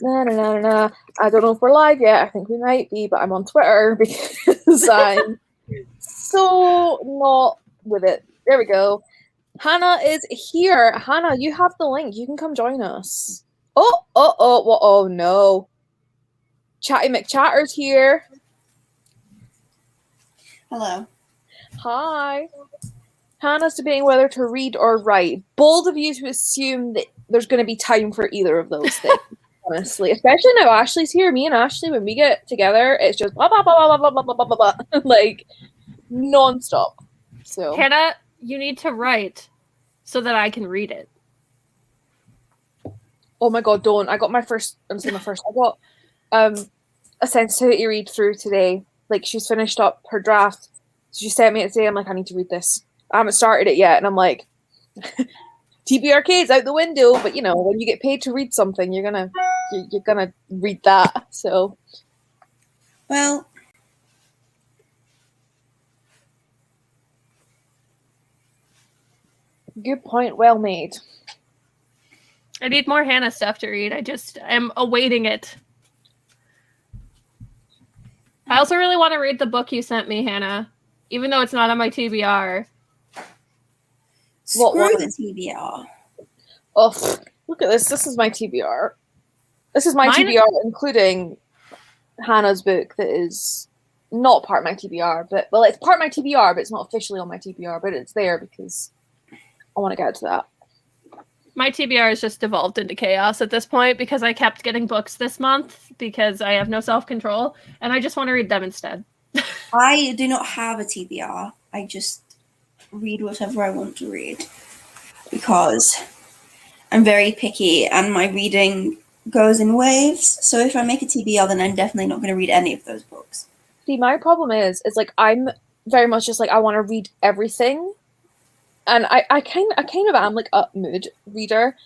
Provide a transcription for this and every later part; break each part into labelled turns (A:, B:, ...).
A: Na, na, na, na. I don't know if we're live yet. I think we might be, but I'm on Twitter because I'm so not with it. There we go. Hannah is here. Hannah, you have the link. You can come join us. Oh no. Chatty McChatter's here.
B: Hello.
A: Hi. Hannah's debating whether to read or write. Bold of you to assume that there's going to be time for either of those things. Honestly, especially now Ashley's here. Me and Ashley, when we get together, it's just blah blah blah blah blah blah blah blah blah, like nonstop. So
C: Hannah, you need to write so that I can read it.
A: Oh my god, don't! I got my first. I got a sensitivity read through today. Like she's finished up her draft. So she sent me it today. I'm like, I need to read this. I haven't started it yet, and I'm like, TBRK's out the window. But you know, when you get paid to read something, you're gonna read that. So,
B: well,
A: good point. Well made.
C: I need more Hannah stuff to read. I just am awaiting it. I also really want to read the book you sent me, Hannah, even though it's not on my TBR.
B: Screw the TBR.
A: Oh, look at this. This is my TBR. This is my TBR, including Hannah's book that is not part of my TBR. But well, it's part of my TBR, but it's not officially on my TBR. But it's there because I want to get to that.
C: My TBR has just devolved into chaos at this point because I kept getting books this month because I have no self-control and I just want to read them instead.
B: I do not have a TBR. I just read whatever I want to read because I'm very picky and my reading goes in waves. So if I make a TBR, then I'm definitely not going to read any of those books.
A: See, my problem is like I'm very much just like I want to read everything. And I kind of am like a mood reader,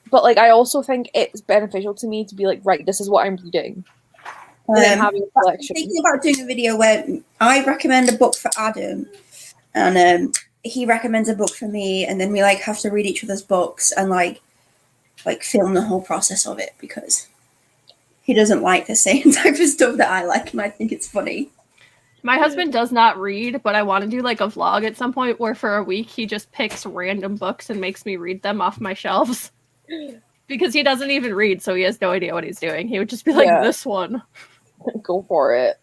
A: but like I also think it's beneficial to me to be like, right, this is what I'm reading. And then having a collection.
B: Thinking about doing a video where I recommend a book for Adam, and he recommends a book for me, and then we like have to read each other's books and like film the whole process of it because he doesn't like the same type of stuff that I like, and I think it's funny.
C: My husband does not read, but I want to do like a vlog at some point where for a week he just picks random books and makes me read them off my shelves. Because he doesn't even read, so he has no idea what he's doing. He would just be like, this one.
A: Go for it.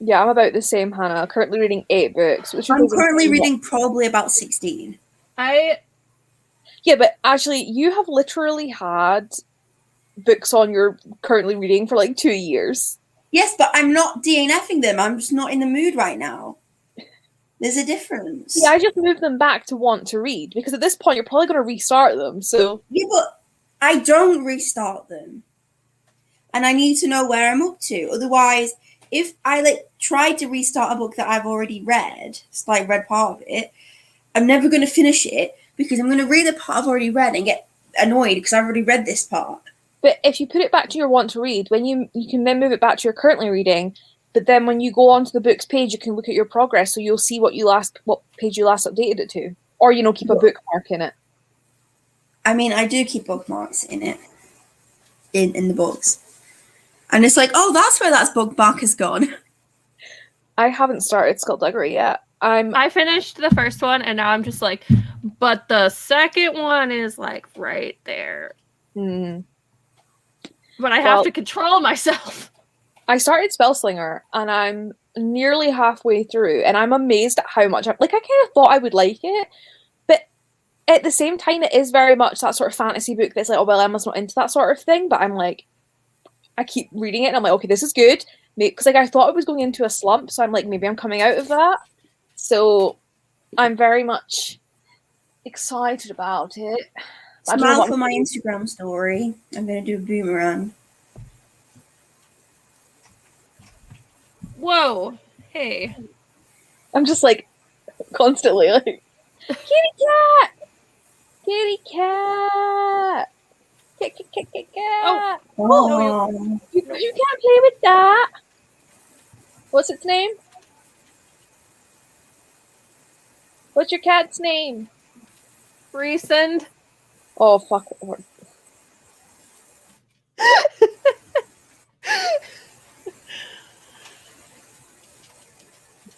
A: Yeah, I'm about the same, Hannah. Currently reading 8 books.
B: I'm currently reading probably about 16.
A: Yeah, but actually, you have literally had books on you're currently reading for like 2 years.
B: Yes, but I'm not DNFing them. I'm just not in the mood right now. There's a difference.
A: Yeah, I just moved them back to want to read because at this point you're probably going to restart them. So
B: yeah, but I don't restart them, and I need to know where I'm up to. Otherwise, if I like try to restart a book that I've already read, it's like read part of it, I'm never going to finish it because I'm going to read the part I've already read and get annoyed because I've already read this part.
A: But if you put it back to your want to read, when you can then move it back to your currently reading, but then when you go onto the books page, you can look at your progress, so you'll see what page you last updated it to, or keep a bookmark in it.
B: I mean, I do keep bookmarks in it, in the books, and it's like, oh, that's where that bookmark has gone.
A: I haven't started Skullduggery yet.
C: I finished the first one, and now I'm just like, but the second one is like right there. But I have to control myself. I
A: started Spellslinger, and I'm nearly halfway through, and I'm amazed at how much I kind of thought I would like it, but at the same time, it is very much that sort of fantasy book that's like, oh, well, Emma's not into that sort of thing, but I'm like, I keep reading it, and I'm like, okay, this is good, because like I thought I was going into a slump, so I'm like, maybe I'm coming out of that, so I'm very much excited about it.
B: Smile for my Instagram story. I'm going to do a boomerang.
C: Whoa. Hey.
A: I'm just like constantly like, kitty cat! Kitty cat! Cat! Oh, no, you can't play with that! What's its name? What's your cat's name?
C: Resend.
A: Oh, fuck.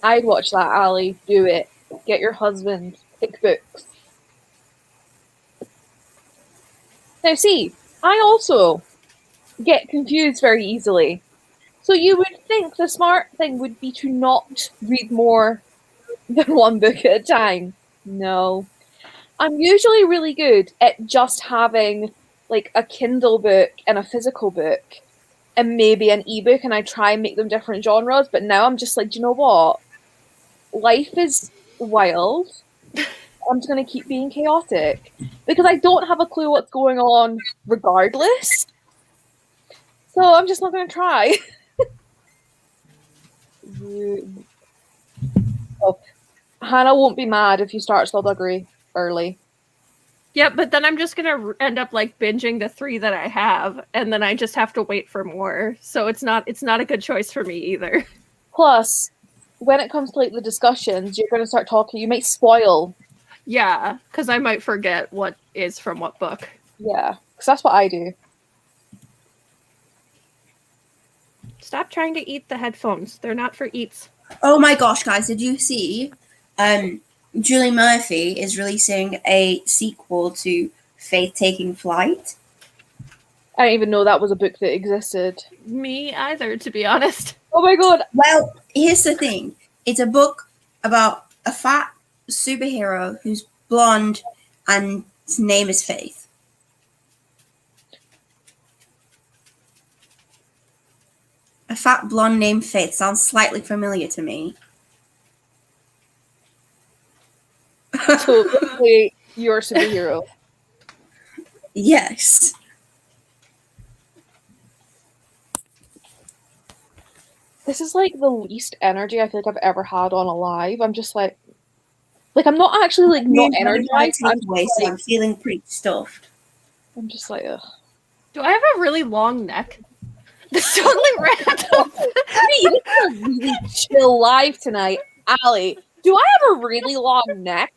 A: I'd watch that, Ali. Do it. Get your husband. Pick books. Now, see, I also get confused very easily. So you would think the smart thing would be to not read more than one book at a time. No. I'm usually really good at just having like a Kindle book and a physical book and maybe an ebook, and I try and make them different genres, but now I'm just like, do you know what? Life is wild. I'm just going to keep being chaotic because I don't have a clue what's going on regardless. So I'm just not going to try. Oh, Hannah won't be mad if you start Skullduggery early.
C: Yep, but then I'm just gonna end up like binging the 3 that I have, and then I just have to wait for more. So it's not a good choice for me either.
A: Plus, when it comes to like the discussions, you're going to start talking. You might spoil.
C: Yeah, because I might forget what is from what book.
A: Yeah, because that's what I do.
C: Stop trying to eat the headphones. They're not for eats.
B: Oh my gosh, guys, did you see? Julie Murphy is releasing a sequel to Faith Taking Flight.
A: I didn't even know that was a book that existed.
C: Me either, to be honest.
A: Oh my god.
B: Well, here's the thing. It's a book about a fat superhero who's blonde and his name is Faith. A fat blonde named Faith sounds slightly familiar to me.
A: So basically, you're a superhero.
B: Yes.
A: This is like the least energy I feel like I've ever had on a live. I'm just like I'm not actually like not energized.
B: I'm feeling pretty stuffed.
A: I'm just like, ugh.
C: Do I have a really long neck? This totally random.
A: This is a really chill live tonight, Ali. Do I have a really long neck?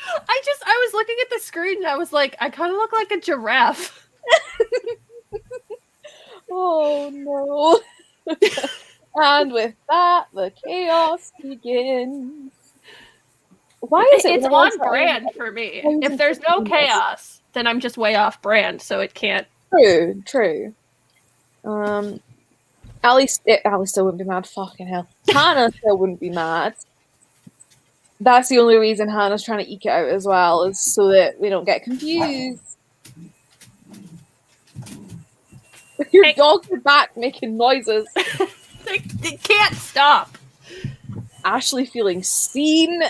C: I was looking at the screen and I was like, I kind of look like a giraffe.
A: Oh no. And with that, the chaos begins. Why is it?
C: It's on brand for me. If there's no chaos, then I'm just way off brand, so it can't.
A: True. Ali still wouldn't be mad. Fucking hell. Hannah still wouldn't be mad. That's the only reason Hannah's trying to eke it out as well, is so that we don't get confused. Your dogs are back making noises.
C: They can't stop.
A: Ashley feeling seen.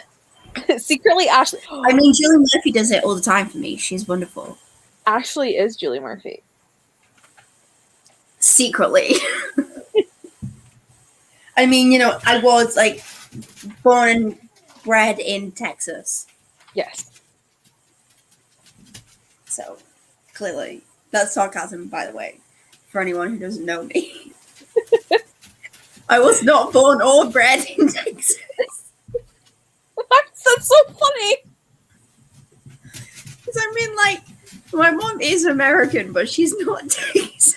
A: Secretly, Ashley.
B: I mean, Julie Murphy does it all the time for me. She's wonderful.
A: Ashley is Julie Murphy.
B: Secretly. I mean, you know, I was like born and bred in Texas.
A: Yes.
B: So, clearly. That's sarcasm, by the way, for anyone who doesn't know me. I was not born or bred in Texas.
A: That's so funny.
B: Because I mean, like, my mom is American, but she's not Texas.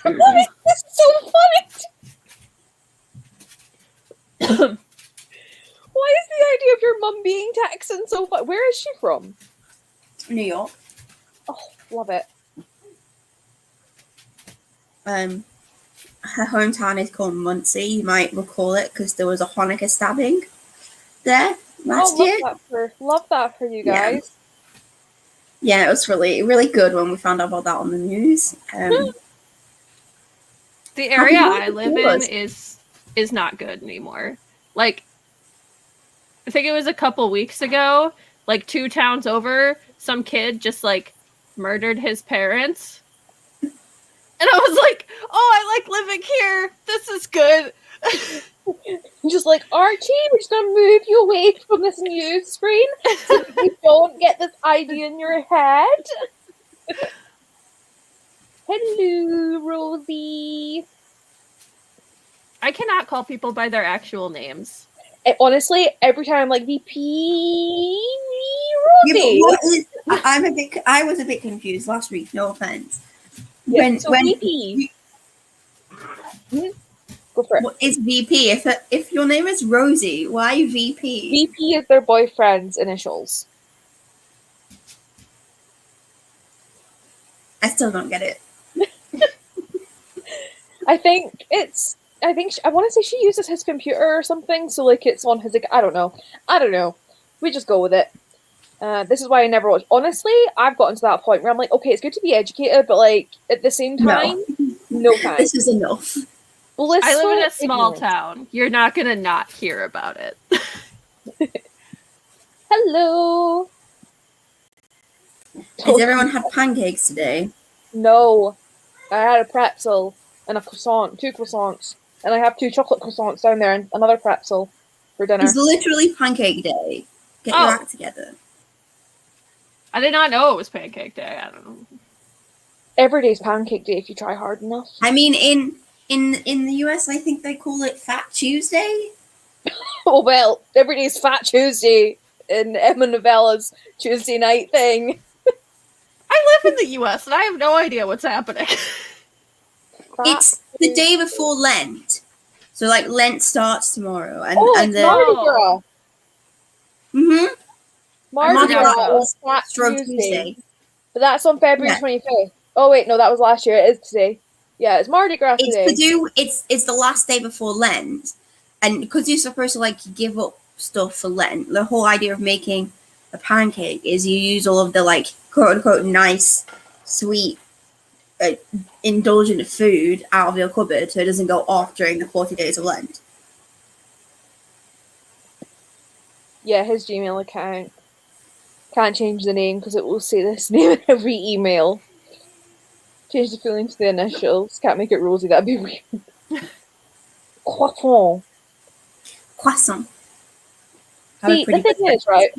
A: That's so funny. Why is the idea of your mum being Texan so funny? Where is she from?
B: New York.
A: Oh, love it.
B: Her hometown is called Muncie. You might recall it because there was a Hanukkah stabbing there last year.
A: Love that for you guys.
B: Yeah, it was really, really good when we found out about that on the news.
C: The area I live in is not good anymore. Like, I think it was a couple weeks ago, like 2 towns over, some kid just like murdered his parents. And I was like, oh, I like living here. This is good.
A: I'm just like, Archie, we're just gonna move you away from this news screen so that you don't get this idea in your head. Hello, Rosie.
C: I cannot call people by their actual names.
A: Honestly, every time I'm like, VP
B: Yeah, but
A: Rosie.
B: what is? I was a bit confused last week. No offense.
A: Yeah, so VP. Go for it.
B: What is VP? If your name is Rosie, why VP?
A: VP is their boyfriend's initials.
B: I still don't get it.
A: I think I want to say she uses his computer or something, so like it's on his. I don't know. We just go with it. This is why I never watch. Honestly, I've gotten to that point where I'm like, okay, it's good to be educated, but like at the same time, no thanks.
B: This is enough.
A: Blissful
C: I live in a small
A: ignorance.
C: town. You're not gonna not hear about it.
A: Hello.
B: Has everyone had pancakes today?
A: No, I had a pretzel and a croissant, 2 croissants, and I have 2 chocolate croissants down there and another pretzel for dinner.
B: It's literally pancake day. Get your act together.
C: I did not know it was pancake day. I don't know.
A: Every day's pancake day if you try hard enough.
B: I mean, in the US, I think they call it Fat Tuesday.
A: Oh well, every day's Fat Tuesday in Emma Novella's Tuesday night thing.
C: I live in the US and I have no idea what's happening.
B: It's the day before Lent. So like Lent starts tomorrow. And,
A: it's Mardi Gras.
B: Mm-hmm.
A: Mardi Gras was Fat Tuesday. But that's on February 25th. Oh wait, no, that was last year. It is today. Yeah, it's Mardi Gras today.
B: It's the last day before Lent. And because you're supposed to like give up stuff for Lent, the whole idea of making a pancake is you use all of the like quote unquote nice, sweet, indulgent food out of your cupboard so it doesn't go off during the 40 days of Lent.
A: Yeah, his Gmail account. Can't change the name because it will say this name in every email. Change the feeling to the initials. Can't make it Rosie, that'd be weird. Croissant.
B: Croissant.
A: See, the thing is, right,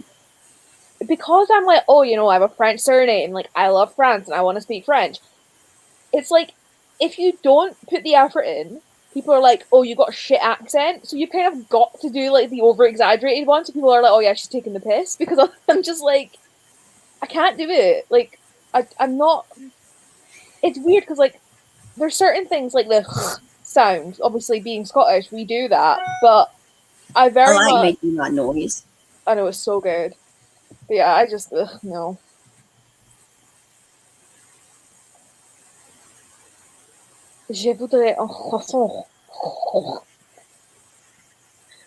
A: because I'm like, oh, you know, I have a French surname, like, I love France and I want to speak French. It's like, if you don't put the effort in, people are like, oh, you got a shit accent, so you kind of got to do, like, the over-exaggerated one, so people are like, oh, yeah, she's taking the piss, because I'm just like, I can't do it. Like, I'm not... It's weird, because, like, there's certain things, like the sound, obviously being Scottish, we do that, but I
B: like making that noise.
A: I know, it's so good. But yeah, I just, no. Je voudrais un croissant.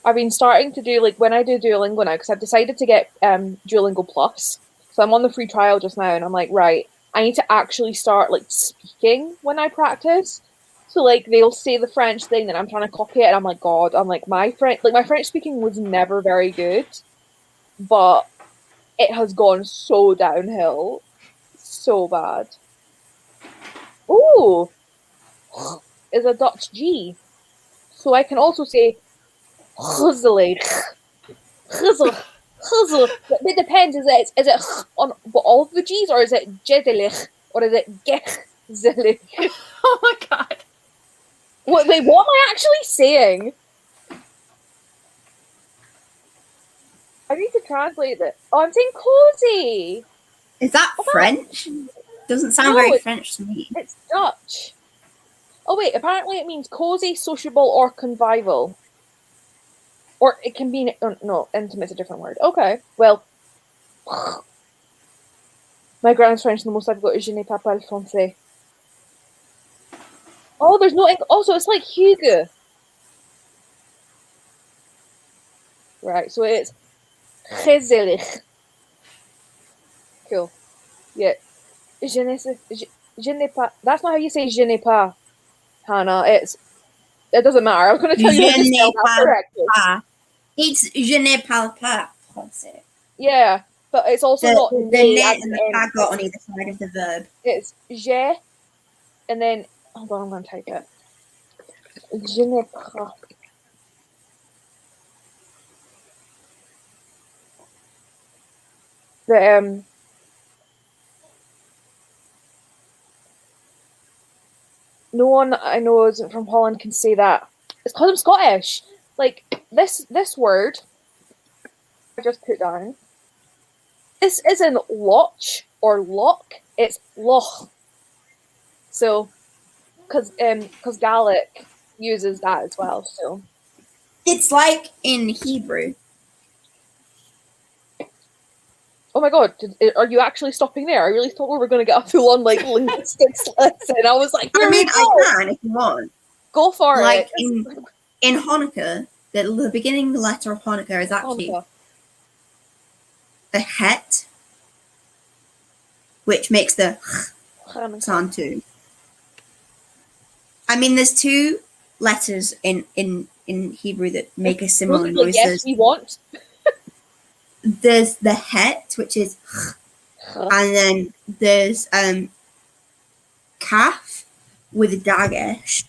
A: I've been starting to do, like, when I do Duolingo now, because I've decided to get Duolingo Plus. So I'm on the free trial just now, and I'm like, right, I need to actually start, like, speaking when I practice. So, like, they'll say the French thing, and I'm trying to copy it, and I'm like, God, I'm like, my French speaking was never very good, but it has gone so downhill. So bad. Ooh! Is a Dutch G. So I can also say huzzelig. It depends, is it on all of the G's, or is it jedelig, or is it gechzelig?
C: Oh my god.
A: Wait, what am I actually saying? I need to translate it. Oh, I'm saying cozy.
B: Is that French? Doesn't sound very French to me.
A: It's Dutch. Oh wait, apparently it means cozy, sociable, or convivial. Or it can be... no, intimate's a different word. Okay, well... My grand's French, the most I've got is je n'ai pas parlé français. Oh, there's no... Also, it's like Hugo. Right, so it's... Gezellig. Cool. Yeah. Je n'ai pas... That's not how you say je n'ai pas, Hannah. It doesn't matter. I'm going to tell you how to spell that correctly.
B: It's je ne parle pas français.
A: Yeah, but it's also not
B: the net and the pas got on either side of the verb.
A: It's je, and then hold on, I'm going to type it. Je ne pas. The no one I know isn't from Holland can say that. It's because I'm Scottish. like this word I just put down. This isn't loch or lock. It's loch. So, because Gaelic uses that as well. So
B: It's like in Hebrew.
A: oh my god, are you actually stopping there? I really thought we were going to get a full-on like linguistics lesson. I was like,
B: I mean,
A: I
B: can if you want.
A: go for
B: like
A: it.
B: in Hanukkah, the beginning letter of Hanukkah is actually a het, which makes the sound too. I mean, there's two letters in Hebrew that make a similar noise.
A: Yes, we want.
B: There's the het, which is, and then there's kaf with a dagesh,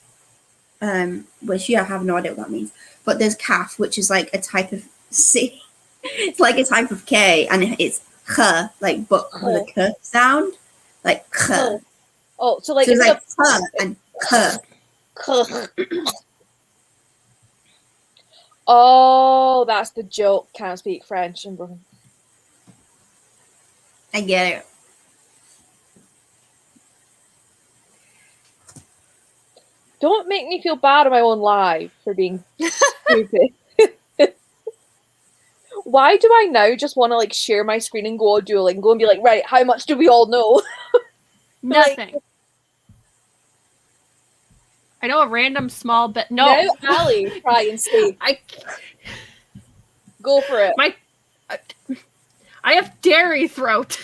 B: which I have no idea what that means. But there's kaf, which is like a type of C. It's like a type of K, and it's k, like but with a k sound, like k.
A: Oh, so like
B: it's like k and k.
A: Oh, that's the joke. Can't speak French.
B: I get it.
A: Don't make me feel bad on my own live for being stupid. Why do I now just want to like share my screen and go on Duolingo and be like, right, how much do we all know?
C: Nothing. Like, I know a random small bit. No,
A: now, Ali, try and say. Go for it.
C: I have dairy throat.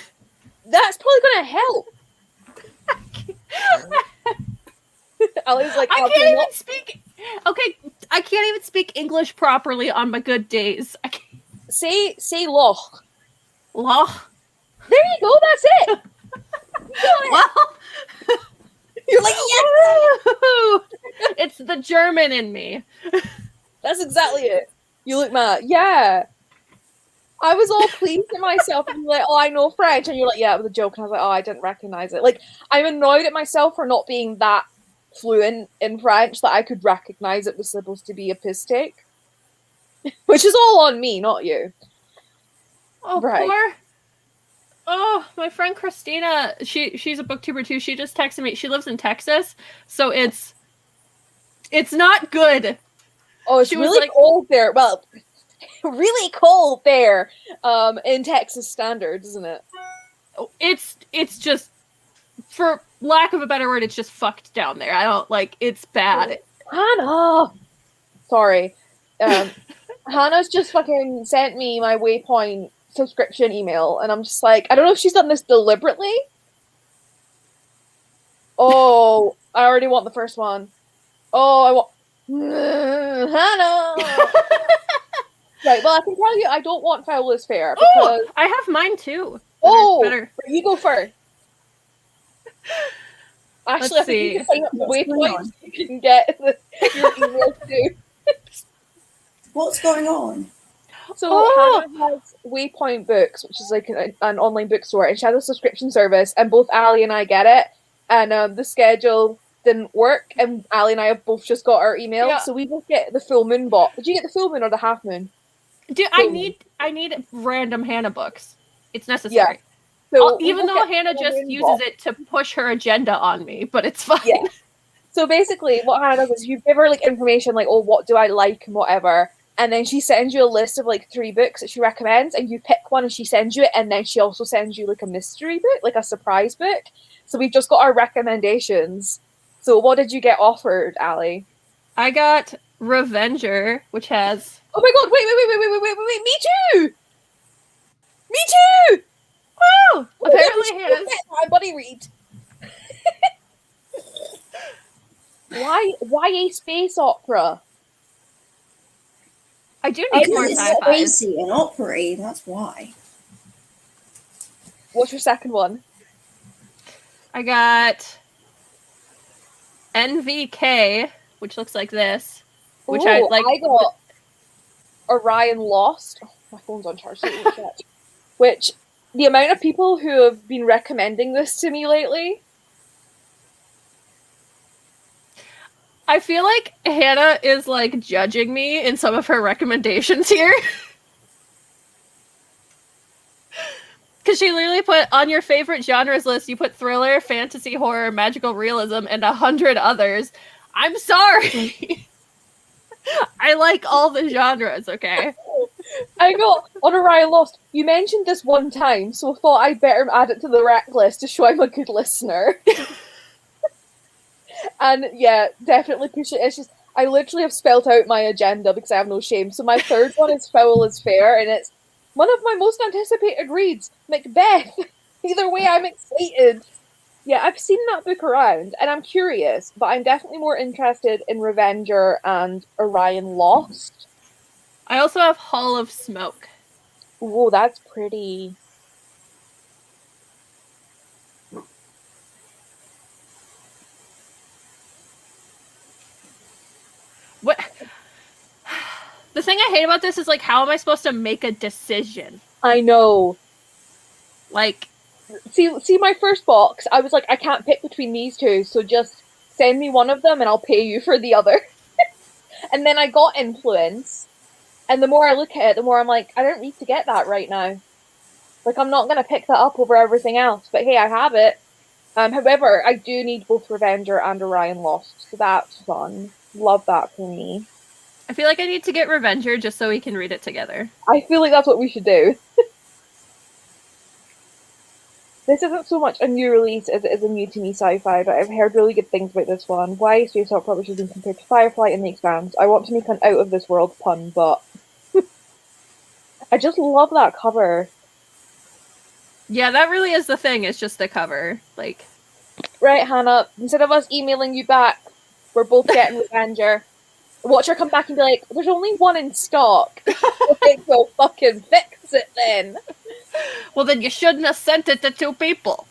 A: That's probably gonna help. Ali's like,
C: I can't even speak. Okay, I can't even speak English properly on my good days. I can't.
A: Say loch.
C: Loch.
A: There you go. That's it.
C: Well,
A: you're like, yes.
C: It's the German in me.
A: That's exactly it. You look mad. Yeah. I was all pleased with myself and like, oh, I know French, and you're like, yeah, it was a joke. And I was like, oh, I didn't recognize it. Like, I'm annoyed at myself for not being that fluent in French that I could recognize it was supposed to be a piss take. Which is all on me, not you.
C: Oh, right. Oh, my friend Christina, she's a booktuber too. She just texted me. She lives in Texas, so it's not good.
A: Oh, it's really cold there. Well, really cold there in Texas standards, isn't it?
C: It's just, for lack of a better word, it's just fucked down there. I don't like, it's bad.
A: Hannah! Sorry. Hannah's just fucking sent me my Waypoint subscription email, and I'm just like, I don't know if she's done this deliberately. Oh, I already want the first one. Oh, I want Hannah! Right, well, I can tell you I don't want Foul is Fair, because...
C: I have mine too.
A: Oh! Better. You go first. Actually, I think you can sign up for Waypoint so you can get your email too.
B: What's going on?
A: So Hannah has Waypoint Books, which is like an online bookstore, and she has a subscription service, and both Ali and I get it, and the schedule didn't work, and Ali and I have both just got our email, so we both get the full moon bot. Did you get the full moon or the half moon?
C: Dude, I need random Hannah books. It's necessary. Yeah.
A: So
C: even though Hannah just uses it to push her agenda on me, but it's fine.
A: Yeah. So basically, what Hannah does is you give her like information, like, oh, what do I like and whatever, and then she sends you a list of like 3 books that she recommends, and you pick one and she sends you it, and then she also sends you like a mystery book, like a surprise book. So we've just got our recommendations. So what did you get offered, Ali?
C: I got Revenger, which has...
A: Oh my god, wait, me too! Me too!
C: Wow! Apparently Hannah's...
A: My buddy read. Why a space opera?
C: I do need more sci-fi.
B: It's spacey and opera-y, that's why.
A: What's your second one?
C: I got NVK, which looks like this. Which I like.
A: I got Orion Lost. Oh, my phone's on charge. Which, the amount of people who have been recommending this to me lately.
C: I feel like Hannah is like judging me in some of her recommendations here. Because she literally put on your favorite genres list, you put thriller, fantasy, horror, magical realism, and 100 others. I'm sorry. I like all the genres, okay?
A: I got on Orion Lost. You mentioned this one time, so I thought I'd better add it to the rec list to show I'm a good listener. And yeah, definitely push it. It's just I literally have spelt out my agenda because I have no shame. So my third one is Foul is Fair, and it's one of my most anticipated reads, Macbeth. Either way, I'm excited. Yeah, I've seen that book around, and I'm curious, but I'm definitely more interested in Revenger and Orion Lost.
C: I also have Hall of Smoke.
A: Whoa, that's pretty.
C: What? The thing I hate about this is like, how am I supposed to make a decision?
A: I know.
C: Like,
A: See my first box. I was like, I can't pick between these two, so just send me one of them, and I'll pay you for the other. And then I got Influence, and the more I look at it, the more I'm like, I don't need to get that right now. Like, I'm not gonna pick that up over everything else. But hey, I have it. However, I do need both Revenger and Orion Lost, so that's fun. Love that for me.
C: I feel like I need to get Revenger just so we can read it together.
A: I feel like that's what we should do. This isn't so much a new release as it is a new to me sci-fi, but I've heard really good things about this one. Why Space Hulk Publishers been compared to Firefly in the Expanse? I want to make an out of this world pun, but I just love that cover.
C: Yeah, that really is the thing. It's just the cover. Like,
A: right, Hannah, instead of us emailing you back, we're both getting Revenger. Watch her come back and be like, there's only one in stock. I think we'll fucking fix it then.
C: Well, then you shouldn't have sent it to two people.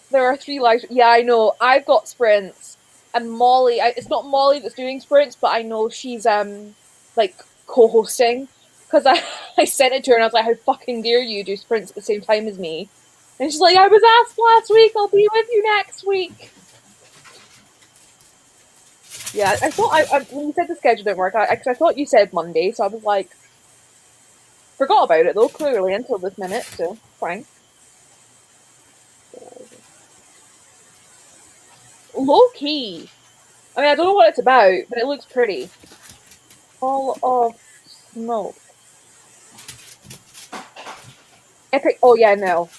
A: There are 3 lives. Yeah, I know. I've got sprints. And Molly, it's not Molly that's doing sprints, but I know she's, like, co-hosting. Because I sent it to her and I was like, how fucking dare you do sprints at the same time as me? And she's like, I was asked last week, I'll be with you next week. Yeah, I thought, when you said the schedule didn't work, because I thought you said Monday, so I was like, forgot about it though, clearly, until this minute, so fine. Low key. I mean, I don't know what it's about, but it looks pretty. All of Smoke. Epic. Oh yeah, no.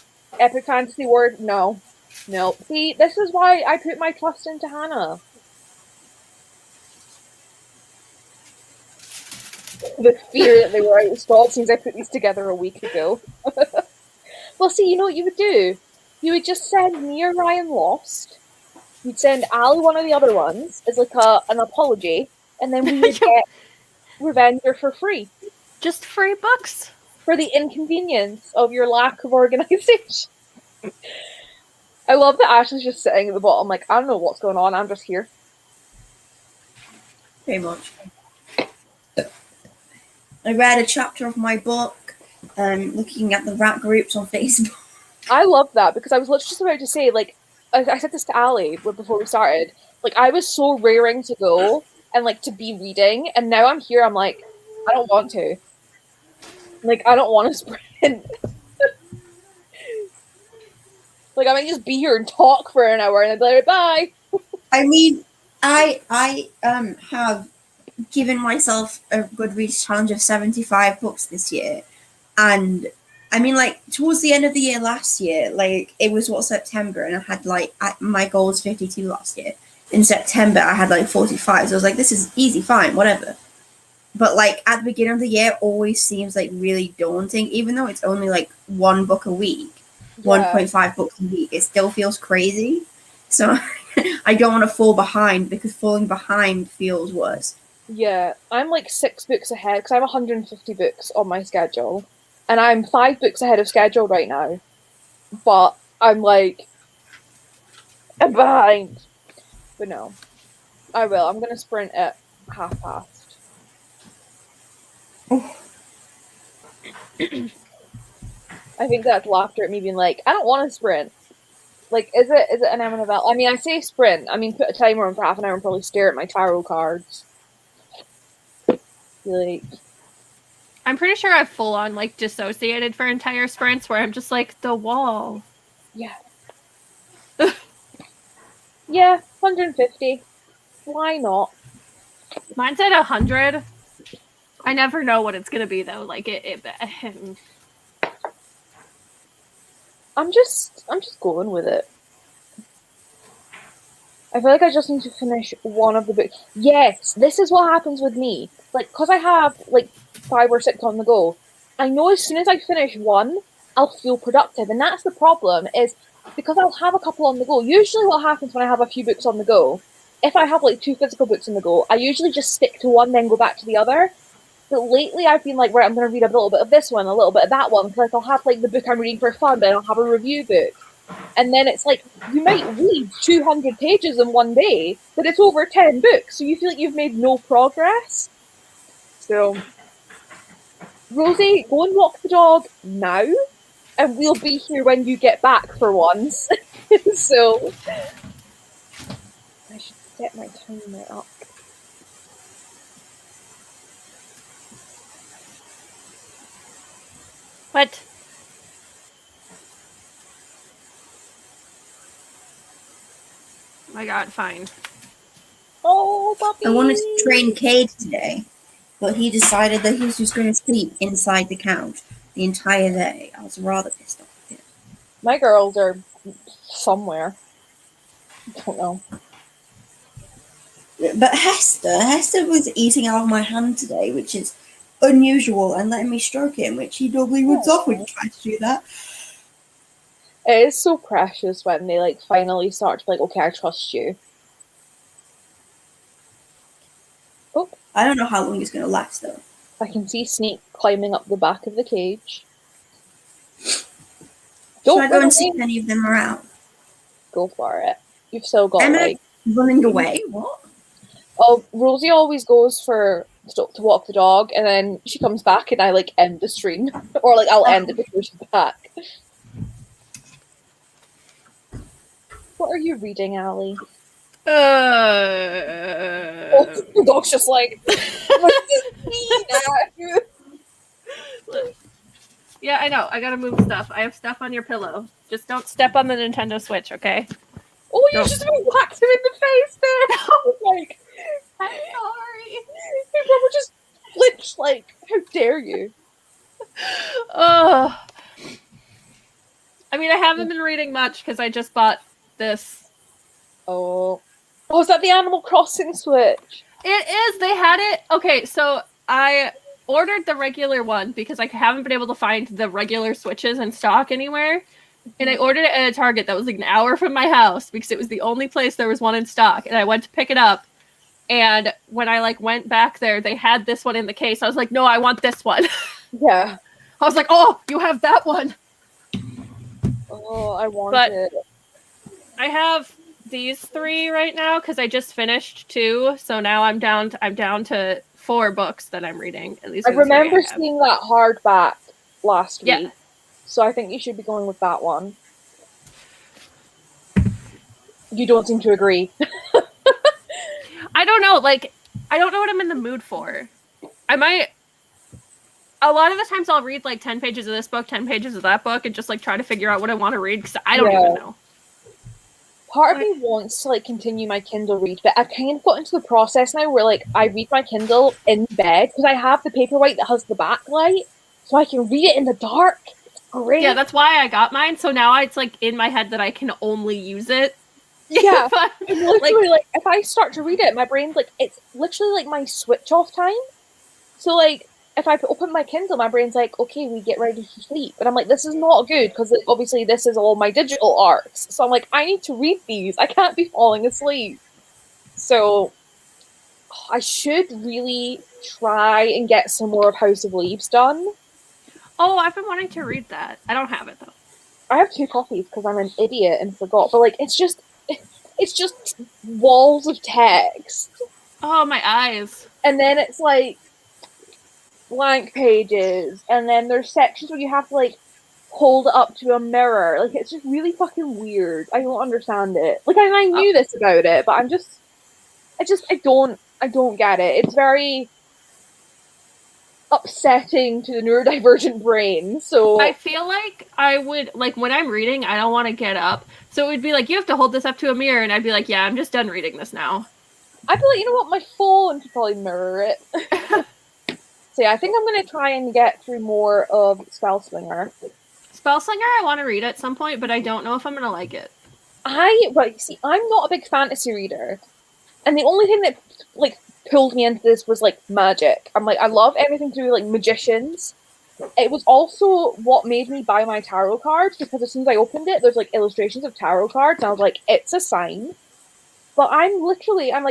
A: Epic fantasy word. No. No. See, this is why I put my trust into Hannah. The fear that they were out of stock since I put these together a week ago. Well, see, you know what you would do? You would just send me Orion Lost. You'd send Ali one of the other ones as like an apology, and then we would get Revenger for free.
C: Just free books.
A: For the inconvenience of your lack of organization. I love that Ashley's just sitting at the bottom like, I don't know what's going on, I'm just here.
B: Very much. I read a chapter of my book, looking at the rap groups on Facebook.
A: I love that because I was literally just about to say, like, I said this to Ali before we started, like, I was so raring to go and, like, to be reading, and now I'm here, I'm like, I don't want to. Like, I don't want to sprint. Like, I might just be here and talk for an hour and then be like, bye.
B: I mean, I have given myself a Goodreads challenge of 75 books this year, and I mean, like, towards the end of the year last year, like, it was September, and I had like my goal was 52 last year. In September, I had like 45, so I was like, this is easy, fine, whatever. But like at the beginning of the year, it always seems like really daunting, even though it's only like 1 book a week, 1.5 books a week. It still feels crazy. So I don't want to fall behind because falling behind feels worse.
A: Yeah, I'm like 6 books ahead because I have 150 books on my schedule, and I'm 5 books ahead of schedule right now. But I'm like, I'm behind. But no, I will. I'm gonna sprint at past. I think that's laughter at me being like, I don't want to sprint. Like, is it an Emma novella? I mean, I say sprint. I mean, put a timer on for half an hour and probably stare at my tarot cards. Like,
C: I'm pretty sure I've full on like dissociated for entire sprints where I'm just like the wall.
A: yeah. Yeah, 150. Why not?
C: Mine's at 100. I never know what it's gonna be though. Like
A: I'm just going with it. I feel like I just need to finish one of the books. Yes, this is what happens with me. Like, because I have, like, 5 or 6 on the go, I know as soon as I finish one, I'll feel productive. And that's the problem, is because I'll have a couple on the go. Usually what happens when I have a few books on the go, if I have, like, 2 physical books on the go, I usually just stick to one, then go back to the other. But lately I've been like, right, I'm going to read a little bit of this one, a little bit of that one, because I'll have, like, the book I'm reading for fun, but I'll have a review book. And then it's like, you might read 200 pages in one day, but it's over 10 books, so you feel like you've made no progress. So, Rosie, go and walk the dog now, and we'll be here when you get back for once. So, I should set my timer up.
C: What? My God, fine.
A: Oh, puppy!
B: I wanted to train Cade today, but he decided that he was just going to sleep inside the couch the entire day. I was rather pissed off with him.
A: My girls are somewhere. I don't know.
B: But Hester was eating out of my hand today, which is unusual, and letting me stroke him, which he normally woods off when you try to do that.
A: It is so precious when they, like, finally start to be like, okay, I trust you. Oh.
B: I don't know how long it's going to last, though.
A: I can see Sneak climbing up the back of the cage.
B: Should I go and see if any of them are out?
A: Go for it. You've still got,
B: Emma
A: like...
B: running away? What?
A: Oh, Rosie always goes to walk the dog, and then she comes back and I, like, end the stream. Or, like, I'll end it before she's back. What are you reading, Allie? Oh, the dog's just like,
C: yeah, I know. I gotta move stuff. I have stuff on your pillow. Just don't step on the Nintendo Switch, okay?
A: Oh, you just whacked him in the face there. I was like,
C: I'm sorry.
A: Hey, Robert just flinched, like, how dare you?
C: Oh. I mean, I haven't been reading much because I just bought this.
A: Oh, is that the Animal Crossing Switch?
C: It is. They had it. Okay, so I ordered the regular one because I haven't been able to find the regular Switches in stock anywhere. And I ordered it at a Target that was like an hour from my house because it was the only place there was one in stock. And I went to pick it up. And when I like went back there, they had this one in the case. I was like, no, I want this one.
A: Yeah.
C: I was like, oh, you have that one.
A: Oh, I want it.
C: I have these 3 right now because I just finished 2. So now I'm down to 4 books that I'm reading. At least
A: I remember seeing that hardback last week. So I think you should be going with that one. You don't seem to agree.
C: I don't know. Like, I don't know what I'm in the mood for. I might... A lot of the times I'll read, like, 10 pages of this book, 10 pages of that book, and just, like, try to figure out what I want to read, because I don't even know.
A: Part of me wants to, like, continue my Kindle read, but I've kind of got into the process now where, like, I read my Kindle in bed, because I have the Paperwhite that has the backlight, so I can read it in the dark. It's great.
C: Yeah, that's why I got mine, so now it's, like, in my head that I can only use it.
A: Yeah, and literally, like, if I start to read it, my brain's, like, it's literally, like, my switch-off time. So, like, if I open my Kindle, my brain's like, okay, we get ready to sleep. And I'm like, this is not good, because like, obviously this is all my digital arts. So I'm like, I need to read these. I can't be falling asleep. So I should really try and get some more of House of Leaves done.
C: Oh, I've been wanting to read that. I don't have it, though.
A: I have 2 copies because I'm an idiot and forgot. But, like, it's just walls of text.
C: Oh, my eyes.
A: And then it's, like, blank pages, and then there's sections where you have to, like, hold it up to a mirror. Like, it's just really fucking weird. I don't understand it. Like, I knew this about it, but I don't get it. It's very upsetting to the neurodivergent brain. So
C: I feel like I would, like, when I'm reading, I don't want to get up. So it would be like, you have to hold this up to a mirror, and I'd be like, yeah, I'm just done reading this now.
A: I'd be like, you know what, my phone could probably mirror it. So yeah, I think I'm going to try and get through more of Spellslinger.
C: Spellslinger, I want to read at some point, but I don't know if I'm going to like it.
A: See, I'm not a big fantasy reader. And the only thing that, like, pulled me into this was, like, magic. I'm like, I love everything to do with, like, magicians. It was also what made me buy my tarot cards, because as soon as I opened it, there's, like, illustrations of tarot cards, and I was like, it's a sign. But I'm like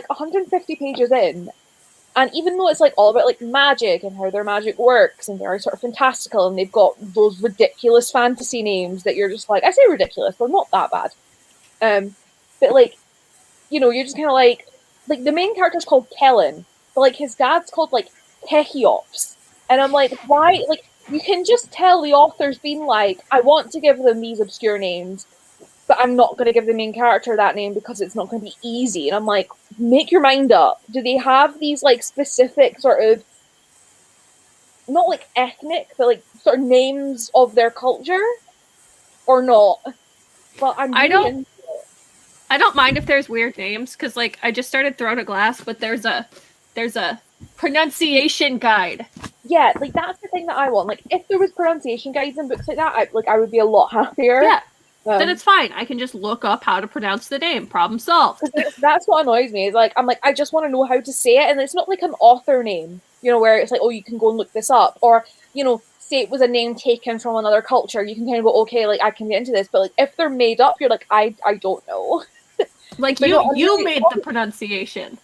A: 150 pages in, and even though it's like all about like magic and how their magic works and very sort of fantastical, and they've got those ridiculous fantasy names that you're just like, I say ridiculous, but not that bad. But like, you know, you're just kind of like the main character's called Kellen, but like his dad's called like Techiops, and I'm like, why? Like, you can just tell the author's been like, I want to give them these obscure names, but I'm not going to give the main character that name because it's not going to be easy. And I'm like, make your mind up. Do they have these like specific sort of, not like ethnic, but like sort of names of their culture, or not? But
C: I don't mind if there's weird names, because like I just started Throne of Glass, but there's a pronunciation guide.
A: Yeah, like that's the thing that I want. Like, if there was pronunciation guides in books like that, I would be a lot happier.
C: Yeah. Then it's fine. I can just look up how to pronounce the name. Problem solved.
A: That's what annoys me. Is like, I'm like, I just want to know how to say it, and it's not like an author name, you know, where it's like, oh, you can go and look this up, or you know, say it was a name taken from another culture, you can kind of go, okay, like I can get into this. But like, if they're made up, you're like, I don't know.
C: Like you made the pronunciation.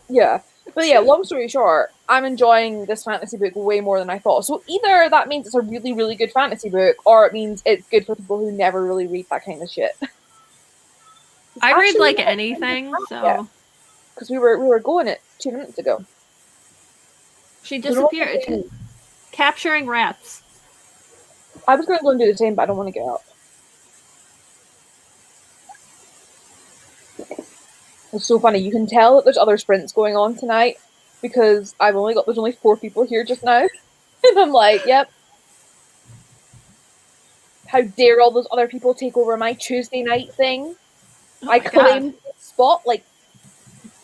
A: Yeah. But yeah, long story short, I'm enjoying this fantasy book way more than I thought. So either that means it's a really, really good fantasy book, or it means it's good for people who never really read that kind of shit.
C: I read like anything, so.
A: Because we were going it 2 minutes ago.
C: She disappeared. Capturing rats.
A: I was going to go and do the same, but I don't want to get up. It's so funny. You can tell that there's other sprints going on tonight because there's only 4 people here just now. And I'm like, yep. How dare all those other people take over my Tuesday night thing?
C: Oh
A: I claimed the spot, like,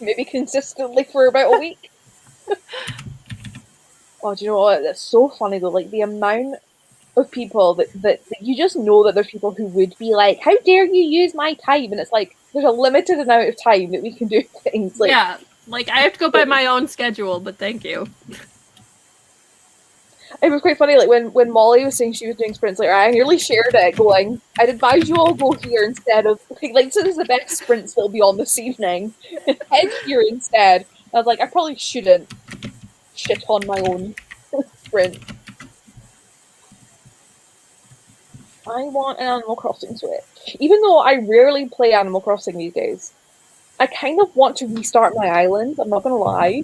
A: maybe consistently for about a week. Oh, do you know what? That's so funny though. Like, the amount of people that you just know that there's people who would be like, how dare you use my time? And it's like, there's a limited amount of time that we can do things. Like,
C: yeah, like I have to go by my own schedule, but thank you.
A: It was quite funny, like when Molly was saying she was doing sprints, like I nearly shared it, going, I'd advise you all go here instead of like, so this is the best sprints that'll be on this evening. Head here instead. I was like, I probably shouldn't shit on my own sprint. I want an Animal Crossing Switch. Even though I rarely play Animal Crossing these days, I kind of want to restart my island, I'm not gonna lie.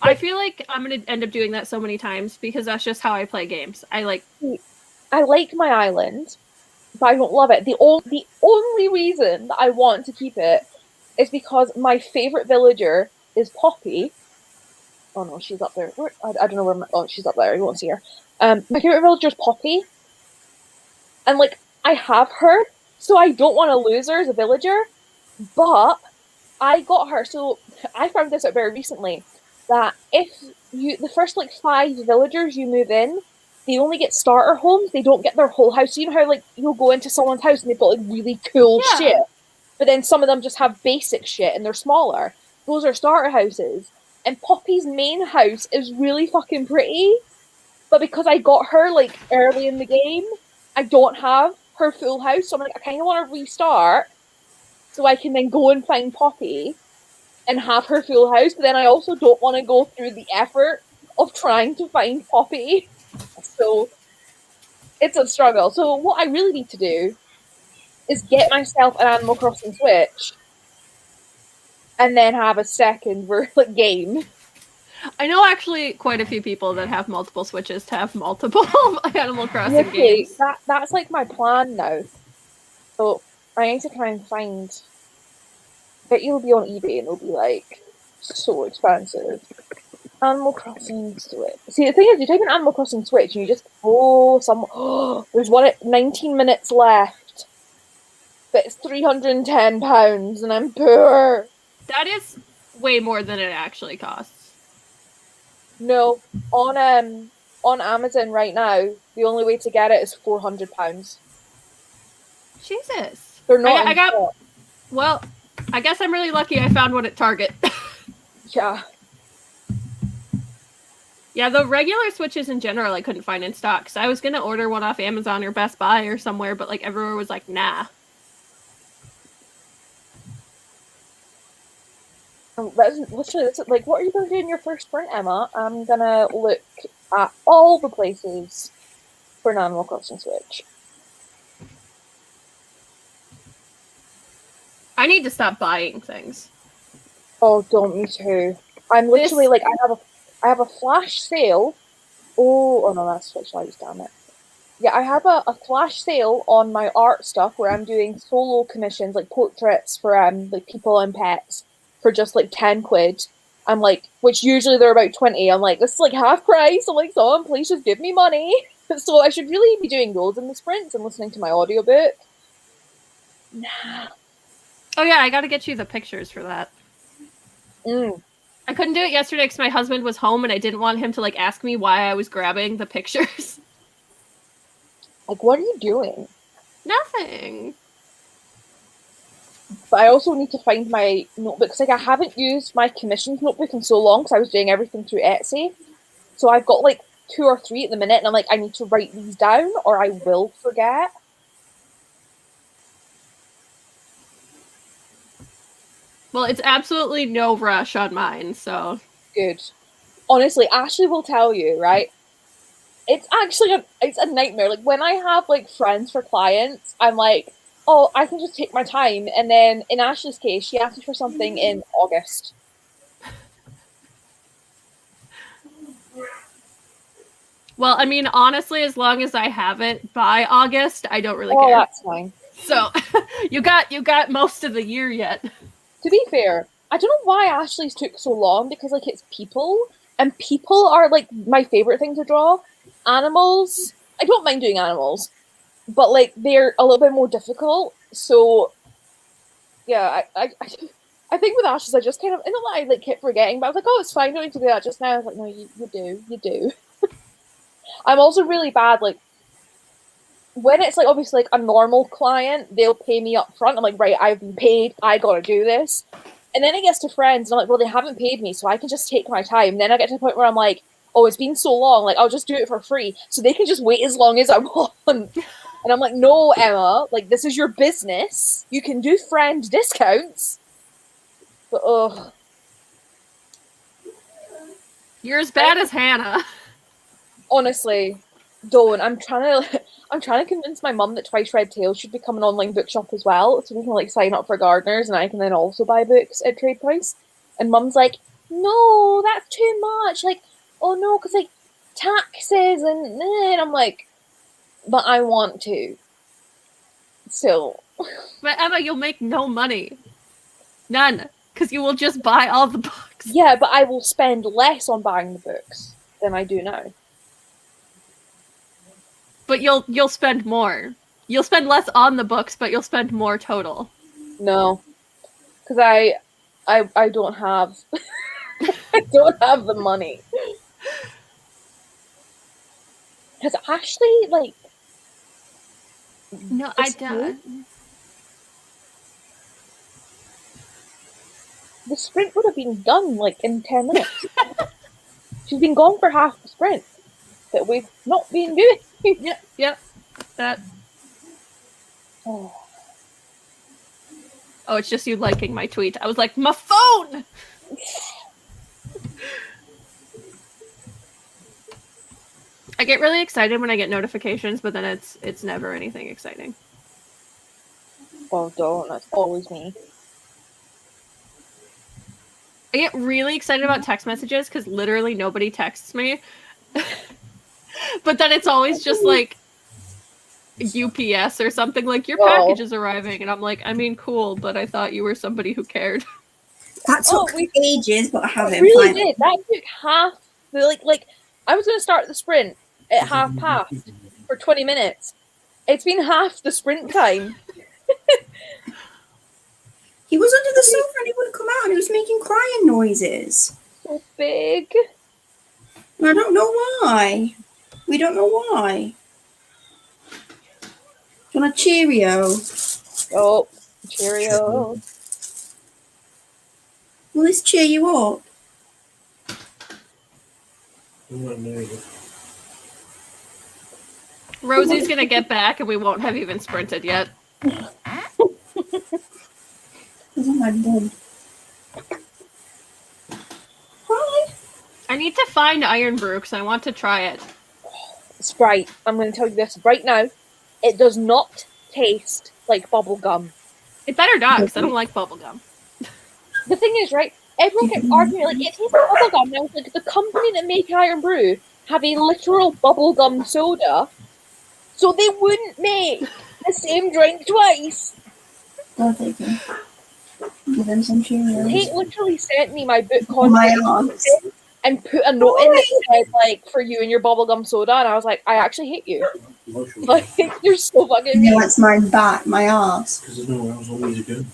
C: I feel like I'm gonna end up doing that so many times because that's just how I play games. I like
A: my island, but I don't love it. The only reason that I want to keep it is because my favorite villager is Poppy. Oh no, she's up there. I don't know where she's up there. You won't see her. My favorite villager is Poppy. And, like, I have her, so I don't want to lose her as a villager, but I got her, so I found this out very recently, that if the first, like, 5 villagers you move in, they only get starter homes, they don't get their whole house. So you know how, like, you'll go into someone's house and they've got, like, really cool shit, but then some of them just have basic shit and they're smaller. Those are starter houses. And Poppy's main house is really fucking pretty, but because I got her, like, early in the game, I don't have her full house, so I'm like, I kind of want to restart so I can then go and find Poppy and have her full house, but then I also don't want to go through the effort of trying to find Poppy. So it's a struggle. So what I really need to do is get myself an Animal Crossing Switch and then have a second game.
C: I know actually quite a few people that have multiple Switches to have multiple Animal Crossing
A: Literally,
C: games.
A: that's like my plan now. So I need to try and find. I bet you'll be on eBay and it'll be like so expensive. Animal Crossing Switch. See, the thing is, you type in Animal Crossing Switch and you just there's one at 19 minutes left, but it's £310 and I'm poor.
C: That is way more than it actually costs.
A: No, on Amazon right now, the only way to get it is £400.
C: Jesus.
A: They're not.
C: I got. Well, I guess I'm really lucky. I found one at Target.
A: Yeah.
C: Yeah, the regular Switches in general I couldn't find in stock. So I was gonna order one off Amazon or Best Buy or somewhere, but like everywhere was like, nah.
A: Literally, like, what are you going to do in your first sprint, Emma? I'm gonna look at all the places for an Animal Crossing Switch.
C: I need to stop buying things.
A: Oh, don't me too. I'm literally like, I have a flash sale. Oh no, that's Switch Lights, damn it. Yeah, I have a flash sale on my art stuff where I'm doing solo commissions, like portraits for like people and pets for just like 10 quid. I'm like, which usually they're about 20. I'm like, this is like half price. I'm like, someone please just give me money. So I should really be doing those in the sprints and listening to my audiobook. Nah.
C: Oh yeah, I gotta get you the pictures for that. I couldn't do it yesterday because my husband was home and I didn't want him to like ask me why I was grabbing the pictures.
A: Like, what are you doing?
C: Nothing.
A: But I also need to find my notebook because like I haven't used my commissions notebook in so long because I was doing everything through Etsy. So I've got like 2 or 3 at the minute, and I'm like, I need to write these down or I will forget.
C: Well, it's absolutely no rush on mine, so.
A: Good. Honestly, Ashley will tell you, right? It's actually it's a nightmare. Like when I have like friends for clients, I'm like, oh, I can just take my time. And then in Ashley's case, she asked me for something in August.
C: Well, I mean, honestly, as long as I have it by August, I don't really care.
A: Oh, that's fine.
C: So, you got most of the year yet.
A: To be fair, I don't know why Ashley's took so long because like it's people, and people are like my favorite thing to draw. Animals, I don't mind doing animals, but like they're a little bit more difficult. So yeah, I think with Ashley's I just kind of, I know that I like kept forgetting, but I was like, oh, it's fine, don't need to do that just now. I was like, no, you do. I'm also really bad, like, when it's like obviously like a normal client, they'll pay me up front. I'm like, right, I've been paid, I gotta do this. And then it gets to friends, and I'm like, well, they haven't paid me, so I can just take my time. And then I get to the point where I'm like, oh, it's been so long, like, I'll just do it for free. So they can just wait as long as I want. And I'm like, no, Emma, like, this is your business. You can do friend discounts. But, ugh.
C: You're as bad as Hannah.
A: Honestly, don't. I'm trying to convince my mum that Twice Red Tail should become an online bookshop as well, so we can like sign up for gardeners and I can then also buy books at trade price. And mum's like, no, that's too much. Like, oh no, because like taxes and I'm like, but I want to. So.
C: But Emma, you'll make no money. None. Because you will just buy all the books.
A: Yeah, but I will spend less on buying the books than I do now.
C: But you'll spend more. You'll spend less on the books, but you'll spend more total.
A: No, because I don't have I don't have the money. Has Ashley like?
C: No, I don't.
A: The sprint would have been done like in 10 minutes. She's been gone for half the sprint that we've not been doing.
C: Yep. That.
A: Oh,
C: it's just you liking my tweet. I was like, my phone! I get really excited when I get notifications, but then it's never anything exciting.
A: oh, don't. That's always me.
C: get really excited about text messages because literally nobody texts me. But then it's always just like UPS or something like, your package is arriving. And I'm like, I mean, cool, but I thought you were somebody who cared.
B: That took ages, but I have it.
A: Really did. That took half the like I was gonna start the sprint at past for 20 minutes. It's been half the sprint time.
B: He was under the sofa and he wouldn't come out and he was making crying noises.
A: So big.
B: I don't know why. We don't know why. Do you want a Cheerio?
A: Oh, Cheerio.
B: Will this cheer you up?
C: Rosie's gonna get back and we won't have even sprinted yet.
B: Where's my bum? Hi.
C: I need to find Iron Brew because I want to try it.
A: Sprite. I'm going to tell you this right now. It does not taste like bubble gum.
C: It better not because I don't like bubble gum.
A: The thing is, right? Everyone kept arguing like it tastes like bubble gum. And I was like, the company that make Iron Brew have a literal bubble gum soda, so they wouldn't make the same drink twice.
B: I'll take it. Give them some Cheerios.
A: Kate literally sent me my book and put a note in that said like, for you and your bubblegum soda, and I was like, I actually hate you. Like, you're so fucking mean.
B: No, it's my back, my ass.
D: Because there's nowhere else always to go.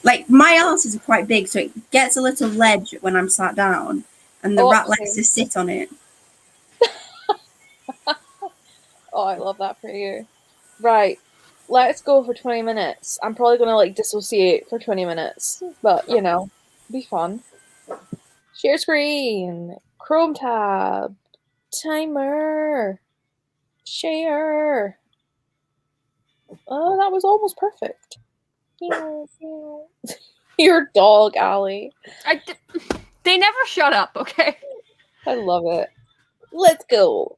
B: Like, my ass is quite big, so it gets a little ledge when I'm sat down, and the rat likes to sit on it.
A: Oh, I love that for you. Right. Let's go for 20 minutes. I'm probably going to, like, dissociate for 20 minutes. But, you know, be fun. Share screen. Chrome tab. Timer. Share. Oh, that was almost perfect. Your dog, Allie.
C: They never shut up, okay?
A: I love it. Let's go.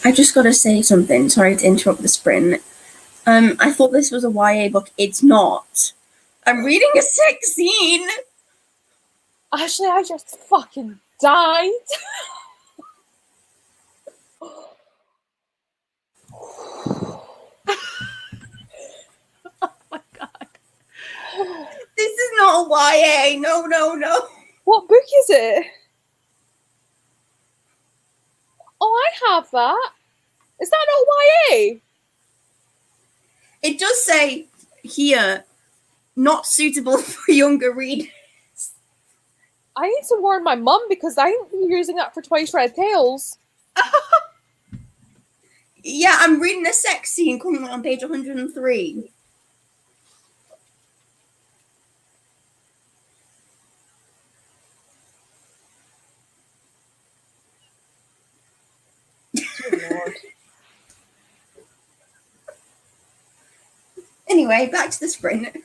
B: I just got to say something. Sorry to interrupt the sprint. I thought this was a YA book. It's not. I'm reading a sex scene.
A: Ashley, I just fucking died.
C: Oh my god.
B: This is not a YA. No, no, no.
A: What book is it? Oh, I have that. Is that not YA?
B: It does say here, not suitable for younger readers.
A: I need to warn my mum because I think you're using that for Twice Red Tails.
B: Yeah, I'm reading a sex scene currently on page 103.
A: Lord.
B: Anyway, back to the sprint.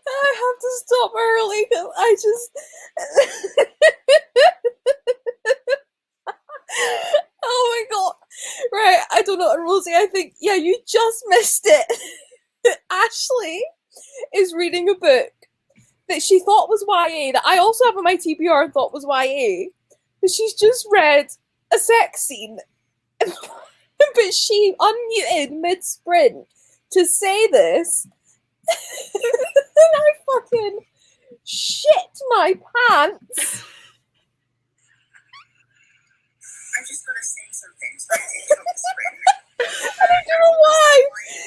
A: I have to stop early because I just. Oh my god. Right, I don't know, Rosie, I think, yeah, you just missed it. Ashley is reading a book that she thought was YA, that I also have on my TBR and thought was YA, but she's just read a sex scene. But she unmuted mid-sprint to say this. And I fucking shit my pants.
B: I'm just gonna say something. So
A: I don't know why.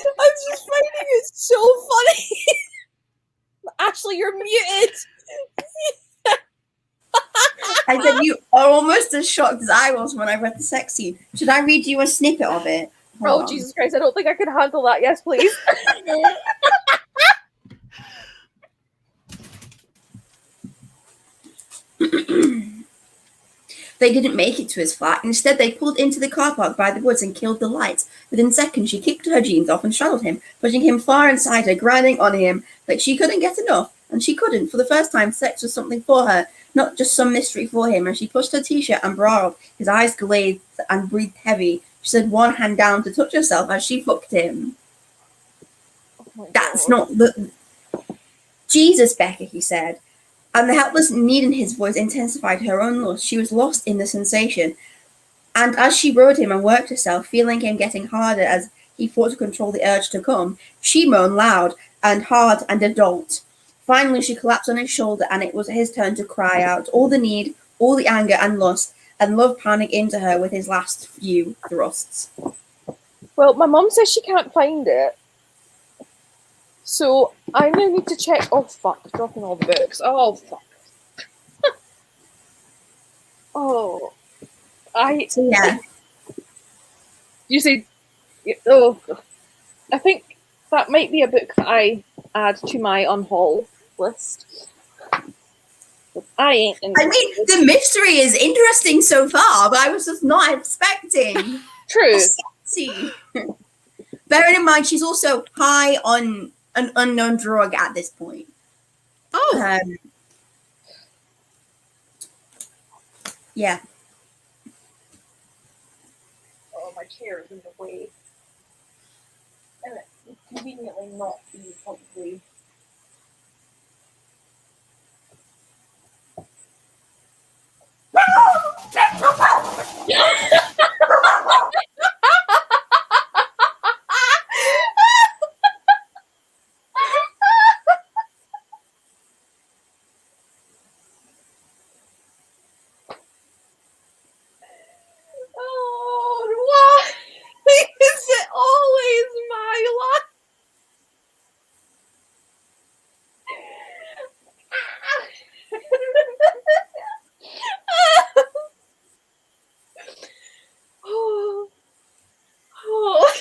A: I'm just finding it so funny. Ashley, you're muted.
B: I said you are almost as shocked as I was when I read the sex scene. Should I read you a snippet of it? Hold on.
A: Jesus Christ, I don't think I can handle that. Yes, please.
B: They didn't make it to his flat. Instead, they pulled into the car park by the woods and killed the lights. Within seconds, she kicked her jeans off and straddled him, pushing him far inside her, grinding on him like she couldn't get enough. And she couldn't. For the first time, sex was something for her, not just some mystery for him. And she pushed her t-shirt and bra off. His eyes glazed and breathed heavy. She slid one hand down to touch herself as she fucked him.
A: Oh
B: That's not the... Jesus, Becca, he said. And the helpless need in his voice intensified her own lust. She was lost in the sensation. And as she rode him and worked herself, feeling him getting harder as he fought to control the urge to come, she moaned loud and hard and adult. Finally, she collapsed on his shoulder, and it was his turn to cry out. All the need, all the anger and lust, and love pounding into her with his last few thrusts.
A: Well, my mum says she can't find it. So I now need to check. Oh, fuck. Dropping all the books. Oh, fuck. Oh.
B: So, yeah.
A: You say. Oh. I think that might be a book that I add to my unhaul list. I ain't.
B: I mean, the mystery is interesting so far, but I was just not expecting.
A: True.
B: Sexy. Bearing in mind, she's also high on an unknown drug at this point.
C: Oh.
B: Yeah.
A: Oh, my chair is in the way. And it's conveniently not being comfy. Oh, why is it always my luck? Oh, oh.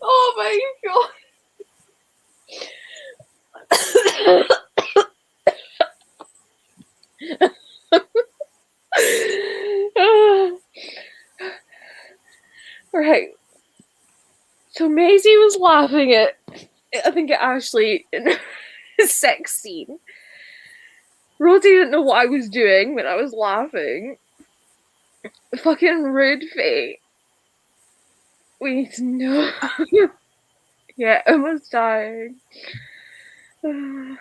A: Oh my god. Right. So Maisie was laughing at, I think, at Ashley in his sex scene. Rosie didn't know what I was doing when I was laughing. Fucking rude face. We need to know. Yeah, almost dying. To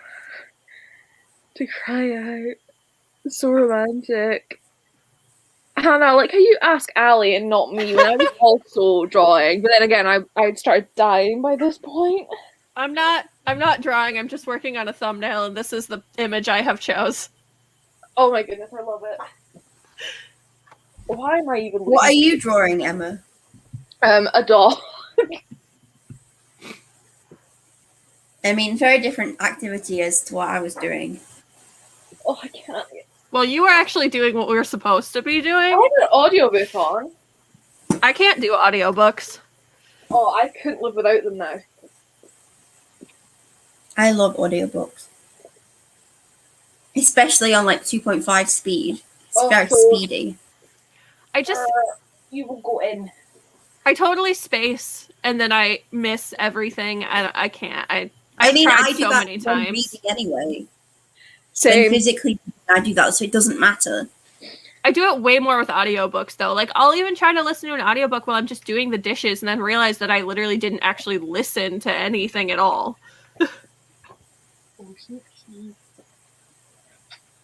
A: cry out. So romantic. Hannah, I like how you ask Ali and not me when I was also drawing, but then again, I'd started dying by this point.
C: I'm not drawing, I'm just working on a thumbnail, and this is the image I have chose.
A: Oh my goodness, I love it. Why am I even
B: What are you drawing, Emma?
A: A doll.
B: I mean, very different activity as to what I was doing.
A: Oh, I can't.
C: Well, you were actually doing what we were supposed to be doing.
A: I had an audiobook on.
C: I can't do audiobooks.
A: Oh, I couldn't live without them now.
B: I love audiobooks. Especially on like 2.5 speed. It's very speedy.
C: I just
A: you will go in.
C: I totally space, and then I miss everything. I can't. I've
B: mean,
C: tried
B: I do
C: so
B: that
C: many
B: when
C: times.
B: reading anyway. When
A: Same.
B: physically I do that, so it doesn't matter.
C: I do it way more with audiobooks, though. Like, I'll even try to listen to an audiobook while I'm just doing the dishes, and then realize that I literally didn't actually listen to anything at all.
A: Oh, Sneaky.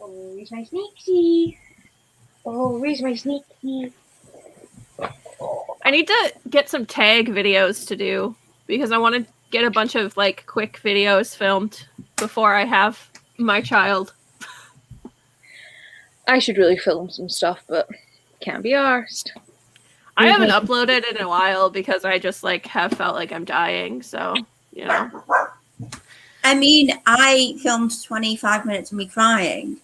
A: Oh, where's my Sneaky? Oh, where's my Sneaky?
C: I need to get some tag videos to do, because I want to get a bunch of, like, quick videos filmed before I have my child.
A: I should really film some stuff, but can't be arsed.
C: I haven't uploaded in a while because I just, like, have felt like I'm dying, so, you know.
B: I mean, I filmed 25 minutes of me crying,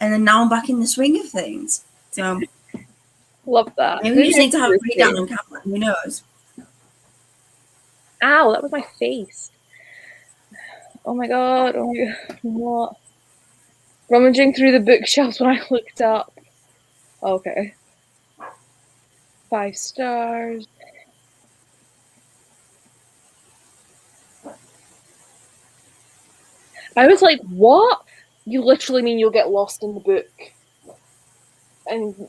B: and then now I'm back in the swing of things. So
A: Love that.
B: maybe we just need to have a breakdown on camera. Who knows?
A: Ow, that was my face. Oh my god. Oh my god. What? Rummaging through the bookshelves when I looked up. Okay. 5 stars. I was like, what? You literally mean you'll get lost in the book. And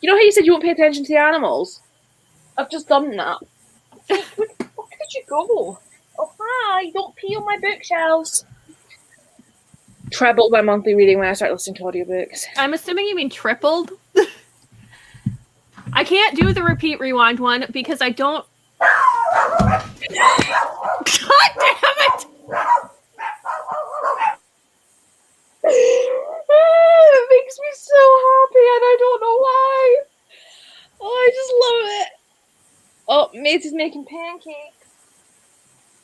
A: you know how you said you won't pay attention to the animals? I've just done that. Where did you go? Oh, hi, don't pee on my bookshelves. Trebled my monthly reading when I start listening to audiobooks.
C: I'm assuming you mean tripled? I can't do the repeat rewind one because I don't... God damn it!
A: It makes me so happy and I don't know why. Oh, I just love it. Oh, Maisie's making pancakes.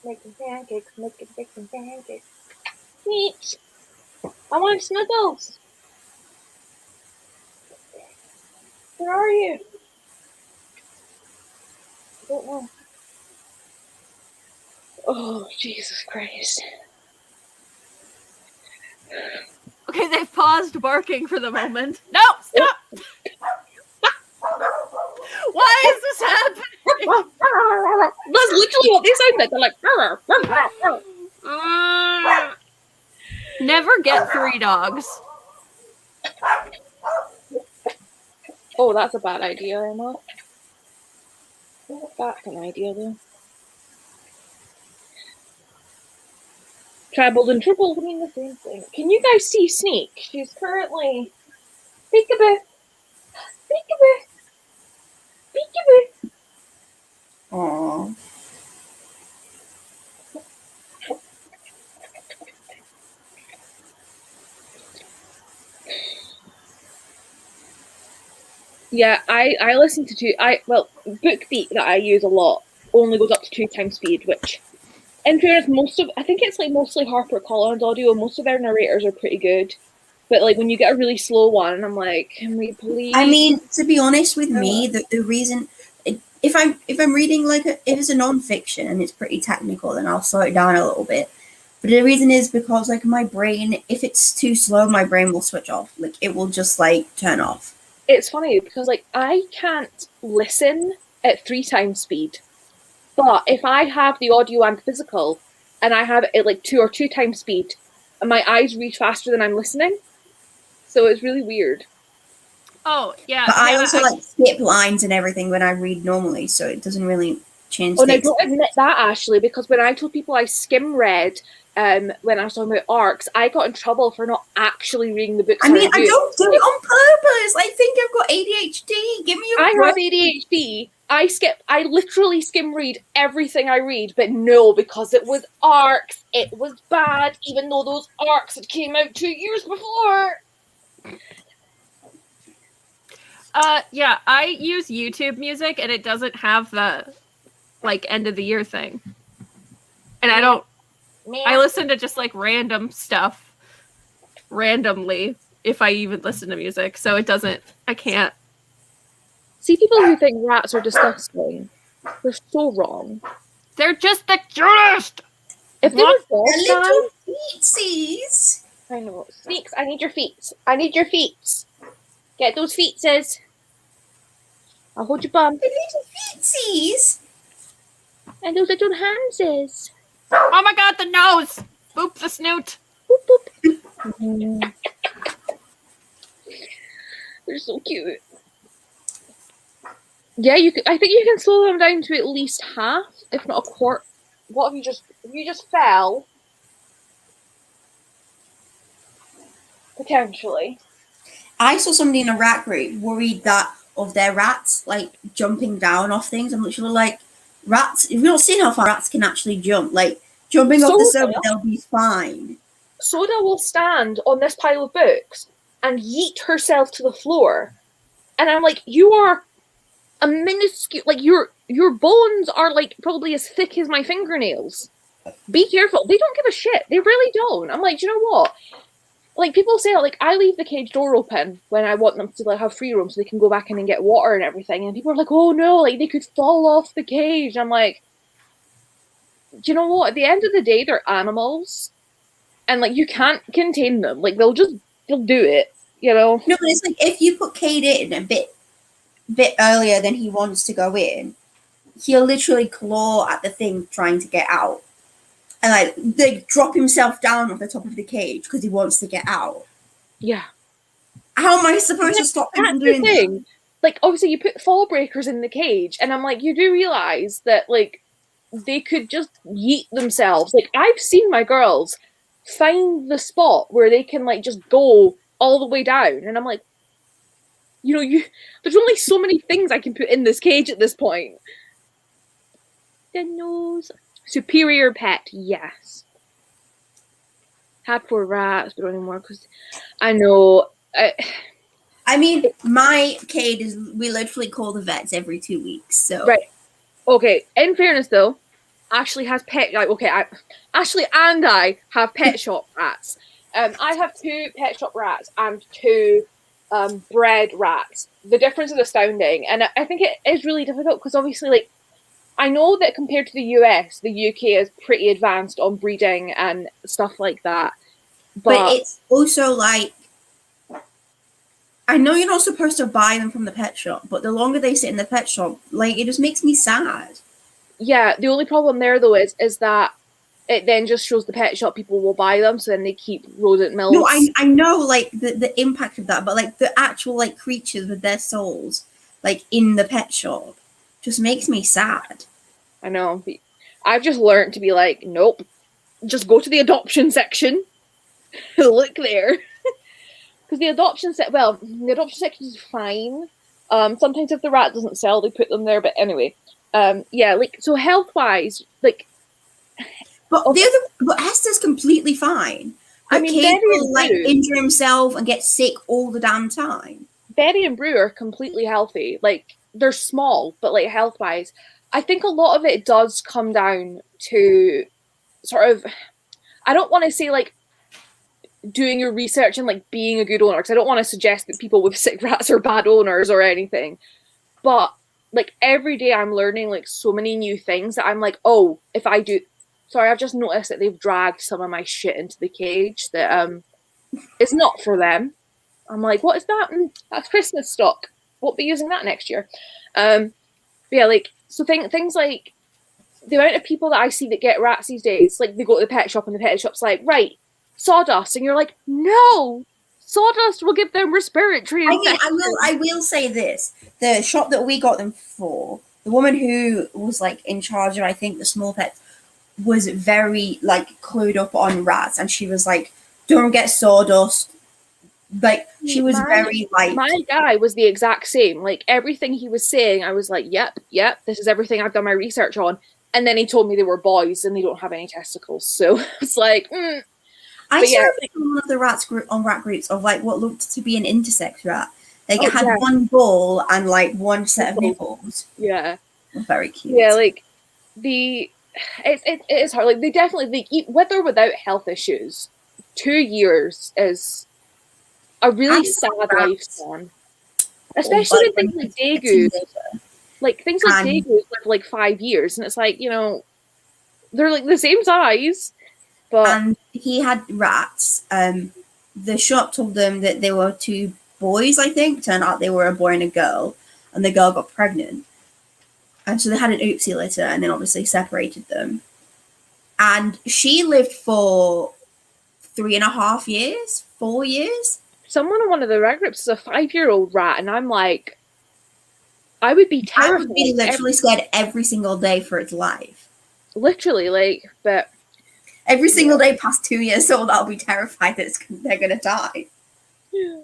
A: Making pancakes. Neat. I want snuggles. Where are you? I don't know. Oh, Jesus Christ.
C: Okay, they've paused barking for the moment. No, stop! Why is this happening?
A: That's literally what they sound like. They're like...
C: Never get 3 dogs.
A: Oh, that's a bad idea, Emma. That's an idea, though. Trebled and tripled mean the same thing. Can you guys see Sneak? She's currently... Peekaboo. Peekaboo. Peekaboo.
B: Aww.
A: Yeah, I listen to BookBeat that I use a lot only goes up to 2 times speed, which, in fairness, I think it's like mostly HarperCollins audio, and most of their narrators are pretty good. But like when you get a really slow one, I'm like, can we please?
B: I mean, to be honest with me, the reason if I'm reading if it's a non-fiction and it's pretty technical, then I'll slow it down a little bit. But the reason is because like my brain, if it's too slow, my brain will switch off. Like it will just like turn off.
A: It's funny because like I can't listen at 3 times speed, but if I have the audio and physical, and I have it like 2 times speed, and my eyes read faster than I'm listening, so it's really weird.
C: Oh, yeah.
B: But I also like skip lines and everything when I read normally, so it doesn't really change.
A: Oh, no, don't admit that, Ashley, because when I told people I skim read when I was talking about arcs, I got in trouble for not actually reading the books.
B: I mean, I don't do it on purpose. I think I've got ADHD. Give me a break.
A: I have ADHD. I literally skim read everything I read, but no, because it was arcs, it was bad, even though those arcs had came out 2 years before.
C: Yeah, I use YouTube Music, and it doesn't have the, like, end of the year thing. And I don't... I listen to just, like, random stuff randomly, if I even listen to music, so it doesn't... I can't.
A: See, people who think rats are disgusting, they're so wrong.
C: They're just the cutest!
A: If they were dog
B: little feetsies.
A: I know. Sneaks, I need your feet. I need your feet. Get those feetses. I'll hold your bum.
B: The little feetsies. Oopsies!
A: And those little hands.
C: Oh my god, the nose! Boop the snoot.
A: Boop, boop. They're so cute. Yeah, I think you can slow them down to at least half, if not a quarter. What if you just fell? Potentially.
B: I saw somebody in a rat group worried that of their rats like jumping down off things. I'm literally like, rats. If you've not seen how far rats can actually jump, like jumping off the sofa, they'll be fine.
A: Soda will stand on this pile of books and yeet herself to the floor, and I'm like, you are a minuscule. Like your bones are like probably as thick as my fingernails. Be careful. They don't give a shit. They really don't. I'm like, do you know what? Like, people say, like, I leave the cage door open when I want them to, like, have free roam so they can go back in and get water and everything. And people are like, oh, no, like, they could fall off the cage. I'm like, do you know what? At the end of the day, they're animals. And, like, you can't contain them. Like, they'll do it, you know?
B: No, but it's like, if you put Cade in a bit earlier than he wants to go in, he'll literally claw at the thing trying to get out. And like they drop himself down off the top of the cage because he wants to get out.
A: Yeah.
B: How am I supposed to stop him from doing that?
A: Like, obviously, you put fall breakers in the cage, and I'm like, you do realize that, like, they could just yeet themselves. Like, I've seen my girls find the spot where they can, like, just go all the way down, and I'm like, you know, there's only so many things I can put in this cage at this point. The nose. Superior pet, yes. Had 4 rats, but only more because I know.
B: I mean, my Cade is. We literally call the vets every 2 weeks. So
A: right. Okay. In fairness, though, Ashley has pet. Like, okay, Ashley and I have pet shop rats. I have 2 pet shop rats and 2 bred rats. The difference is astounding, and I think it is really difficult because obviously, like, I know that compared to the US, the UK is pretty advanced on breeding and stuff like that.
B: But it's also like, I know you're not supposed to buy them from the pet shop, but the longer they sit in the pet shop, like, it just makes me sad.
A: Yeah, the only problem there, though, is that it then just shows the pet shop people will buy them, so then they keep rodent mills.
B: No, I know, like, the impact of that, but, like, the actual, like, creatures with their souls, like, in the pet shop just makes me sad.
A: I know. I've just learned to be like, nope, just go to the adoption section. Look there. Because the adoption section is fine. Sometimes if the rat doesn't sell, they put them there. But anyway, yeah, like, so health-wise, like...
B: But Hester's completely fine.
A: I mean,
B: Cade will, like, injure himself and get sick all the damn time.
A: Betty and Brew are completely healthy. Like, they're small, but, like, health-wise... I think a lot of it does come down to sort of, I don't want to say, like, doing your research and, like, being a good owner, because I don't want to suggest that people with sick rats are bad owners or anything. But, like, every day I'm learning, like, so many new things that I'm like, oh, if I do... Sorry, I've just noticed that they've dragged some of my shit into the cage that is not for them. I'm like, what is that? That's Christmas stock. Won't be using that next year. But yeah, like, so things like the amount of people that I see that get rats these days, like, they go to the pet shop and the pet shop's like, right, sawdust, and you're like, no, sawdust will give them respiratory infections.
B: I mean, I will say this: the shop that we got them for, the woman who was, like, in charge of, I think, the small pets, was very, like, clued up on rats, and she was like, don't get sawdust. Like, she was very, like...
A: My guy was the exact same. Like, everything he was saying, I was like, yep, this is everything I've done my research on. And then he told me they were boys and they don't have any testicles. So it's like,
B: I saw one of the rats on rat groups of, like, what looked to be an intersex rat. Like, it had one ball and, like, one set of nipples.
A: Yeah.
B: Very cute.
A: Yeah, like, it is hard. Like, they definitely, with or without health issues, 2 years is... a really sad lifespan. Especially with things like Dagoos. Like, things like Dagoos live, like, 5 years, and it's like, you know, they're, like, the same size, but...
B: And he had rats. The shop told them that they were 2 boys, I think. Turned out they were a boy and a girl, and the girl got pregnant. And so they had an oopsie litter and then obviously separated them. And she lived for 3.5 years, 4 years.
A: Someone on one of the reg groups is a 5-year-old rat, and I'm like, I would be terrified.
B: I would be literally scared every single day for its life.
A: Literally, like, but
B: every single day past 2 years old, I'll be terrified that they're gonna die.
A: Yeah.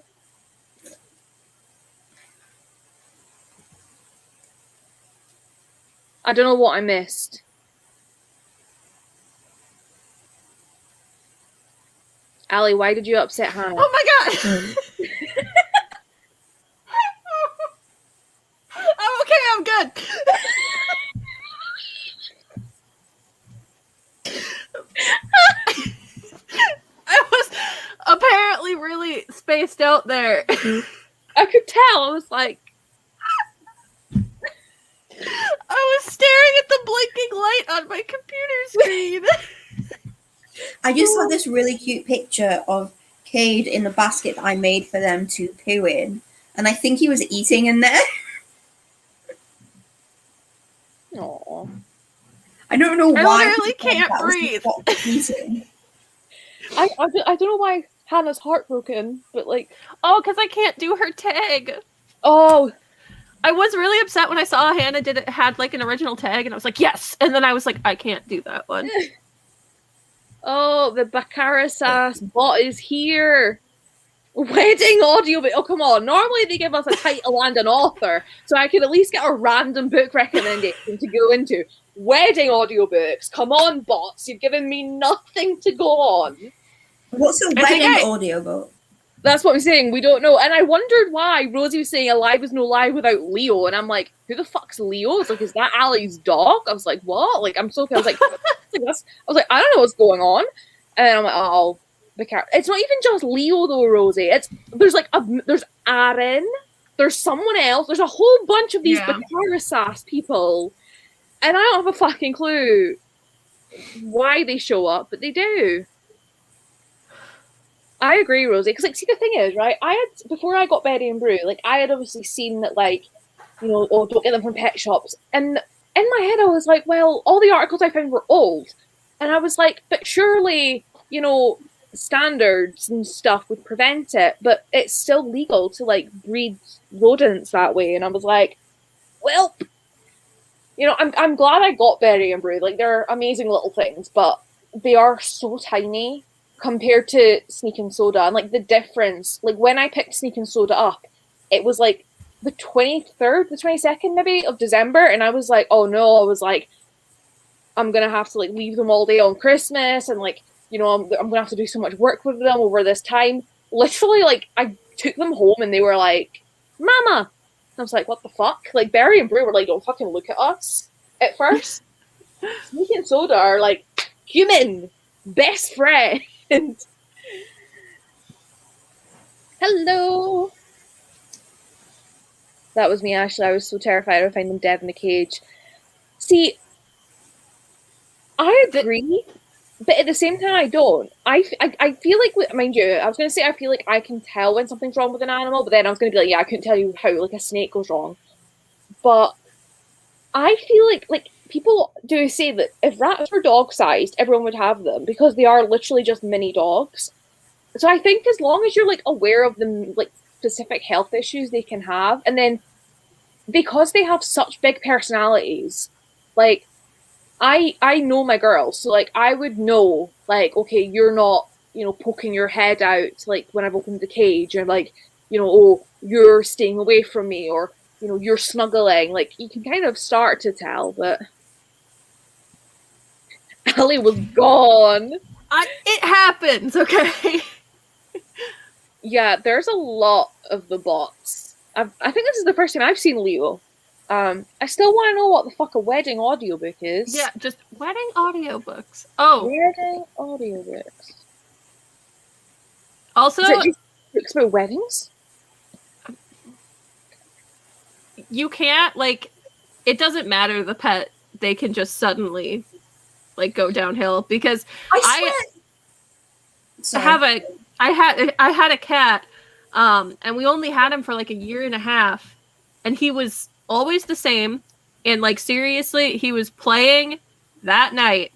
A: I don't know what I missed. Ali, why did you upset Hannah?
C: Oh my god! I'm okay, I'm good. I was apparently really spaced out there.
A: I could tell. I was like,
C: I was staring at the blinking light on my computer screen.
B: I just saw this really cute picture of Cade in the basket that I made for them to poo in. And I think he was eating in there.
A: oh.
B: I don't know why.
C: I literally can't breathe.
A: I don't know why Hannah's heartbroken, but like,
C: oh, because I can't do her tag.
A: Oh,
C: I was really upset when I saw Hannah had like an original tag, and I was like, yes. And then I was like, I can't do that one.
A: Oh, the Baccarisas bot is here. Wedding audio book. Oh, come on. Normally they give us a title and an author, so I could at least get a random book recommendation to go into. Wedding audiobooks. Come on, bots. You've given me nothing to go on.
B: What's a wedding audiobook?
A: That's what I'm saying. We don't know. And I wondered why Rosie was saying Alive is no live without Leo. And I'm like, who the fuck's Leo? It's like, is that Ali's dog? I was like, what? Like, I'm so I was like, I don't know what's going on. And I'm like, oh, the cat. It's not even just Leo though, Rosie. There's Aaron. There's someone else. There's a whole bunch of these Baccarisas people. And I don't have a fucking clue why they show up, but they do. I agree, Rosie. Because, like, see, the thing is, right? Before I got Betty and Brew, like, I had obviously seen that, like, you know, oh, don't get them from pet shops. And in my head, I was like, well, all the articles I found were old. And I was like, but surely, you know, standards and stuff would prevent it. But it's still legal to, like, breed rodents that way. And I was like, well, you know, I'm glad I got Betty and Brew. Like, they're amazing little things, but they are so tiny compared to Sneak and Soda. And, like, the difference, like, when I picked Sneak and Soda up, it was, like, the 23rd, the 22nd, maybe, of December, and I was like, oh, no, I was like, I'm going to have to, like, leave them all day on Christmas, and, like, you know, I'm going to have to do so much work with them over this time. Literally, like, I took them home, and they were like, Mama! And I was like, what the fuck? Like, Barry and Brew were like, don't fucking look at us at first. Sneak and Soda are, like, human, best friend. Hello. That was me, Ashley. I was so terrified I'd find them dead in the cage. See, I agree, but at the same time, I don't. I feel like, mind you, I was going to say I feel like I can tell when something's wrong with an animal, but then I was going to be like, yeah, I couldn't tell you how, like, a snake goes wrong. But I feel like people do say that if rats were dog-sized, everyone would have them, because they are literally just mini dogs. So I think as long as you're, like, aware of the, like, specific health issues they can have, and then because they have such big personalities, like, I know my girls, so, like, I would know, like, okay, you're not, you know, poking your head out, like, when I've opened the cage, and, like, you know, oh, you're staying away from me, or, you know, you're snuggling. Like, you can kind of start to tell, but Ali was gone.
C: It happens, okay?
A: Yeah, there's a lot of the bots. I think this is the first time I've seen Leo. I still want to know what the fuck a wedding audiobook is.
C: Yeah, just wedding audiobooks. Oh.
A: Wedding audiobooks.
C: Also,
A: is it just books about weddings?
C: You can't, like, it doesn't matter the pet. They can just suddenly, like, go downhill, because I had a cat, and we only had him for like a year and a half, and he was always the same. And like seriously, he was playing that night,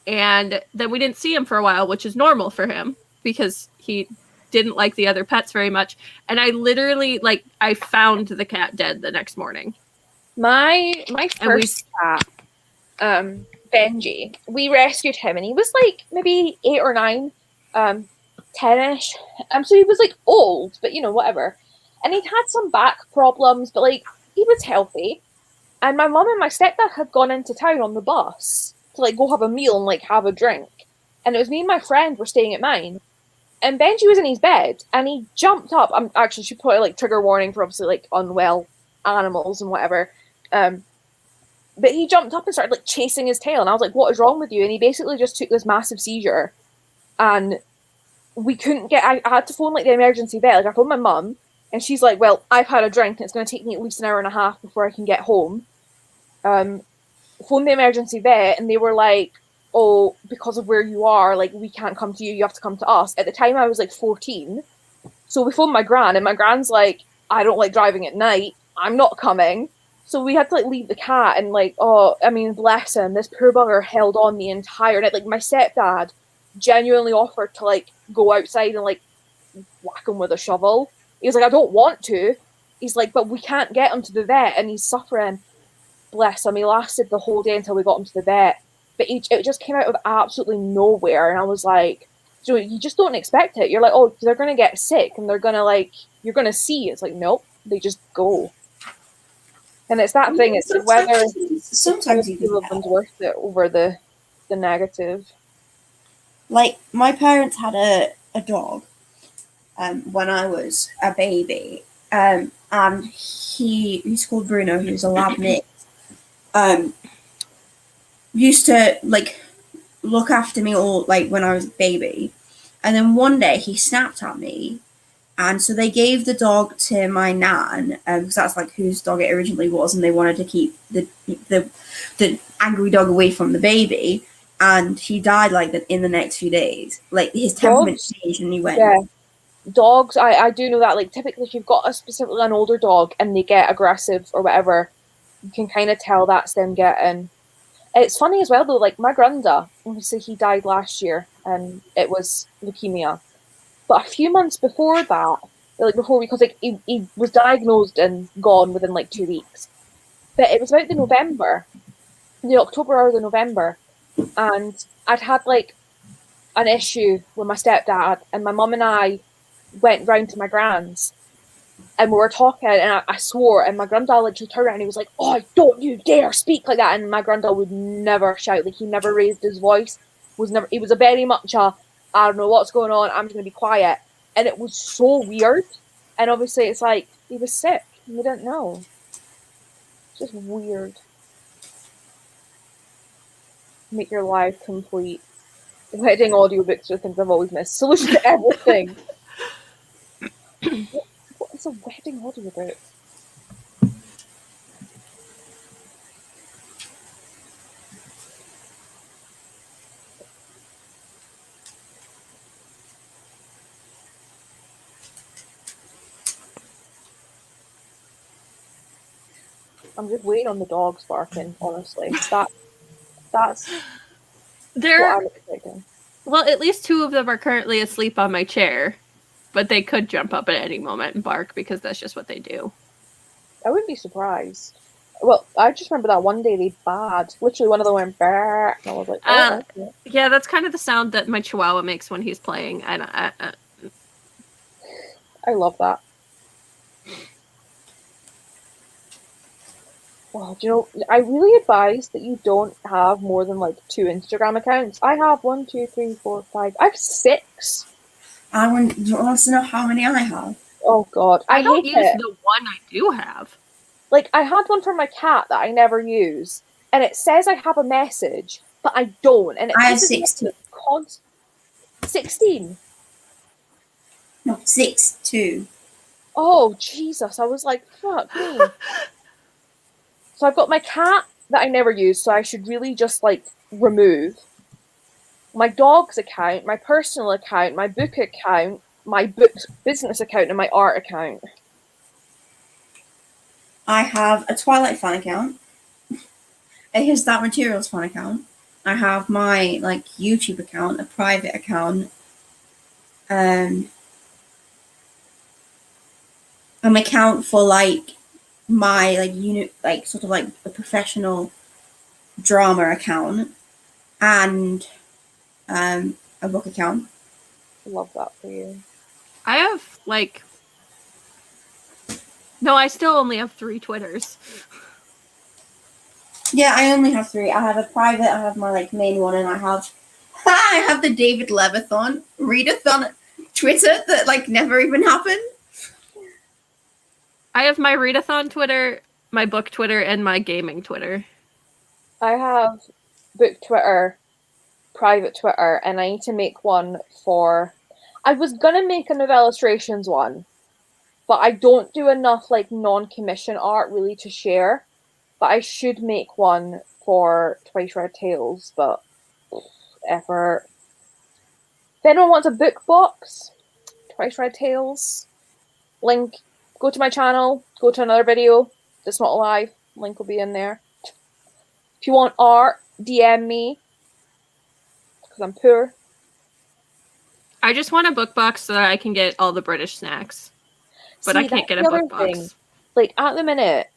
C: and then we didn't see him for a while, which is normal for him because he didn't like the other pets very much. And I literally I found the cat dead the next morning.
A: My first cat, Benji, we rescued him, and he was like maybe 8 or 9, 10ish. So he was like old, but whatever. And he'd had some back problems, but like he was healthy. And my mum and my stepdad had gone into town on the bus to like go have a meal and like have a drink. And it was me and my friend were staying at mine. And Benji was in his bed and he jumped up. I'm actually should put like trigger warning for obviously like unwell animals and whatever. But he jumped up and started like chasing his tail, and I was like, "What is wrong with you?" And he basically just took this massive seizure, and we couldn't get. I had to phone like the emergency vet. Like I phoned my mum, and she's like, "Well, I've had a drink, and it's going to take me at least an hour and a half before I can get home." Phoned the emergency vet, and they were like, "Oh, because of where you are, like we can't come to you. You have to come to us." At the time, I was like 14, so we phoned my gran, and my gran's like, "I don't like driving at night. I'm not coming." So we had to like leave the cat, and like, oh, I mean, bless him, this poor bugger held on the entire night. Like my stepdad genuinely offered to like go outside and like whack him with a shovel. He was like, I don't want to. He's like, but we can't get him to the vet, and he's suffering. Bless him. He lasted the whole day until we got him to the vet. But it just came out of absolutely nowhere, and I was like, you just don't expect it. You're like, oh, they're gonna get sick, and they're gonna like, you're gonna see. It's like, nope, they just go. And it's that thing. It's whether
B: sometimes you
A: feel them's worth it over the negative.
B: Like my parents had a dog when I was a baby, and he's called Bruno. He was a lab mix. Used to like look after me all like when I was a baby, and then one day he snapped at me. And so they gave the dog to my nan, because that's like whose dog it originally was, and they wanted to keep the angry dog away from the baby. And he died like in the next few days. Like his temperament changed, and he went.
A: Yeah, dogs. I do know that. Like typically, if you've got specifically an older dog and they get aggressive or whatever, you can kind of tell that's them getting. It's funny as well though. Like my granda, obviously he died last year, and it was leukemia. But a few months before that, because like he was diagnosed and gone within like 2 weeks. But it was about the October or the November, and I'd had like an issue with my stepdad, and my mum and I went round to my gran's, and we were talking, and I swore, and my granddad literally turned around and he was like, "Oh, don't you dare speak like that!" And my granddad would never shout, like he never raised his voice. He was a very much a, I don't know what's going on, I'm just going to be quiet. And it was so weird. And obviously it's like, he was sick. We didn't know. It's just weird. Make your life complete. Wedding audiobooks are things I've always missed. Solution to everything. What is a wedding audiobook? I'm just waiting on the dogs barking, honestly. That's what I'm expecting.
C: Well, at least 2 of them are currently asleep on my chair, but they could jump up at any moment and bark because that's just what they do.
A: I wouldn't be surprised. Well, I just remember that one day they bad. Literally, one of them went brrr, and I was like, oh, okay.
C: Yeah, that's kind of the sound that my chihuahua makes when he's playing.
A: I love that. Well, do you know, I really advise that you don't have more than like 2 Instagram accounts. I have 1, 2, 3, 4, 5. I have 6.
B: Do you want to know how many I have?
A: Oh God,
C: I don't
A: hate
C: use
A: it.
C: the one I do have.
A: Like I had one for my cat that I never use, and it says I have a message, but I don't. And
B: I have 16.
A: 16.
B: No, 6, 2.
A: Oh Jesus! I was like, fuck me. So I've got my cat that I never use, so I should really just like remove my dog's account, my personal account, my book account, my book's business account, and my art account.
B: I have a Twilight fan account, His That Materials Fun account. I have my like YouTube account, a private account, an account for like my like like sort of like a professional drama account, and a book account.
A: Love that for you.
C: I have like no, I still only have 3 Twitters.
B: Yeah, I only have 3. I have a private, I have my like main one, and I have the David Levathon readathon Twitter that like never even happened.
C: I have my readathon Twitter, my book Twitter, and my gaming Twitter.
A: I have book Twitter, private Twitter, and I need to make one for... I was gonna make a Novel Illustrations one, but I don't do enough like non-commission art really to share. But I should make one for Twice Read Tales, but effort. If anyone wants a book box, Twice Read Tales, link, go to my channel, go to another video that's not live, link will be in there. If you want art, DM me, because I'm poor.
C: I just want a book box so that I can get all the British snacks. But
A: See,
C: I can't get a
A: that's the
C: book
A: other
C: box.
A: thing. Like, at the minute,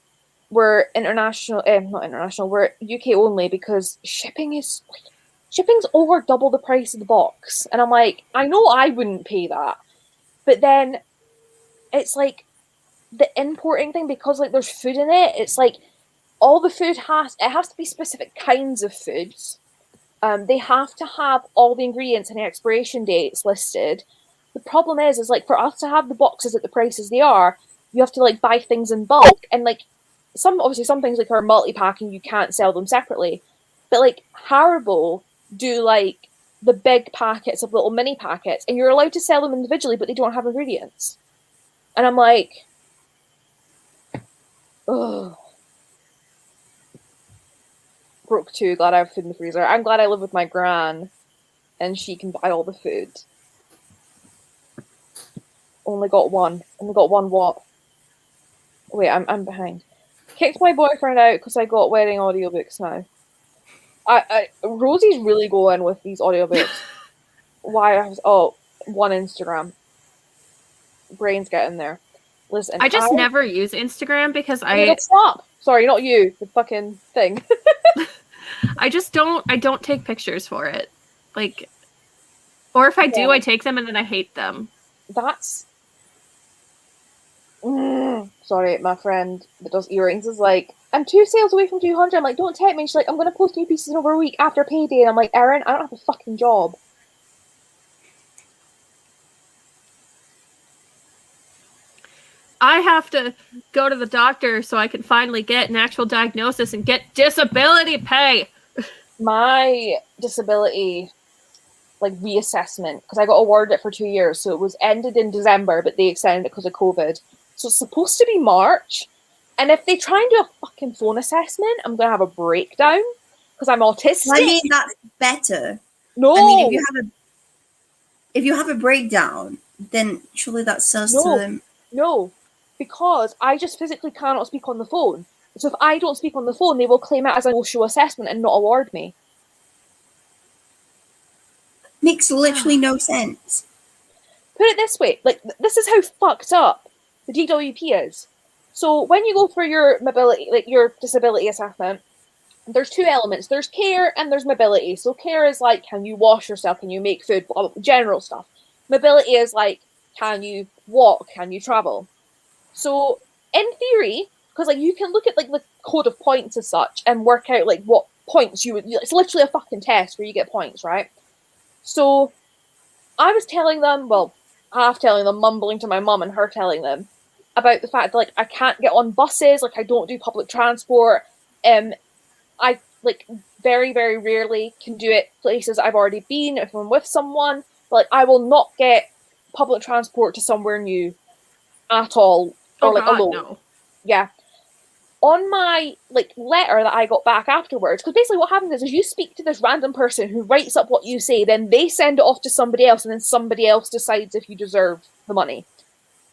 A: we're international, not international, we're UK only because shipping's over double the price of the box. And I'm like, I know I wouldn't pay that. But then it's like the importing thing, because like there's food in it, it's like all the food has to be specific kinds of foods. They have to have all the ingredients and the expiration dates listed. The problem is like for us to have the boxes at the prices they are, you have to like buy things in bulk, and like some things like are multi-pack and you can't sell them separately. But like Haribo do like the big packets of little mini packets, and you're allowed to sell them individually, but they don't have ingredients. And I'm like, ugh. Broke too. Glad I have food in the freezer. I'm glad I live with my gran, and she can buy all the food. Only got one what? Wait, I'm behind. Kicked my boyfriend out because I got wedding audiobooks now. Rosie's really going with these audiobooks. Why? One Instagram. Brain's getting there. Listen,
C: I just never use Instagram because
A: stop. Sorry, not you. The fucking thing.
C: I don't take pictures for it. Like, or if I do, I take them and then I hate them.
A: That's... Sorry, my friend that does earrings is like, I'm 2 sales away from 200. I'm like, don't tempt me. She's like, I'm going to post new pieces in over a week after payday. And I'm like, Erin, I don't have a fucking job.
C: I have to go to the doctor so I can finally get an actual diagnosis and get disability pay.
A: My disability, like, reassessment, because I got awarded it for 2 years, so it was ended in December, but they extended it because of COVID. So it's supposed to be March, and if they try and do a fucking phone assessment, I'm gonna have a breakdown because I'm autistic.
B: I mean, that's better.
A: No,
B: I mean, if you have a breakdown, then surely that says to them.
A: No, because I just physically cannot speak on the phone. So if I don't speak on the phone, they will claim it as an emotional assessment and not award me.
B: Makes literally no sense.
A: Put it this way, like, this is how fucked up the DWP is. So when you go for your mobility, like your disability assessment, there's 2 elements. There's care and there's mobility. So care is like, can you wash yourself? Can you make food? Blah, blah, general stuff. Mobility is like, can you walk? Can you travel? So in theory, because like you can look at like the code of points as such and work out like what points you would. It's literally a fucking test where you get points, right? So I was telling them, well, half telling them, mumbling to my mum and her telling them about the fact that like I can't get on buses, like I don't do public transport. I like very, very rarely can do it places I've already been if I'm with someone. But like I will not get public transport to somewhere new at all, or like alone.
C: No.
A: Yeah. On my like letter that I got back afterwards, because basically what happens is you speak to this random person who writes up what you say, then they send it off to somebody else, and then somebody else decides if you deserve the money.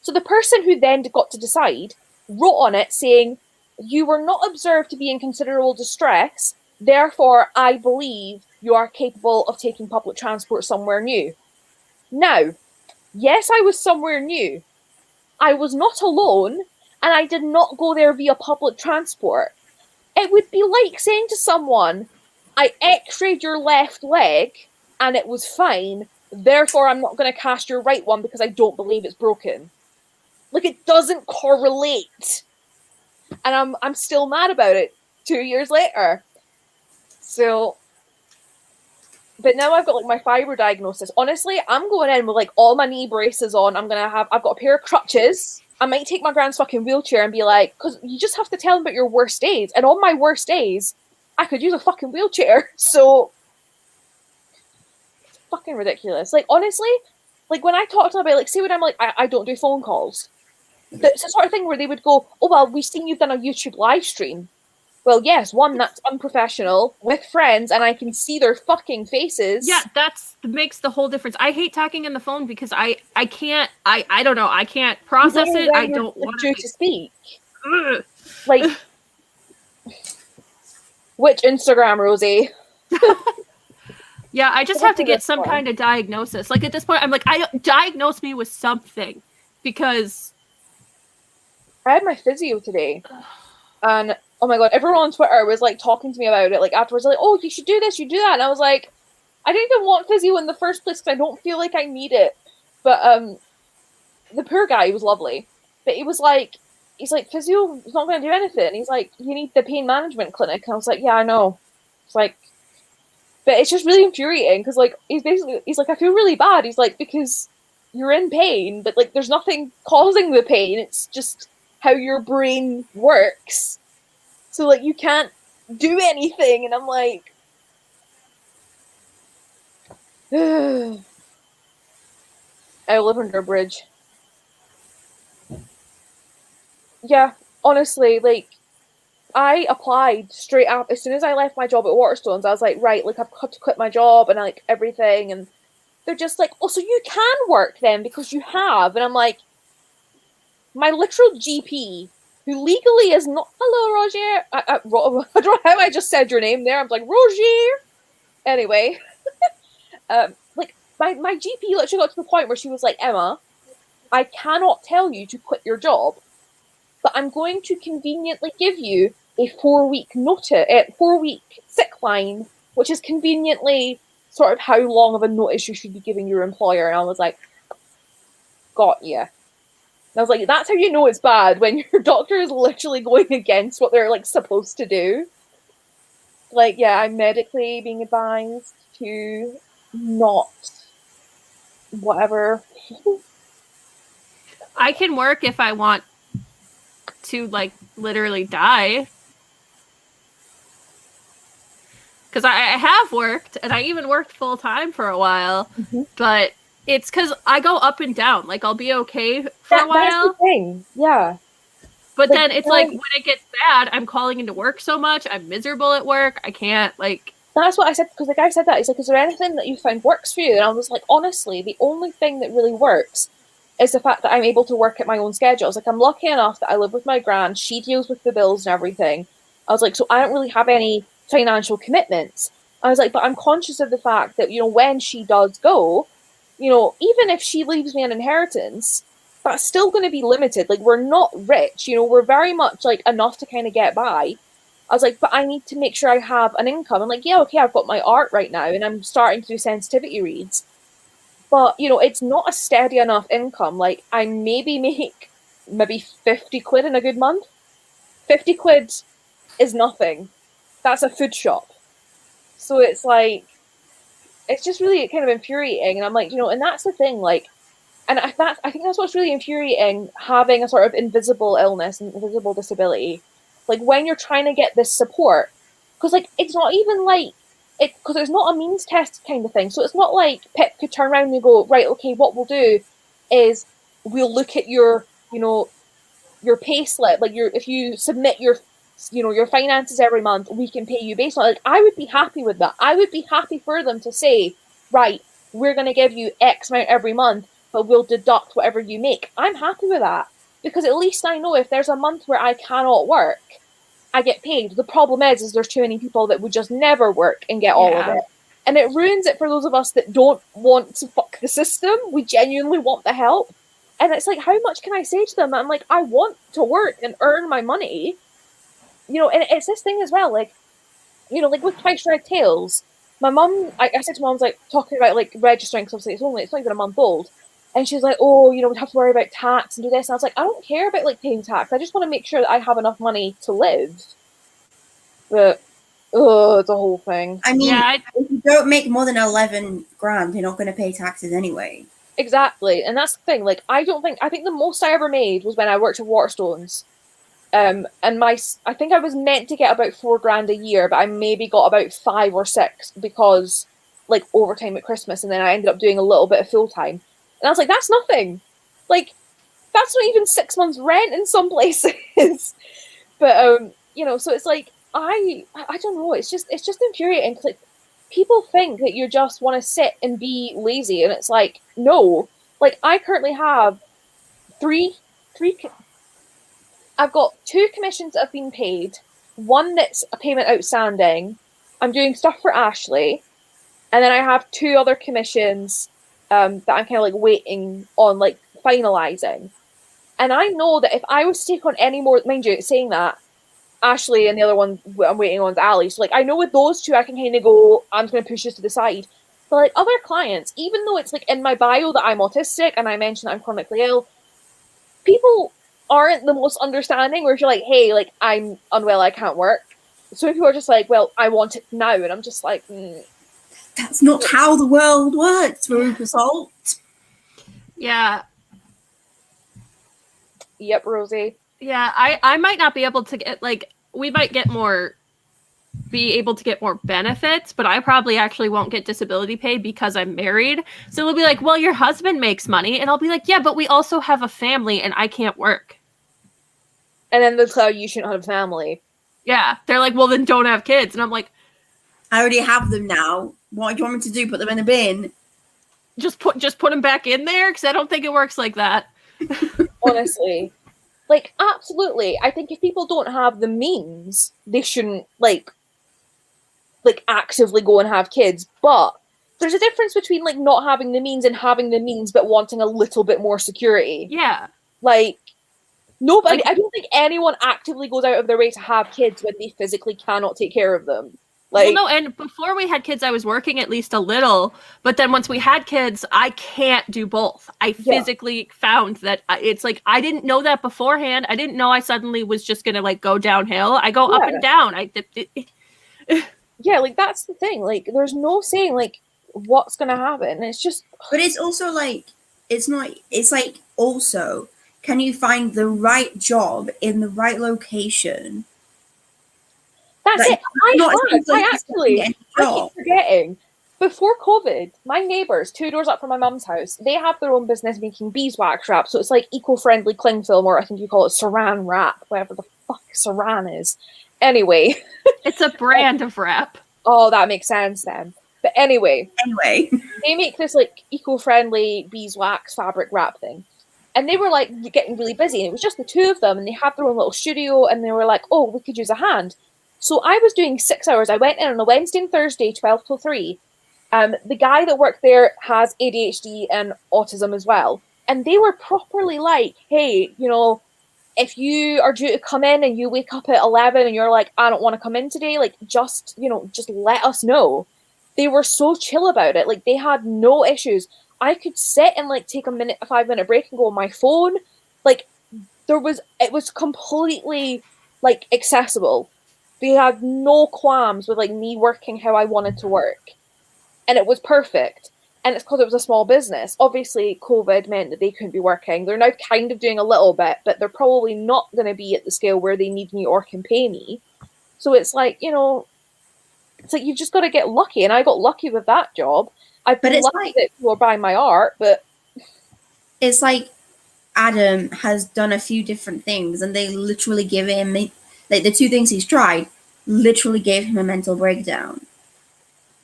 A: So the person who then got to decide wrote on it saying, you were not observed to be in considerable distress, therefore I believe you are capable of taking public transport somewhere new. Now, yes, I was somewhere new. I was not alone, and I did not go there via public transport. It would be like saying to someone, I x-rayed your left leg and it was fine, therefore I'm not going to cast your right one because I don't believe it's broken. Like, it doesn't correlate. And I'm still mad about it 2 years later. So, but now I've got like my fibro diagnosis. Honestly, I'm going in with like all my knee braces on. I've got a pair of crutches. I might take my grand's fucking wheelchair and be like, because you just have to tell them about your worst days. And on my worst days, I could use a fucking wheelchair. So, it's fucking ridiculous. Like, honestly, like when I talk to them about, like, say when I'm like, I don't do phone calls. It's the sort of thing where they would go, oh, well, we've seen you've done a YouTube live stream. Well, yes, one, that's unprofessional with friends, and I can see their fucking faces.
C: Yeah, makes the whole difference. I hate talking on the phone because I can't, I don't know, I can't process it. I don't want
A: to speak. Like, which Instagram, Rosie?
C: Yeah, I just have to get some kind of diagnosis. Like, at this point, I'm like, diagnose me with something, because
A: I had my physio today, and oh my god, everyone on Twitter was like talking to me about it. Like afterwards, like, oh, you should do this, you do that, and I was like, I didn't even want physio in the first place because I don't feel like I need it. But the poor guy, he was lovely, but he's like, physio is not going to do anything. He's like, you need the pain management clinic, and I was like, yeah, I know. It's like, but it's just really infuriating because like he's like, I feel really bad. He's like, because you're in pain, but like there's nothing causing the pain. It's just how your brain works. So, like, you can't do anything. And I'm like, I live under a bridge. Yeah, honestly, like, I applied straight up. As soon as I left my job at Waterstones, I was like, right, like, I've got to quit my job and, like, everything. And they're just like, oh, so you can work then because you have. And I'm like, my literal GP, who legally is not, hello, Roger. I don't know how I just said your name there. I'm like, Roger. Anyway, like, my GP literally got to the point where she was like, Emma, I cannot tell you to quit your job, but I'm going to conveniently give you a 4-week notice, 4-week sick line, which is conveniently sort of how long of a notice you should be giving your employer. And I was like, got ya. And I was like, that's how you know it's bad, when your doctor is literally going against what they're, like, supposed to do. Like, yeah, I'm medically being advised to not whatever.
C: I can work if I want to, like, literally die. Because I have worked, and I even worked full-time for a while, but it's because I go up and down. Like, I'll be okay for a while.
A: That's the thing, yeah.
C: But then it's like, when it gets bad, I'm calling into work so much, I'm miserable at work, I can't, like...
A: That's what I said, because the guy said that. He's like, is there anything that you found works for you? And I was like, honestly, the only thing that really works is the fact that I'm able to work at my own schedule. I was like, I'm lucky enough that I live with my gran, she deals with the bills and everything. I was like, so I don't really have any financial commitments. I was like, but I'm conscious of the fact that, you know, when she does go, you know, even if she leaves me an inheritance, that's still going to be limited. Like, we're not rich, you know, we're very much, like, enough to kind of get by. I was like, but I need to make sure I have an income. I'm like, yeah, okay, I've got my art right now, and I'm starting to do sensitivity reads. But, you know, it's not a steady enough income. Like, I maybe make 50 quid in a good month. 50 quid is nothing. That's a food shop. So it's like, it's just really kind of infuriating. And I'm like, you know, and that's the thing, like, and I think that's what's really infuriating, having a sort of invisible illness and invisible disability. Like, when you're trying to get this support, because, like, it's not even like, because it's not a means test kind of thing. So it's not like Pip could turn around and go, right, okay, what we'll do is we'll look at your, you know, your pay slip, like, if you submit your, you know, your finances every month, we can pay you based on, like, I would be happy with that. I would be happy for them to say, right, we're going to give you X amount every month, but we'll deduct whatever you make. I'm happy with that, because at least I know if there's a month where I cannot work, I get paid. The problem is there's too many people that would just never work and get all of it. And it ruins it for those of us that don't want to fuck the system. We genuinely want the help. And it's like, how much can I say to them? I'm like, I want to work and earn my money. You know, and it's this thing as well, like, you know, like with Twice Red Tails, my mum, I said to mum, I was like, talking about like registering, because obviously it's not even a month old. And she's like, oh, you know, we'd have to worry about tax and do this. And I was like, I don't care about like paying tax. I just want to make sure that I have enough money to live. But, it's a whole thing.
B: I mean, if you don't make more than 11 grand, you're not going to pay taxes anyway.
A: Exactly. And that's the thing. Like, I think the most I ever made was when I worked at Waterstones. And I think I was meant to get about 4 grand a year, but I maybe got about 5 or 6 because like overtime at Christmas, and then I ended up doing a little bit of full time. And I was like, that's nothing. Like, that's not even 6 months rent in some places. But you know, so it's like I don't know. It's just infuriating because like people think that you just want to sit and be lazy, and it's like, no. Like, I currently have I've got 2 commissions that have been paid, 1 that's a payment outstanding. I'm doing stuff for Ashley, and then I have 2 other commissions that I'm kind of like waiting on, like finalizing. And I know that if I was to take on any more, mind you, saying that, Ashley and the other one I'm waiting on is Ali. So like, I know with those 2 I can kind of go, I'm just going to push this to the side. But like other clients, even though it's like in my bio that I'm autistic and I mention that I'm chronically ill, people aren't the most understanding, where you're like, hey, like, I'm unwell, I can't work. So people are just like, well, I want it now. And I'm just like,
B: That's not how the world works, Veruca Salt.
C: Yeah.
A: Yep, Rosie.
C: Yeah, I might not be able to get, like, we might be able to get more benefits, but I probably actually won't get disability pay because I'm married. So they'll be like, well, your husband makes money. And I'll be like, yeah, but we also have a family and I can't work.
A: And then they'll tell you shouldn't have a family.
C: Yeah. They're like, well, then don't have kids. And I'm like,
B: I already have them now. What do you want me to do? Put them in a bin?
C: just put them back in there? Because I don't think it works like that.
A: Honestly. Like, absolutely. I think if people don't have the means, they shouldn't, like actively go and have kids. But there's a difference between, like, not having the means and having the means but wanting a little bit more security.
C: Yeah.
A: Like, nobody, I don't think anyone actively goes out of their way to have kids when they physically cannot take care of them. Like,
C: well, no, and before we had kids, I was working at least a little. But then once we had kids, I can't do both. I physically found that it's like, I didn't know that beforehand. I didn't know I suddenly was just going to, like, go downhill. I go up and down.
A: Yeah, like, that's the thing. Like, there's no saying, like, what's going to happen. It's just...
B: But it's also, like, it's not... It's, like, also, can you find the right job in the right location?
A: That's
B: like,
A: it. I keep forgetting. Before COVID, my neighbours, 2 doors up from my mum's house, they have their own business making beeswax wrap. So it's like eco-friendly cling film, or I think you call it saran wrap, whatever the fuck saran is. Anyway.
C: It's a brand of wrap.
A: Oh, that makes sense then. But anyway.
B: They
A: make this like eco-friendly beeswax fabric wrap thing. And they were like getting really busy. And it was just the 2 of them. And they had their own little studio. And they were like, oh, we could use a hand. So I was doing 6 hours. I went in on a Wednesday and Thursday, 12 till 3. The guy that worked there has ADHD and autism as well. And they were properly like, hey, you know, if you are due to come in and you wake up at 11 and you're like, I don't want to come in today, like, just, you know, just let us know. They were so chill about it. Like, they had no issues. I could sit and, like, take a 5-minute break and go on my phone. Like, it was completely, like, accessible. They had no qualms with, like, me working how I wanted to work. And it was perfect. And it's because it was a small business. Obviously, COVID meant that they couldn't be working. They're now kind of doing a little bit, but they're probably not going to be at the scale where they need me or can pay me. So it's like, you know, it's like you've just got to get lucky. And I got lucky with that job. I've been lucky that people are buying my art, but...
B: It's like Adam has done a few different things and they literally give him... Like, the 2 things he's tried literally gave him a mental breakdown.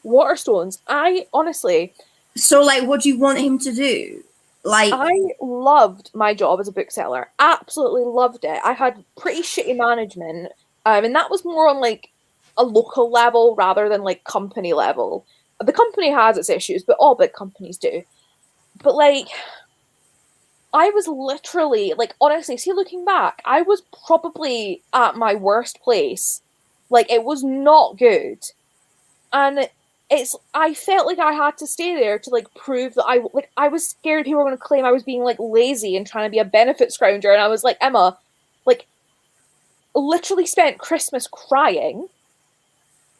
A: Waterstones. I honestly...
B: So, like, what do you want him to do? Like,
A: I loved my job as a bookseller. Absolutely loved it. I had pretty shitty management. And that was more on like a local level rather than like company level. The company has its issues, but all big companies do. But like, I was literally like, honestly, see, looking back, I was probably at my worst place. Like, it was not good. And I felt like I had to stay there to like prove that I was scared people were going to claim I was being like lazy and trying to be a benefit scrounger. And I was like, Emma, like, literally spent Christmas crying.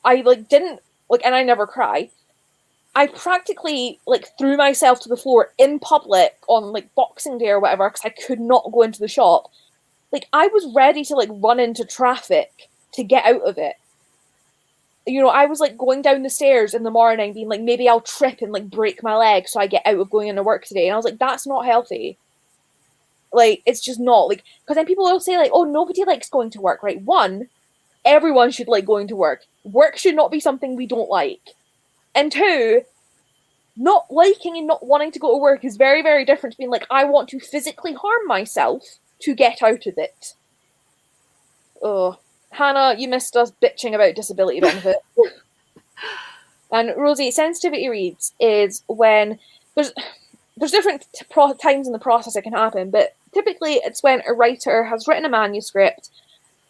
A: I like didn't like, and I never cry. I practically like threw myself to the floor in public on like Boxing Day or whatever because I could not go into the shop. Like I was ready to like run into traffic to get out of it. You know, I was like going down the stairs in the morning being like, maybe I'll trip and like break my leg so I get out of going into work today. And I was like, that's not healthy. Like, it's just not. Like, because then people will say like, oh, nobody likes going to work, right? One, everyone should like going to work. Work should not be something we don't like. And two, not liking and not wanting to go to work is very, very different to being like, I want to physically harm myself to get out of it. Oh, Hannah, you missed us bitching about disability benefit. And Rosie, sensitivity reads is when there's different times in the process it can happen, but typically it's when a writer has written a manuscript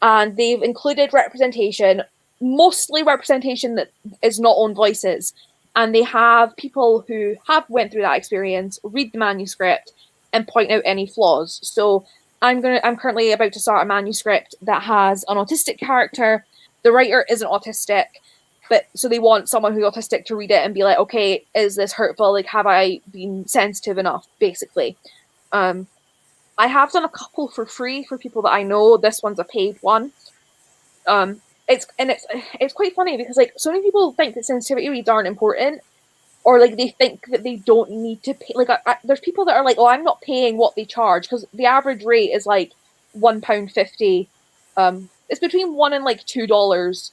A: and they've included representation, mostly representation that is not own voices, and they have people who have went through that experience read the manuscript and point out any flaws. So I'm currently about to start a manuscript that has an autistic character. The writer isn't autistic, but so they want someone who's autistic to read it and be like, okay, is this hurtful? Like, have I been sensitive enough? Basically, I have done a couple for free for people that I know. This one's a paid one. It's quite funny because like so many people think that sensitivity reads aren't important, or like they think that they don't need to pay. Like there's people that are like, oh, I'm not paying what they charge because the average rate is like £1.50. It's between $1 and like $2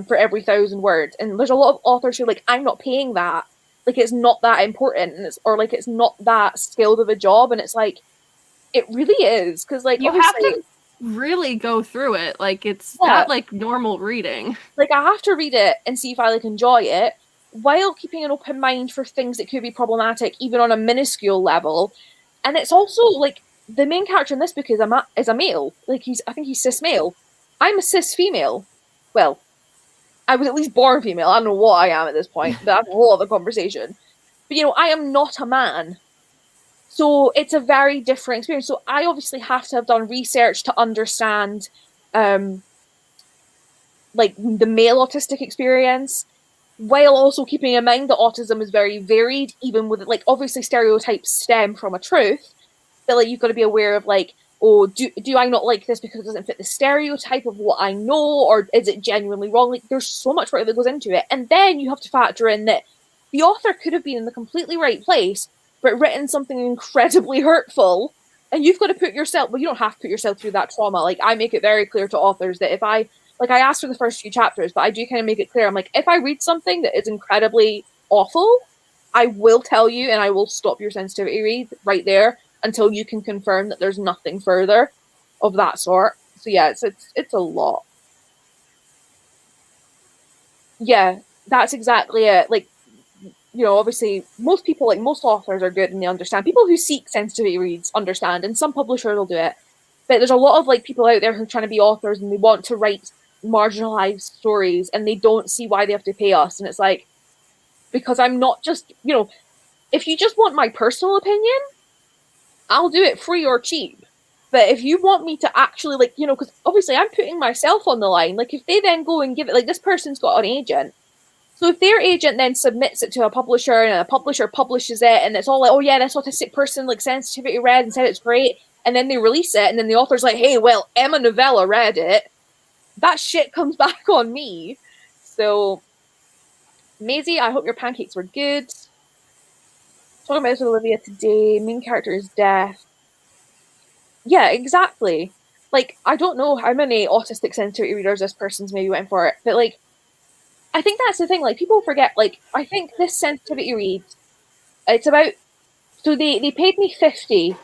A: for every 1,000 words, and there's a lot of authors who are like, I'm not paying that. Like it's not that important, and it's not that skilled of a job, and it's like it really is because like
C: you have to really go through it. Like it's not like normal reading.
A: Like I have to read it and see if I like enjoy it, while keeping an open mind for things that could be problematic, even on a minuscule level. And it's also like the main character in this book is a male. Like I think he's cis male. I'm a cis female. Well, I was at least born female. I don't know what I am at this point. That's a whole other conversation. But you know, I am not a man. So it's a very different experience. So I obviously have to have done research to understand like the male autistic experience, while also keeping in mind that autism is very varied, even with like obviously stereotypes stem from a truth, but like you've got to be aware of like, oh, do I not like this because it doesn't fit the stereotype of what I know, or is it genuinely wrong? Like there's so much work that goes into it. And then you have to factor in that the author could have been in the completely right place, but written something incredibly hurtful, and you've got to put yourself, well, you don't have to put yourself through that trauma. Like I make it very clear to authors that if I asked for the first few chapters, but I do kind of make it clear. I'm like, if I read something that is incredibly awful, I will tell you and I will stop your sensitivity read right there until you can confirm that there's nothing further of that sort. So yeah, it's a lot. Yeah, that's exactly it. Like, you know, obviously most people, like most authors are good and they understand. People who seek sensitivity reads understand, and some publishers will do it. But there's a lot of like people out there who are trying to be authors and they want to write marginalized stories and they don't see why they have to pay us. And it's like, because I'm not just, you know, if you just want my personal opinion, I'll do it free or cheap. But if you want me to actually, like, you know, because obviously I'm putting myself on the line. Like, if they then go and give it, like, this person's got an agent. So if their agent then submits it to a publisher and a publisher publishes it and it's all like, oh yeah, this autistic person, like, sensitivity read and said it's great, and then they release it and then the author's like, hey, well, Emma Novella read it, that shit comes back on me. So, Maisie, I hope your pancakes were good. Talking about this with Olivia today. Main character is deaf. Yeah, exactly. Like, I don't know how many autistic sensitivity readers this person's maybe went for it, but like, I think that's the thing. Like, people forget. Like, I think this sensitivity read, it's about. So they paid me £50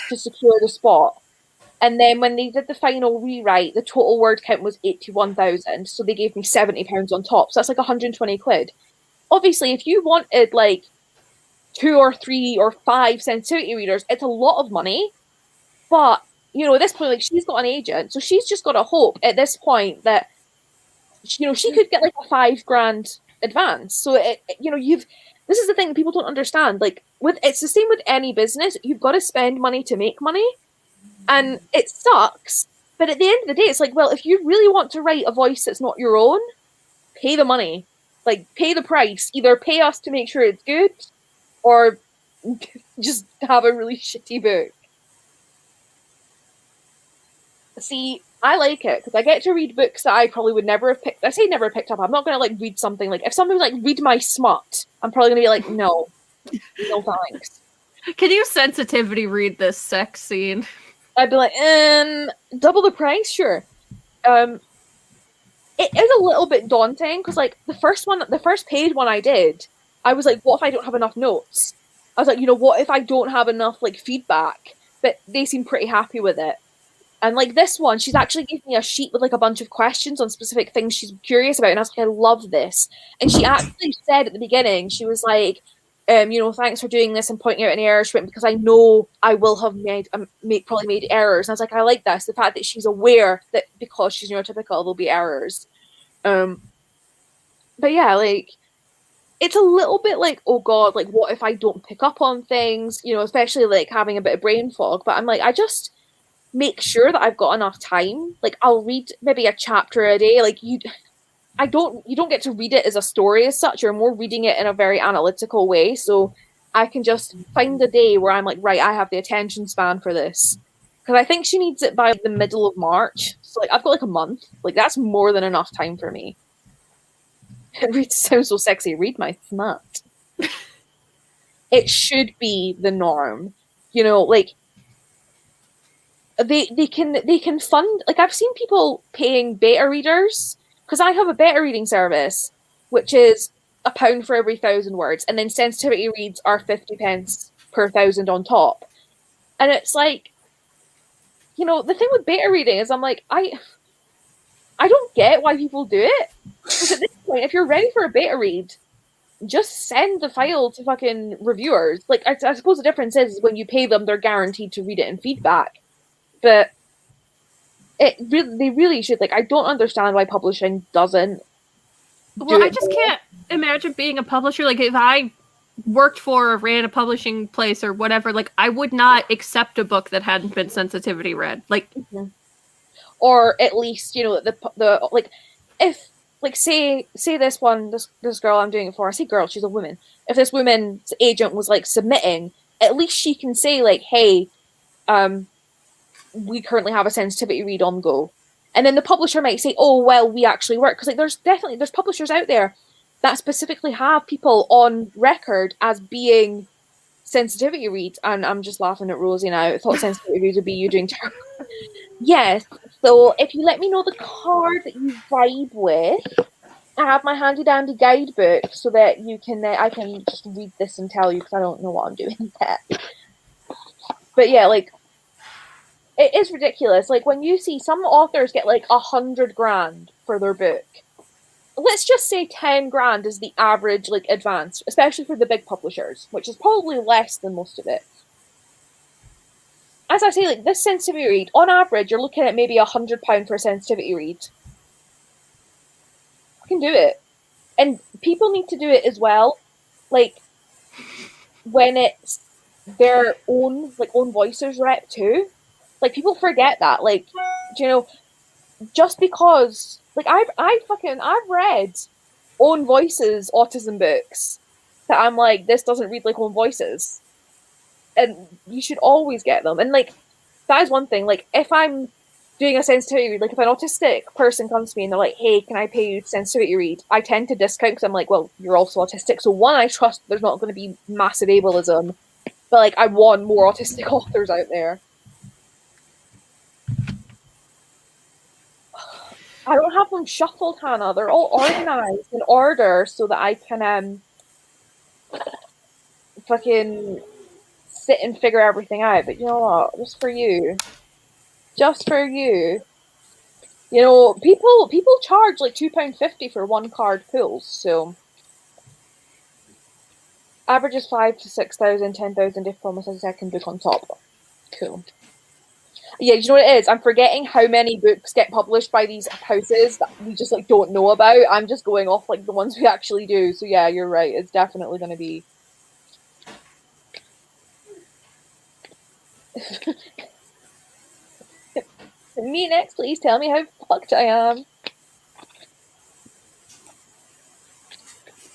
A: to secure the spot, And then when they did the final rewrite, the total word count was 81,000. So they gave me £70 on top. So that's like 120 quid. Obviously, if you wanted like 2 or 3 or 5 sensitivity readers, it's a lot of money. But, you know, at this point, like, she's got an agent. So she's just got to hope at this point that, you know, she could get like a £5,000 advance. So, this is the thing that people don't understand. Like, it's the same with any business. You've got to spend money to make money. And it sucks. But at the end of the day, it's like, well, if you really want to write a voice that's not your own, pay the money. Like, pay the price. Either pay us to make sure it's good, or just have a really shitty book. See, I like it because I get to read books that I probably would never have picked. I say never picked up. I'm not going to like read something like, if somebody was like, read my smut, I'm probably going to be like, no thanks.
C: Can you sensitivity read this sex scene?
A: I'd be like, double the price, sure. It is a little bit daunting because like the first page one I did, I was like, what if I don't have enough notes? I was like, you know, what if I don't have enough like feedback? But they seem pretty happy with it. And like this one, she's actually gave me a sheet with like a bunch of questions on specific things she's curious about. And I was like, I love this. And she actually said at the beginning, she was like, you know, thanks for doing this and pointing out any errors because I know I will have probably made errors. And I was like, I like this. The fact that she's aware that because she's neurotypical, there'll be errors. But yeah, like, it's a little bit like, oh God, like, what if I don't pick up on things? You know, especially like having a bit of brain fog. But I'm like, I just make sure that I've got enough time. Like, I'll read maybe a chapter a day. Like, you don't get to read it as a story as such. You're more reading it in a very analytical way. So I can just find a day where I'm like, right, I have the attention span for this. Because I think she needs it by the middle of March. So like, I've got like a month. Like, that's more than enough time for me. It sounds so sexy. Read my smut. It should be the norm. You know, like, they can fund, like, I've seen people paying beta readers because I have a beta reading service, which is £1 for every 1,000 words, and then sensitivity reads are 50p per 1,000 on top. And it's like, you know, the thing with beta reading is I'm like, I don't get why people do it. Because at this point, if you're ready for a beta read, just send the file to fucking reviewers. Like, I suppose the difference is when you pay them, they're guaranteed to read it in feedback. But they really should. Like, I don't understand why publishing doesn't.
C: Well, I just can't imagine being a publisher. Like, if I worked for or ran a publishing place or whatever, like, I would not accept a book that hadn't been sensitivity read. Like,
A: or at least, you know, the like, if like say this girl I'm doing it for. I say girl, she's a woman. If this woman's agent was like submitting, at least she can say like, hey, we currently have a sensitivity read on go. And then the publisher might say, oh, well, we actually work. Because like, there's publishers out there that specifically have people on record as being sensitivity reads. And I'm just laughing at Rosie now. I thought sensitivity reads would be you doing terrible. Yes. So if you let me know the card that you vibe with, I have my handy dandy guidebook so that you can, I can just read this and tell you because I don't know what I'm doing yet. But yeah, like, it is ridiculous. Like, when you see some authors get like 100 grand for their book, let's just say 10 grand is the average like advance, especially for the big publishers, which is probably less than most of it. As I say, like, this sensitivity read, on average, you're looking at maybe £100 for a sensitivity read. You can do it. And people need to do it as well. Like, when it's their own voices rep too. Like, people forget that. Like, you know, just because, like, I've read own voices autism books that I'm like, this doesn't read like own voices. And you should always get them. And like, that is one thing. Like, if I'm doing a sensitivity read, like if an autistic person comes to me and they're like, hey, can I pay you sensitivity read? I tend to discount because I'm like, well, you're also autistic. So one, I trust there's not going to be massive ableism. But like, I want more autistic authors out there. I don't have them shuffled, Hannah. They're all organized in order so that I can fucking sit and figure everything out. But you know what? Just for you. just for you. You know, people charge like £2.50 for one card pulls, so averages 5 to 6,000, 10,000 if promised a second book on top. Cool. Yeah, you know what it is? I'm forgetting how many books get published by these houses that we just like don't know about. I'm just going off like the ones we actually do. So yeah, you're right. It's definitely going to be. Me next, please tell me how fucked I am.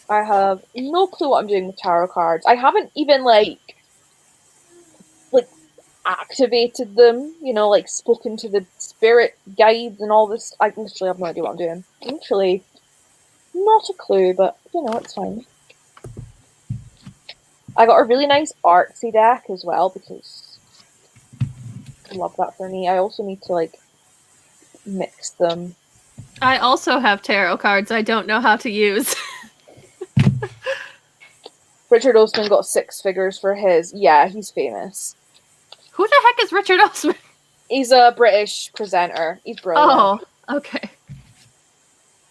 A: I have no clue what I'm doing with tarot cards. I haven't even like activated them, you know, like spoken to the spirit guides and all this. I literally have no idea what I'm doing. Literally not a clue, but you know, it's fine. I got a really nice artsy deck as well because I love that for me. I also need to like mix them.
C: I also have tarot cards I don't know how to use.
A: Richard Osman got 6 figures for his. Yeah, he's famous.
C: Who the heck is Richard Osman?
A: He's a British presenter. He's brilliant.
C: Oh, okay.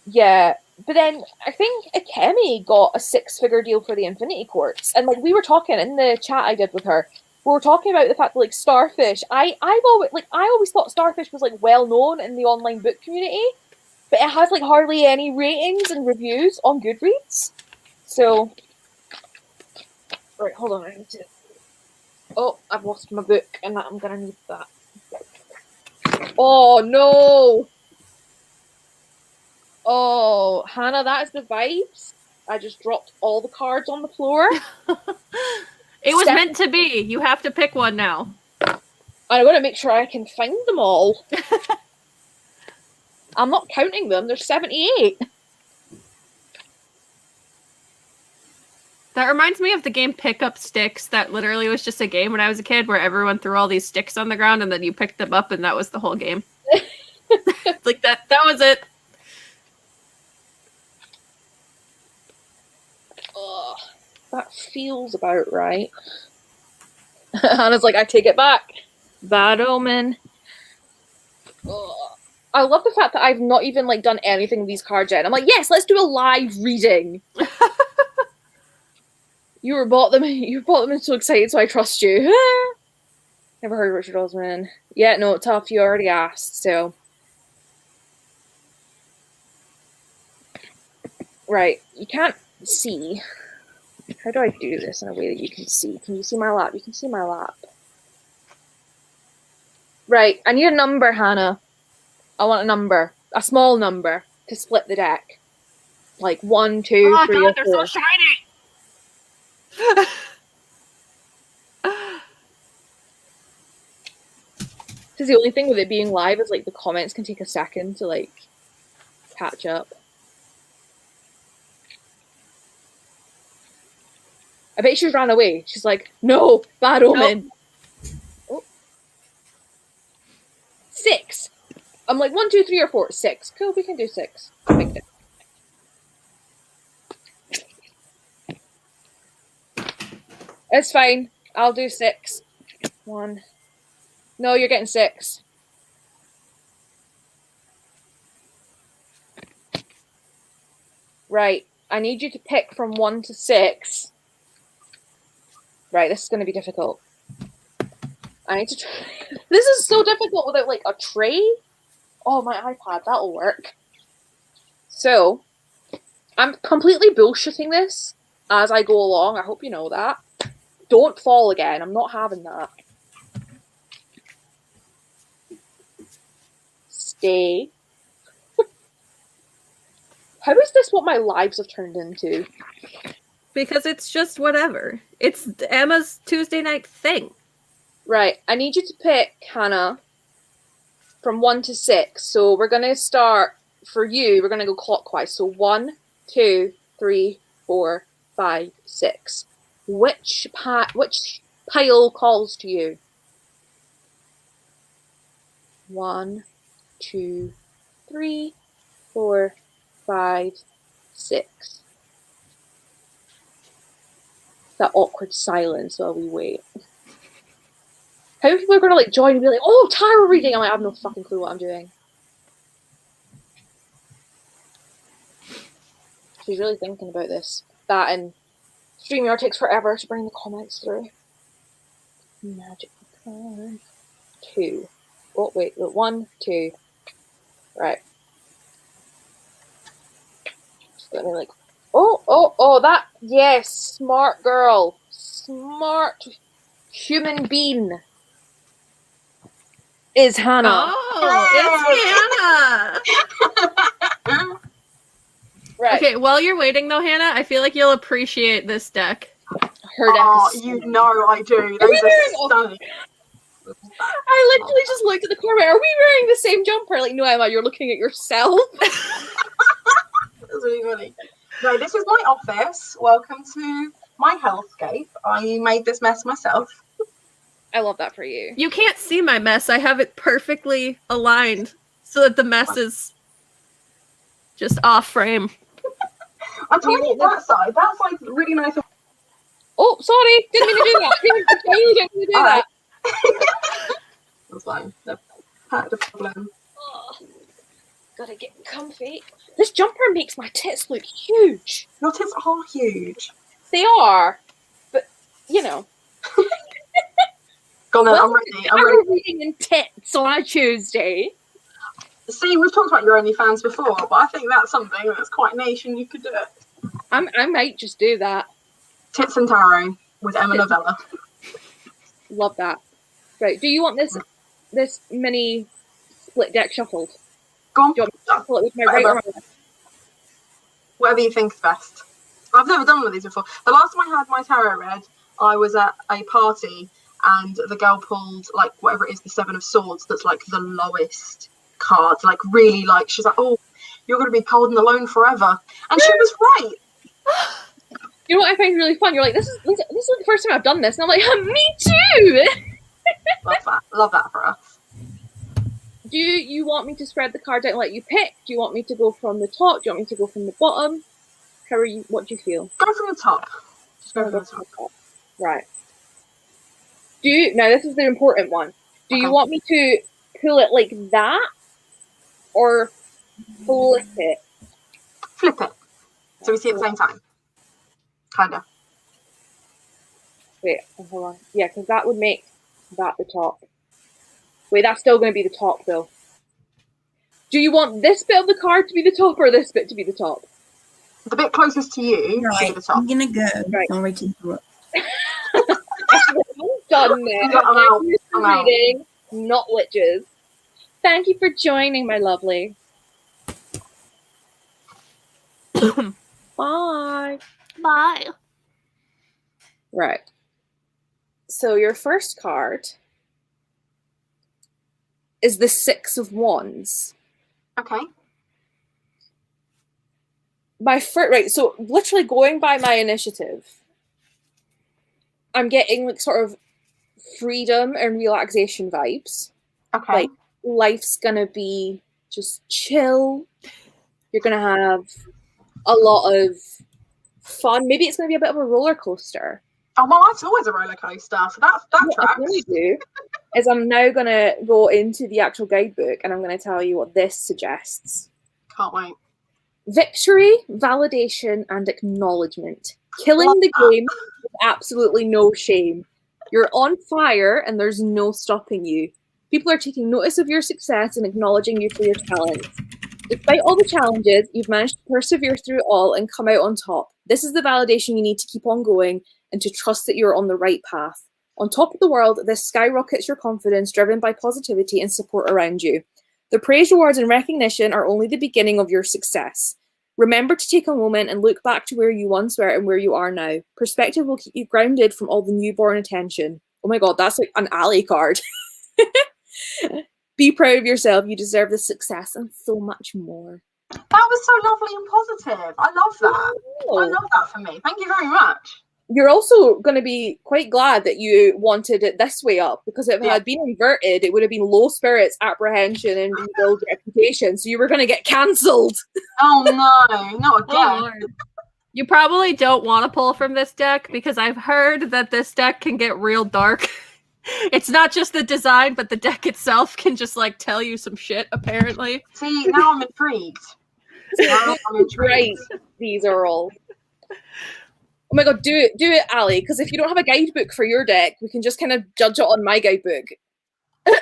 A: Yeah, but then I think Akemi got a 6-figure deal for the Infinity Quartz, and like we were talking in the chat I did with her, we were talking about the fact that like Starfish. I always thought Starfish was like well known in the online book community, but it has like hardly any ratings and reviews on Goodreads. So, right, hold on, I need to. Oh, I've lost my book, and I'm gonna need that. Oh no! Oh, Hannah, that is the vibes. I just dropped all the cards on the floor.
C: It was meant to be. You have to pick one now.
A: I want to make sure I can find them all. I'm not counting them. There's 78.
C: That reminds me of the game Pick Up Sticks. That literally was just a game when I was a kid where everyone threw all these sticks on the ground and then you picked them up and that was the whole game. Like that was it.
A: Ugh, that feels about right. Hannah's like, I take it back. Bad omen. Ugh. I love the fact that I've not even like done anything with these cards yet. I'm like, yes, let's do a live reading. You bought them and so excited, so I trust you. Never heard of Richard Osman. Yeah, no, tough, you already asked, so. Right, you can't see. How do I do this in a way that you can see? Can you see my lap? You can see my lap. Right, I need a number, Hannah. I want a number. A small number to split the deck. Like 1, 2, 3,
C: God,
A: or 4.
C: they're so shiny!
A: Because the only thing with it being live is like the comments can take a second to like catch up. I bet she's ran away. She's like, no, bad omen. Nope. Oh. 6. I'm like 1, 2, 3, or 4. 6. Cool, we can do 6. It's fine. I'll do 6. 1. No, you're getting 6. Right. I need you to pick from 1 to 6. Right, this is going to be difficult. I need to try. This is so difficult without like a tray. Oh, my iPad, that'll work. So, I'm completely bullshitting this as I go along. I hope you know that. Don't fall again. I'm not having that. Stay. How is this what my lives have turned into?
C: Because it's just whatever. It's Emma's Tuesday night thing.
A: Right, I need you to pick, Hannah, from 1 to 6. So we're going to start, for you, we're going to go clockwise. So 1, 2, 3, 4, 5, 6. Which pile calls to you? 1, 2, 3, 4, 5, 6. That awkward silence while we wait. How many people are going to like join and be like, oh, tarot reading? I'm like, I have no fucking clue what I'm doing. She's really thinking about this. That and StreamYard takes forever to bring the comments through. Magic card. 2. Oh, wait, 1, 2. Right. Just let me like, oh, that, yes, smart girl. Smart human being is Hannah.
C: Oh, it's Hannah.
A: Right.
C: Okay, while you're waiting though, Hannah, I feel like you'll appreciate this deck.
A: Her deck
E: Oh,
A: is
E: you
A: stunning.
E: know I do. Those are stunning.
A: I literally just looked at the corner. Are we wearing the same jumper? Like, no, Emma, you're looking at yourself.
E: That's really funny. No, this is my office. Welcome to my hellscape. I made this mess myself.
A: I love that for you.
C: You can't see my mess. I have it perfectly aligned so that the mess is just off frame.
E: I'm telling you that side. That side's really nice.
A: Oh, sorry. Didn't mean to do that. Didn't mean to do that.
E: That's fine. No problem.
A: Oh, gotta get comfy. This jumper makes my tits look huge.
E: Your tits are huge.
A: They are. But, you know.
E: Go on then, I'm ready. I'm ready.
A: Reading in tits on a Tuesday.
E: See, we've talked about your OnlyFans before, but I think that's something that's quite niche and you could do it.
A: I might just do that.
E: Tits and Tarot with Emma Novella.
A: Love that. Right, do you want this mini split deck shuffled?
E: Go on.
A: Do you want me to shuffle it with my right or my left?
E: Whatever you think's best. I've never done one of these before. The last time I had my tarot read, I was at a party and the girl pulled like whatever it is, the 7 of Swords, that's like the lowest card. Like really like she's like, oh, you're gonna be cold and alone forever. And she was right.
A: You know what I find really fun? You're like, this is the first time I've done this, and I'm like, me too.
E: Love that for us.
A: Do you want me to spread the cards out and let you pick? Do you want me to go from the top? Do you want me to go from the bottom? How are you? What do you feel?
E: Go from the top. Just go from the top.
A: Right. Now this is the important one. Do you want me to pull it like that, or flip it?
E: Flip it. So we see at the same time. Kinda.
A: Wait, hold on. Yeah, because that would make that the top. Wait, that's still going to be the top, though. Do you want this bit of the card to be the top, or this bit to be the top?
E: The bit closest to you
B: Right,
E: to the top.
B: I'm gonna go.
A: Right.
B: Sorry to interrupt.
A: I'm done now.
E: I'm out.
A: Reading, not witches. Thank you for joining, my lovely. Bye.
C: Bye.
A: Right. So your first card is the 6 of Wands.
E: Okay.
A: Right, so literally going by my initiative, I'm getting like sort of freedom and relaxation vibes.
E: Okay.
A: Like life's gonna be just chill. You're gonna have a lot of fun. Maybe it's gonna be a bit of a roller coaster.
E: Oh, well, life's always a roller coaster, so that
A: What
E: tracks.
A: I'm gonna do is I'm now gonna go into the actual guidebook and I'm gonna tell you what this suggests.
E: Can't wait.
A: Victory, validation, and acknowledgement. Killing the game with absolutely no shame. You're on fire and there's no stopping you. People are taking notice of your success and acknowledging you for your talents. Despite all the challenges, you've managed to persevere through it all and come out on top. This is the validation you need to keep on going and to trust that you're on the right path. On top of the world, this skyrockets your confidence, driven by positivity and support around you. The praise, rewards, and recognition are only the beginning of your success. Remember to take a moment and look back to where you once were and where you are now. Perspective will keep you grounded from all the newborn attention. Oh my god, that's like an ally card. Be proud of yourself. You deserve the success and so much more.
E: That was so lovely and positive. I love that. I love that for me. Thank you very much.
A: You're also going to be quite glad that you wanted it this way up, because if it had been inverted, it would have been low spirits, apprehension, and rebuild reputation. So you were going to get cancelled.
E: Oh no, not again.
C: Lord. You probably don't want to pull from this deck because I've heard that this deck can get real dark. It's not just the design, but the deck itself can just like tell you some shit, apparently.
E: See, now I'm intrigued. Now I'm intrigued.
A: Right, these are all. Oh my god, do it, Ali, because if you don't have a guidebook for your deck, we can just kind of judge it on my guidebook.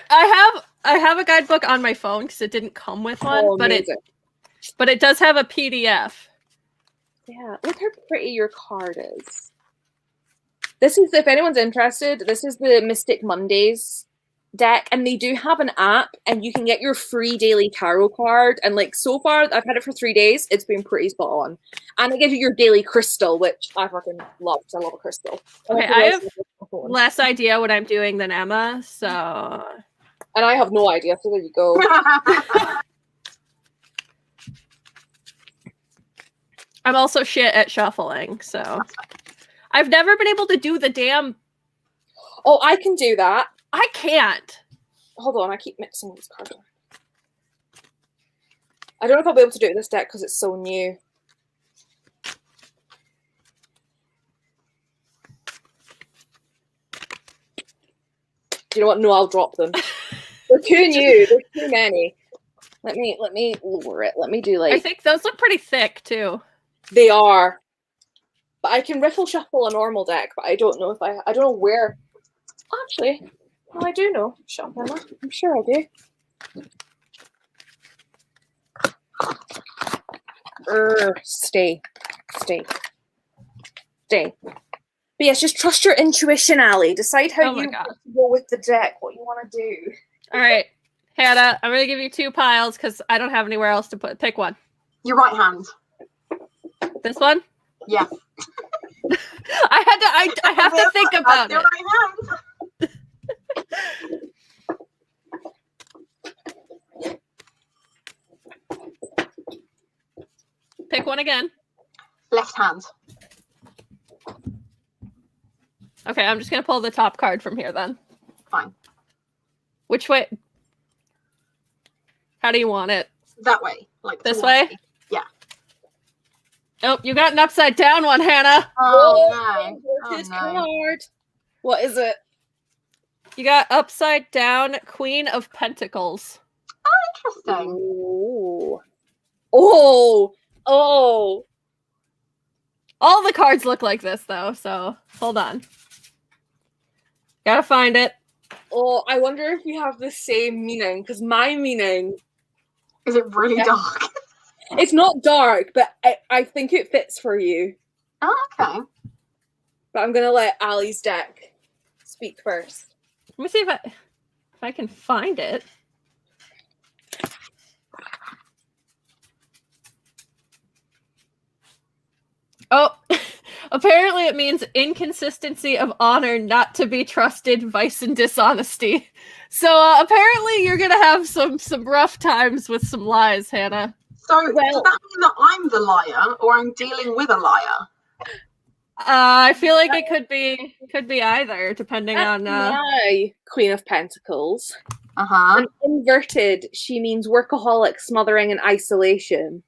C: I have a guidebook on my phone because it didn't come with one, but it does have a PDF.
A: Yeah, look how pretty your card is. This is, if anyone's interested, this is the Mystic Mondays deck, and they do have an app, and you can get your free daily tarot card. And like so far, I've had it for 3 days. It's been pretty spot on, and it gives you your daily crystal, which I fucking love. I love a crystal.
C: Okay, I have less idea what I'm doing than Emma, so.
A: And I have no idea. So there you go.
C: I'm also shit at shuffling, so. I've never been able to do the damn.
A: Oh, I can do that.
C: I can't.
A: Hold on, I keep mixing these cards. I don't know if I'll be able to do it with this deck because it's so new. Do you know what? No, I'll drop them. They're too new. There's too many. Let me lower it. Let me do like.
C: I think those look pretty thick too.
A: They are. But I can riffle shuffle a normal deck, but I don't know if I don't know where. Actually, well, I do know. Shut up, Emma. I'm sure I do. Stay. But yes, just trust your intuition, Ali. Decide how you want to go with the deck, what you want to do.
C: All right, Hannah, I'm going to give you 2 piles because I don't have anywhere else to pick one.
E: Your right hand.
C: This one?
E: Yeah.
C: I have to think about
E: your
C: it.
E: Right hand.
C: Pick one again.
E: Left hand.
C: Okay, I'm just going to pull the top card from here then.
E: Fine.
C: Which way? How do you want it?
E: That way. Like
C: this way?
E: Yeah.
C: Oh, you got an upside down one, Hannah.
E: Oh, no.
A: His card. What is it?
C: You got upside down Queen of Pentacles.
E: Oh, interesting.
A: Ooh. Oh.
C: All the cards look like this, though, so hold on. Gotta find it.
A: Oh, I wonder if you have the same meaning, because my meaning...
E: Is it really dark?
A: It's not dark, but I think it fits for you.
E: Oh, okay.
A: But I'm going to let Ali's deck speak first.
C: Let me see if I can find it. Oh, apparently it means inconsistency of honor, not to be trusted, vice and dishonesty. So apparently you're gonna have some rough times with some lies, Hannah.
E: So does that mean that I'm the liar, or I'm dealing with a liar?
C: I feel like it could be either, depending on.
A: My Queen of Pentacles.
E: Uh-huh.
A: And inverted, she means workaholic, smothering, and isolation.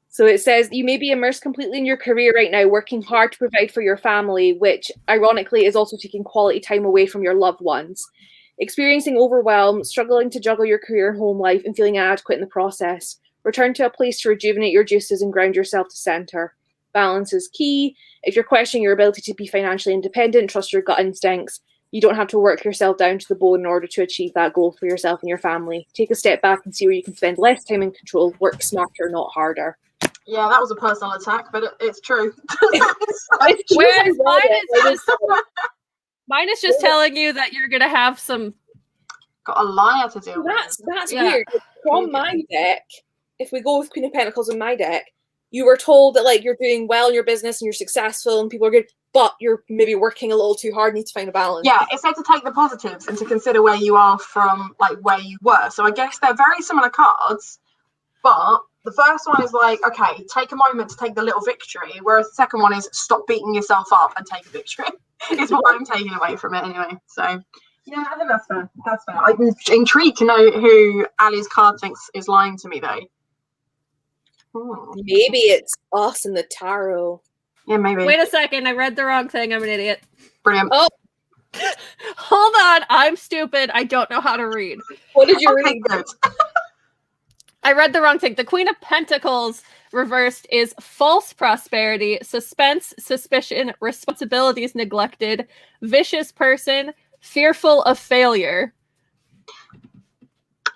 A: So it says, you may be immersed completely in your career right now, working hard to provide for your family, which ironically is also taking quality time away from your loved ones. Experiencing overwhelm, struggling to juggle your career and home life, and feeling inadequate in the process. Return to a place to rejuvenate your juices and ground yourself to center. Balance is key. If you're questioning your ability to be financially independent, trust your gut instincts. You don't have to work yourself down to the bone in order to achieve that goal for yourself and your family. Take a step back and see where you can spend less time in control. Work smarter, not harder.
E: Yeah, that was a personal attack, but it's true.
C: Whereas mine is just telling you that you're gonna have some.
E: Got a liar to deal with.
A: That's weird. From my deck, if we go with Queen of Pentacles in my deck, you were told that like you're doing well in your business and you're successful and people are good, but you're maybe working a little too hard, need to find a balance.
E: Yeah, it said to take the positives and to consider where you are from like where you were. So I guess they're very similar cards, but the first one is like, okay, take a moment to take the little victory, whereas the second one is stop beating yourself up and take a victory. Is what I'm taking away from it anyway. So yeah, I think that's fair. That's fair. I'm intrigued to know who Ali's card thinks is lying to me though.
A: Maybe it's us in the tarot.
E: Yeah, maybe.
C: Wait a second, I read the wrong thing. I'm an idiot.
E: Brilliant.
A: Oh,
C: Hold on, I'm stupid. I don't know how to read.
A: What did you
E: Okay,
A: read?
E: good.
C: I read the wrong thing. The Queen of Pentacles reversed is false prosperity, suspense, suspicion, responsibilities neglected, vicious person, fearful of failure.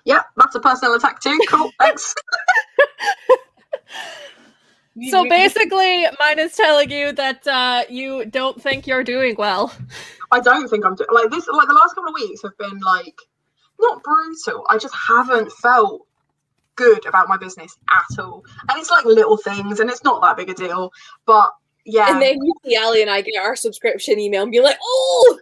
E: Yep, that's a personal attack too. Cool, thanks.
C: So basically, mine is telling you that you don't think you're doing well.
E: I don't think I'm doing like this. Like the last couple of weeks have been like not brutal. I just haven't felt good about my business at all. And it's like little things, and it's not that big a deal. But yeah.
A: And then you see Ali and I get our subscription email and be like, oh.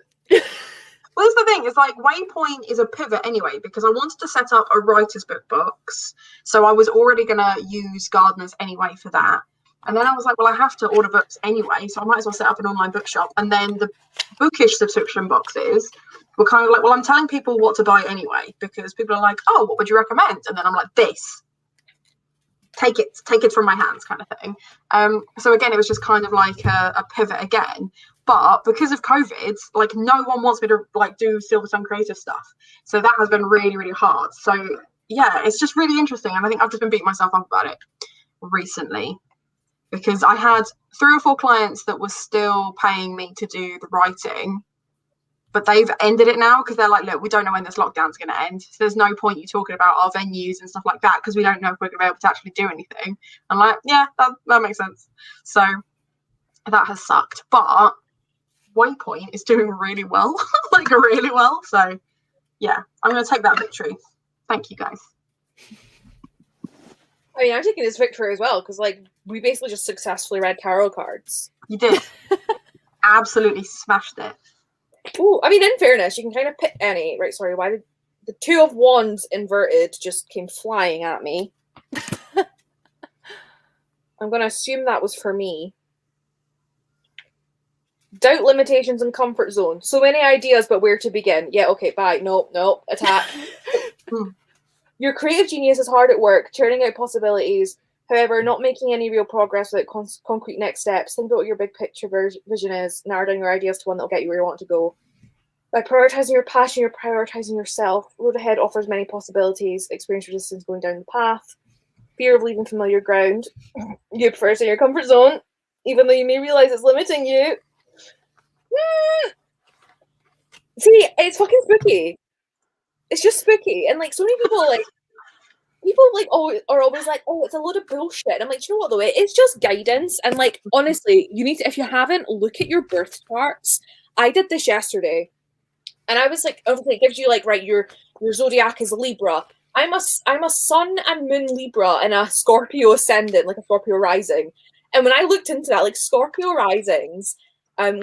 E: Well, that's the thing. It's like Waypoint is a pivot anyway, because I wanted to set up a writer's book box. So I was already going to use Gardeners anyway for that. And then I was like, well, I have to order books anyway, so I might as well set up an online bookshop. And then the bookish subscription boxes were kind of like, well, I'm telling people what to buy anyway, because people are like, oh, what would you recommend? And then I'm like, this. Take it from my hands kind of thing. So again, it was just kind of like a pivot again. But because of COVID, like no one wants me to like do Silverstone creative stuff. So that has been really, really hard. So yeah, it's just really interesting. And I think I've just been beating myself up about it recently because I had 3 or 4 clients that were still paying me to do the writing, but they've ended it now because they're like, look, we don't know when this lockdown's going to end. So there's no point you talking about our venues and stuff like that because we don't know if we're going to be able to actually do anything. I'm like, yeah, that makes sense. So that has sucked. But Waypoint is doing really well, like really well. So yeah, I'm going to take that victory. Thank you, guys.
A: I mean, I'm taking this victory as well because, like, we basically just successfully read tarot cards.
E: You did. Absolutely smashed it.
A: Ooh, I mean, in fairness, you can kind of pick any. Right, sorry, why did the 2 of Wands inverted just came flying at me? I'm going to assume that was for me. Doubt, limitations, and comfort zone. So many ideas, but where to begin? Yeah, okay, bye. Nope, attack. Your creative genius is hard at work, churning out possibilities. However, not making any real progress without concrete next steps. Think about what your big picture vision is. Narrow down your ideas to one that will get you where you want to go. By prioritizing your passion, you're prioritizing yourself. Road ahead offers many possibilities. Experience resistance going down the path. Fear of leaving familiar ground. You prefer to stay in your comfort zone, even though you may realize it's limiting you. See, it's fucking spooky. It's just spooky. And like so many people are always like, oh, it's a load of bullshit. And I'm like, do you know what though? It's just guidance. And like honestly, you need to, if you haven't, look at your birth charts. I did this yesterday. And I was like, okay, it gives you like, right, your zodiac is Libra. I'm a sun and moon Libra and a Scorpio ascendant, like a Scorpio rising. And when I looked into that, like Scorpio risings,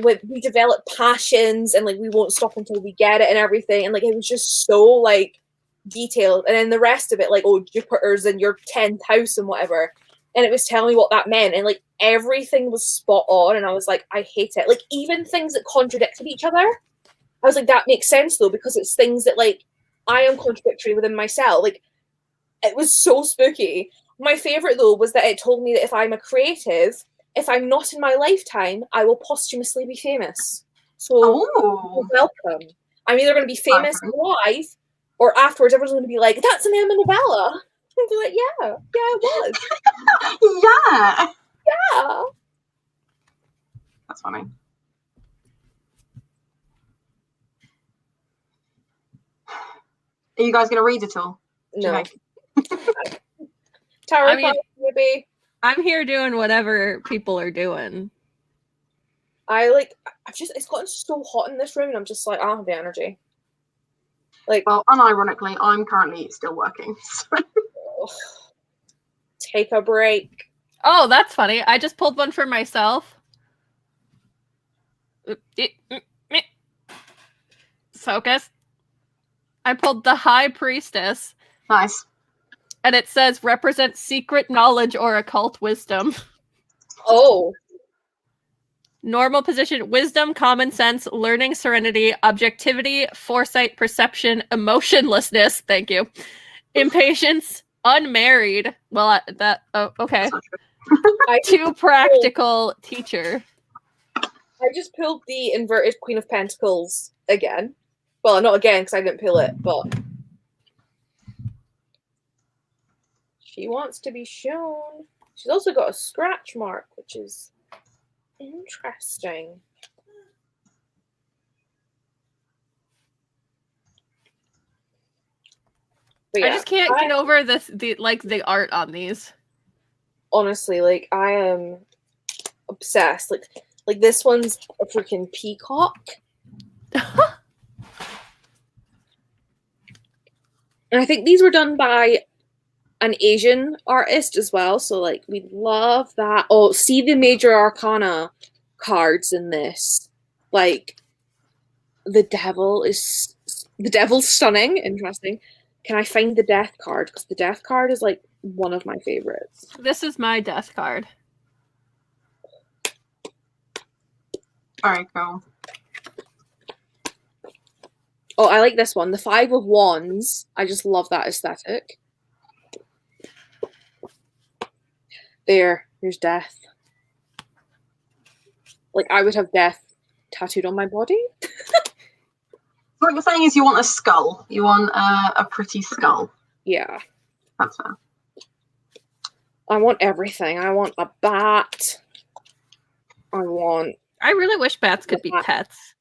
A: we develop passions and like we won't stop until we get it and everything. And like it was just so like detailed. And then the rest of it, like, oh, Jupiter's in your 10th house and whatever. And it was telling me what that meant. And like everything was spot on. And I was like, I hate it. Like even things that contradicted each other. I was like, that makes sense though, because it's things that like I am contradictory within myself. Like it was so spooky. My favorite though was that it told me that if I'm a creative, if I'm not in my lifetime, I will posthumously be famous. So you're welcome. I'm either going to be famous live or afterwards everyone's going to be like, that's Amanda Novella. And be like, yeah, it was. Yeah.
E: That's funny. Are you guys going to read it all?
A: No. Tarot cards, maybe.
C: I'm here doing whatever people are doing.
A: It's gotten so hot in this room and I'm just like, I don't have the energy. Like,
E: well, unironically, I'm currently still working. So.
A: Take a break.
C: Oh, that's funny. I just pulled one for myself. Focus. I pulled the High Priestess.
E: Nice.
C: And it says represent secret knowledge or occult wisdom.
A: Oh.
C: Normal position, wisdom, common sense, learning, serenity, objectivity, foresight, perception, emotionlessness. Thank you. Impatience, unmarried. Well, okay. Too practical teacher.
A: I just pulled the inverted Queen of Pentacles again. Well, not again because I didn't pull it, but she wants to be shown. She's also got a scratch mark, which is interesting. But yeah,
C: I just can't get over the art on these.
A: Honestly, like I am obsessed. Like this one's a freaking peacock. And I think these were done by an Asian artist as well. So like we love that. Oh, see the major arcana cards in this. Like the devil's stunning. Interesting. Can I find the death card? Because the death card is like one of my favorites.
C: This is my death card.
E: Very cool.
A: Oh, I like this one. The 5 of Wands. I just love that aesthetic. There's death. Like, I would have death tattooed on my body.
E: What you're saying is you want a skull. You want a pretty skull.
A: Yeah.
E: That's fair.
A: I want everything. I want a bat. I
C: really wish bats could be pets.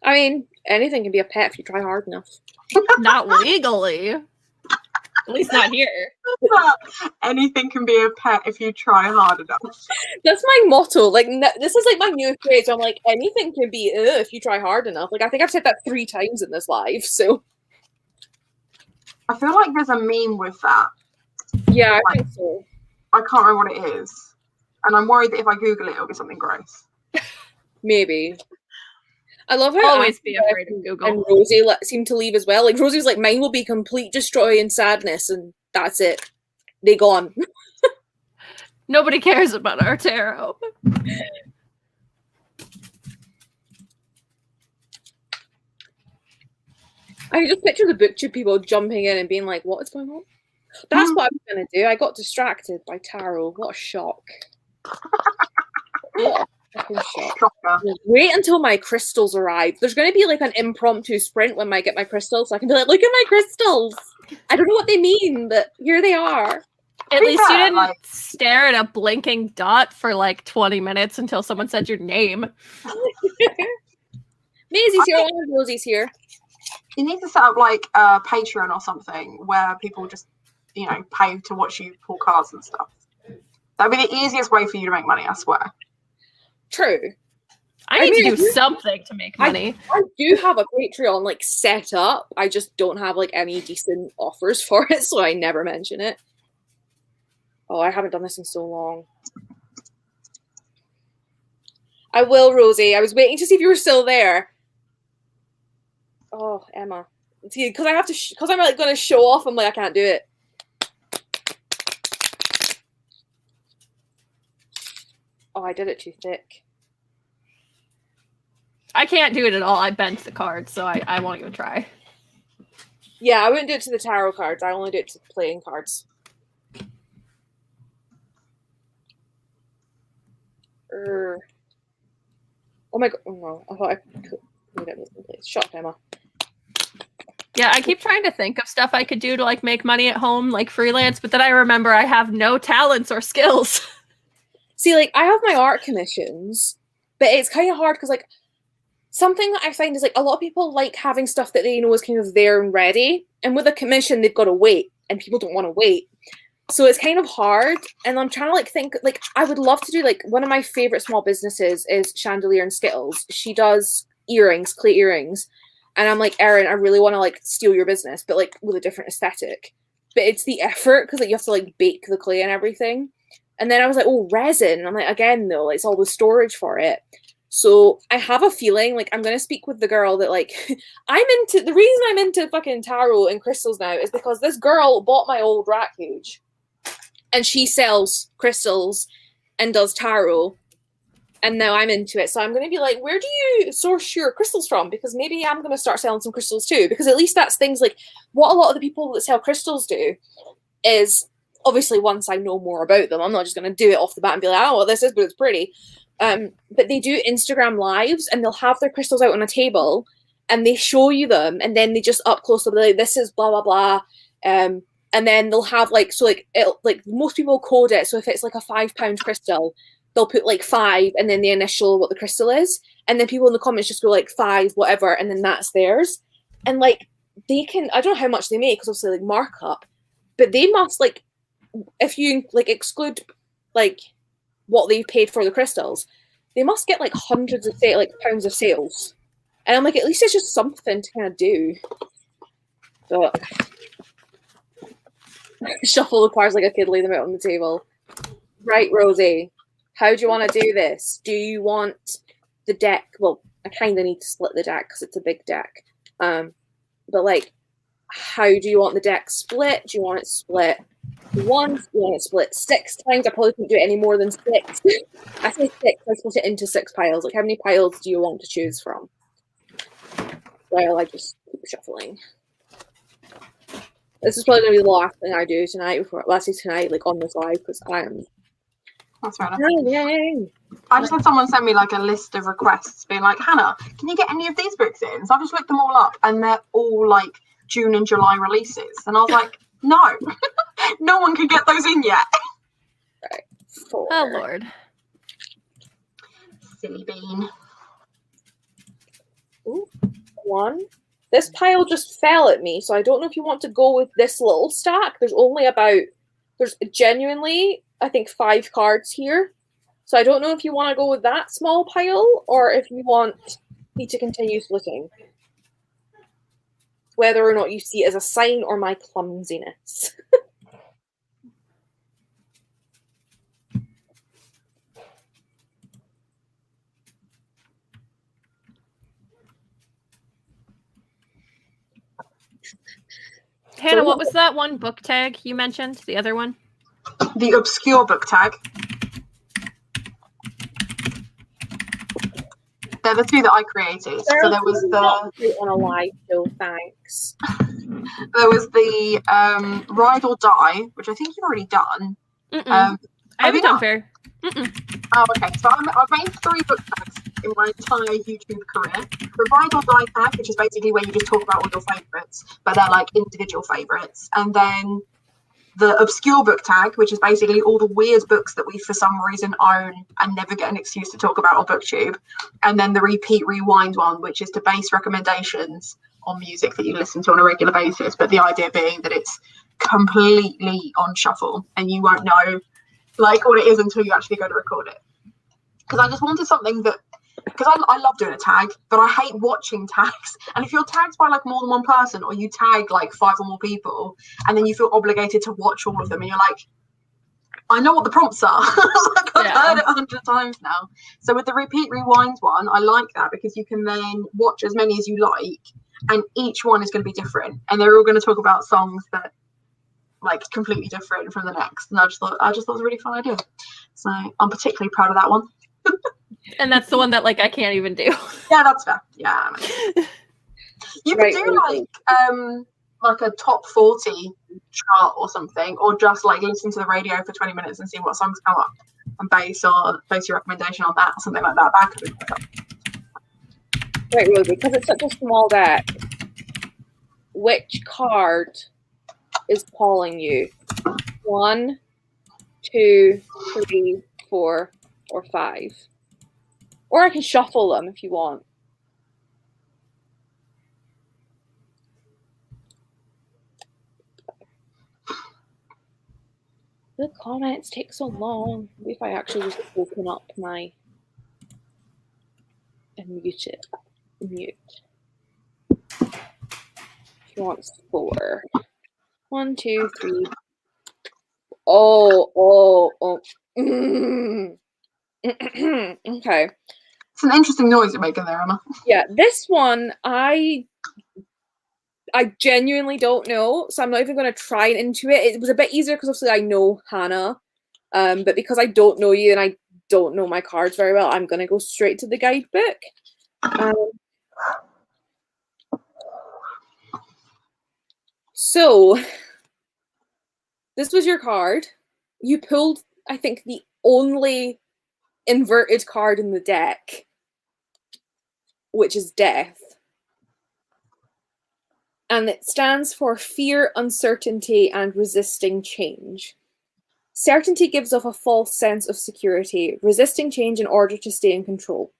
A: I mean, anything can be a pet if you try hard enough.
C: Not legally. At least not here.
E: Anything can be a pet if you try hard enough.
A: That's my motto. Like, this is like my new phrase. I'm like, anything can be if you try hard enough. Like, I think I've said that 3 times in this live. So,
E: I feel like there's a meme with that.
A: Yeah, I think so.
E: I can't remember what it is, and I'm worried that if I Google it, it'll be something gross.
A: Maybe. I love how
C: always be afraid of Google.
A: And Rosie seemed to leave as well. Like Rosie's like, mine will be complete destroy and sadness, and that's it. They gone.
C: Nobody cares about our tarot.
A: I just picture the butcher people jumping in and being like, "What is going on?" That's what I was gonna do. I got distracted by tarot. What a shock! What a fucking shock! Wait until my crystals arrive. There's gonna be like an impromptu sprint when I get my crystals, so I can be like, "Look at my crystals." I don't know what they mean, but here they are.
C: At least you didn't stare at a blinking dot for like 20 minutes until someone said your name.
A: Maisie's here. One of Rosie's here.
E: You need to set up like a Patreon or something where people just, pay to watch you pull cards and stuff. That'd be the easiest way for you to make money, I swear.
A: True.
C: I need to do something to make money.
A: I do have a Patreon like set up. I just don't have like any decent offers for it, so I never mention it. Oh, I haven't done this in so long. I will, Rosie. I was waiting to see if you were still there. Oh, Emma. See, because I have to, because I'm like going to show off. I'm like, I can't do it. Oh, I did it too thick.
C: I can't do it at all. I bent the card, so I won't even try.
A: Yeah, I wouldn't do it to the tarot cards. I only do it to playing cards. Oh my god! Oh no! I thought I could made it in place. Shut up, Emma.
C: Yeah, I keep trying to think of stuff I could do to like make money at home, like freelance, but then I remember I have no talents or skills.
A: See, like I have my art commissions, but it's kind of hard because like something that I find is like a lot of people like having stuff that they know is kind of there and ready, and with a commission they've got to wait, and people don't want to wait. So it's kind of hard, and I'm trying to like think, like I would love to do like one of my favorite small businesses is Chandelier and Skittles. She does earrings, clay earrings, and I'm like, Erin, I really want to like steal your business, but like with a different aesthetic. But it's the effort because like you have to like bake the clay and everything. And then I was like, oh, resin. And I'm like, again, though, it's all the storage for it. So I have a feeling like I'm gonna speak with the girl that like the reason I'm into fucking tarot and crystals now is because this girl bought my old rat cage. And she sells crystals and does tarot. And now I'm into it. So I'm going to be like, where do you source your crystals from? Because maybe I'm going to start selling some crystals too. Because at least that's things like what a lot of the people that sell crystals do is obviously once I know more about them, I'm not just going to do it off the bat and be like, oh, well, this is, but it's pretty. But they do Instagram lives and they'll have their crystals out on a table and they show you them, and then they just up close they'll be like, this is blah blah blah, and then they'll have like, so like it, like most people code it, so if it's like a £5 crystal, they'll put like 5 and then the initial what the crystal is, and then people in the comments just go like 5 whatever, and then that's theirs. And like they can, I don't know how much they make because obviously like markup, but they must like, if you like exclude like what they've paid for the crystals, they must get like hundreds of like pounds of sales. And I'm like, at least it's just something to kind of do. But shuffle the cards like a kid, lay them out on the table. Right, Rosie, how do you want to do this? Do you want the deck? Well, I kind of need to split the deck because it's a big deck. But like, how do you want the deck split? Do you want it split once? Do you want it split 6 times? I probably couldn't do it any more than 6. I say 6. I split it into 6 piles. Like, how many piles do you want to choose from? Well, I just keep shuffling. This is probably gonna be the last thing I do tonight tonight, like on this live, because I am.
E: That's fair enough.
A: Yay.
E: I just had someone send me like a list of requests being like, Hannah, can you get any of these books in? So I've just looked them all up and they're all like June and July releases. And I was like, no, no one can get those in yet.
A: Right. 4.
C: Oh, Lord.
E: Silly bean.
A: Ooh, 1. This pile just fell at me, so I don't know if you want to go with this little stack. There's genuinely, I think, 5 cards here. So I don't know if you want to go with that small pile or if you want me to continue splitting. Whether or not you see it as a sign or my clumsiness.
C: Hannah, what was that one book tag you mentioned? The other one?
E: The obscure book tag. They're the 2 that I created. So there was the
A: on a live show, thanks.
E: There was the Ride or Die, which I think you've already done.
C: I haven't done fair.
E: Oh, okay. So I've made 3 book tags in my entire YouTube career. The Ride or Die tag, which is basically where you just talk about all your favourites, but they're like individual favourites. And then the obscure book tag, which is basically all the weird books that we for some reason own and never get an excuse to talk about on BookTube. And then the repeat rewind one, which is to base recommendations on music that you listen to on a regular basis, but the idea being that it's completely on shuffle and you won't know like what it is until you actually go to record it. Because I just wanted something that, because I love doing a tag, but I hate watching tags. And if you're tagged by like more than one person, or you tag like 5 or more people, and then you feel obligated to watch all of them, and you're like, I know what the prompts are. Like, I've heard it 100 times now. So with the repeat rewind one, I like that because you can then watch as many as you like, and each one is going to be different, and they're all going to talk about songs that like completely different from the next. And I just thought it was a really fun idea. So I'm particularly proud of that one.
C: And that's the one that like I can't even do.
E: Yeah, that's fair. Yeah. You could do like a top 40 chart or something, or just like listen to the radio for 20 minutes and see what songs come up and base your recommendation on that or something like that. That could be fun.
A: Right, Rosie, because it's such a small deck, which card is calling you? 1, 2, 3, 4, or 5. Or I can shuffle them if you want. The comments take so long. Maybe if I actually just open up my and mute it. Mute. She wants 4. 1, 2, 3. Oh. Okay.
E: It's an interesting noise you're making there, Emma.
A: Yeah, this one I genuinely don't know, so I'm not even going to try and into it. It was a bit easier because obviously I know Hannah, but because I don't know you and I don't know my cards very well, I'm going to go straight to the guidebook. So, this was your card. You pulled, I think, the only inverted card in the deck, which is Death. and it stands for fear, uncertainty, and resisting change. Certainty gives off a false sense of security, resisting change in order to stay in control.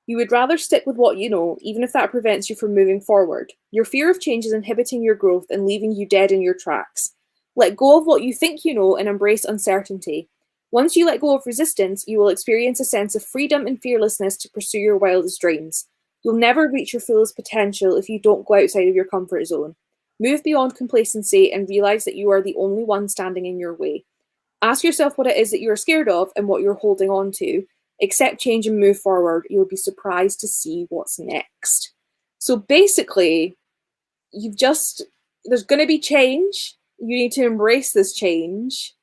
A: You would rather stick with what you know, even if that prevents you from moving forward. Your fear of change is inhibiting your growth and leaving you dead in your tracks. Let go of what you think you know and embrace uncertainty. Once you let go of resistance, you will experience a sense of freedom and fearlessness to pursue your wildest dreams. You'll never reach your fullest potential if you don't go outside of your comfort zone. Move beyond complacency and realize that you are the only one standing in your way. Ask yourself what it is that you're scared of and what you're holding on to. Accept change and move forward. You'll be surprised to see what's next. So basically, there's going to be change. You need to embrace this change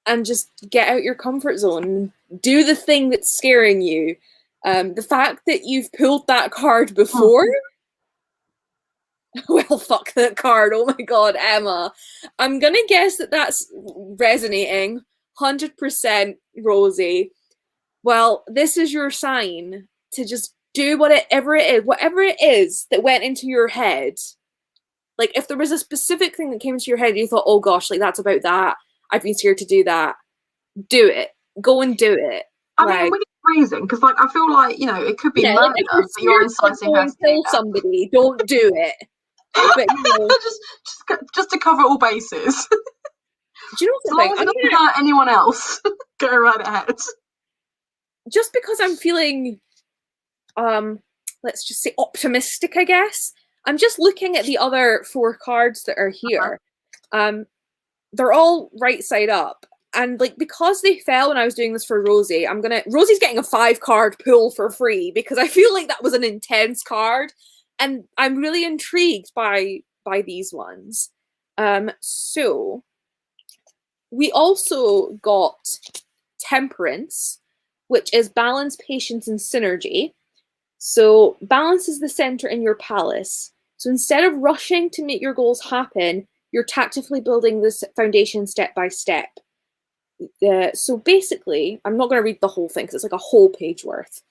A: and just get out your comfort zone and do the thing that's scaring you. The fact that you've pulled that card before, well, fuck that card. Oh my god, Emma. I'm going to guess that that's resonating. 100% Rosie. Well, this is your sign to just do whatever it is that went into your head. Like, if there was a specific thing that came into your head and you thought, oh gosh, like that's about that, I've been scared to do that, do it. Go and do it.
E: I mean, with reason, because like I feel like, you know, it could be murder, but you're inciting her to
A: kill somebody. Don't do it. But you know,
E: just to cover all bases.
A: Do you know
E: something? As long as it doesn't hurt anyone else, go right ahead.
A: Just because I'm feeling, let's just say optimistic, I guess. I'm just looking at the other 4 cards that are here. They're all right side up. And like, because they fell when I was doing this for Rosie, Rosie's getting a 5-card pull for free because I feel like that was an intense card. And I'm really intrigued by these ones. So we also got Temperance, which is balance, patience, and synergy. So balance is the center in your palace. So instead of rushing to make your goals happen, you're tactically building this foundation step by step. So basically, I'm not going to read the whole thing because it's like a whole page worth.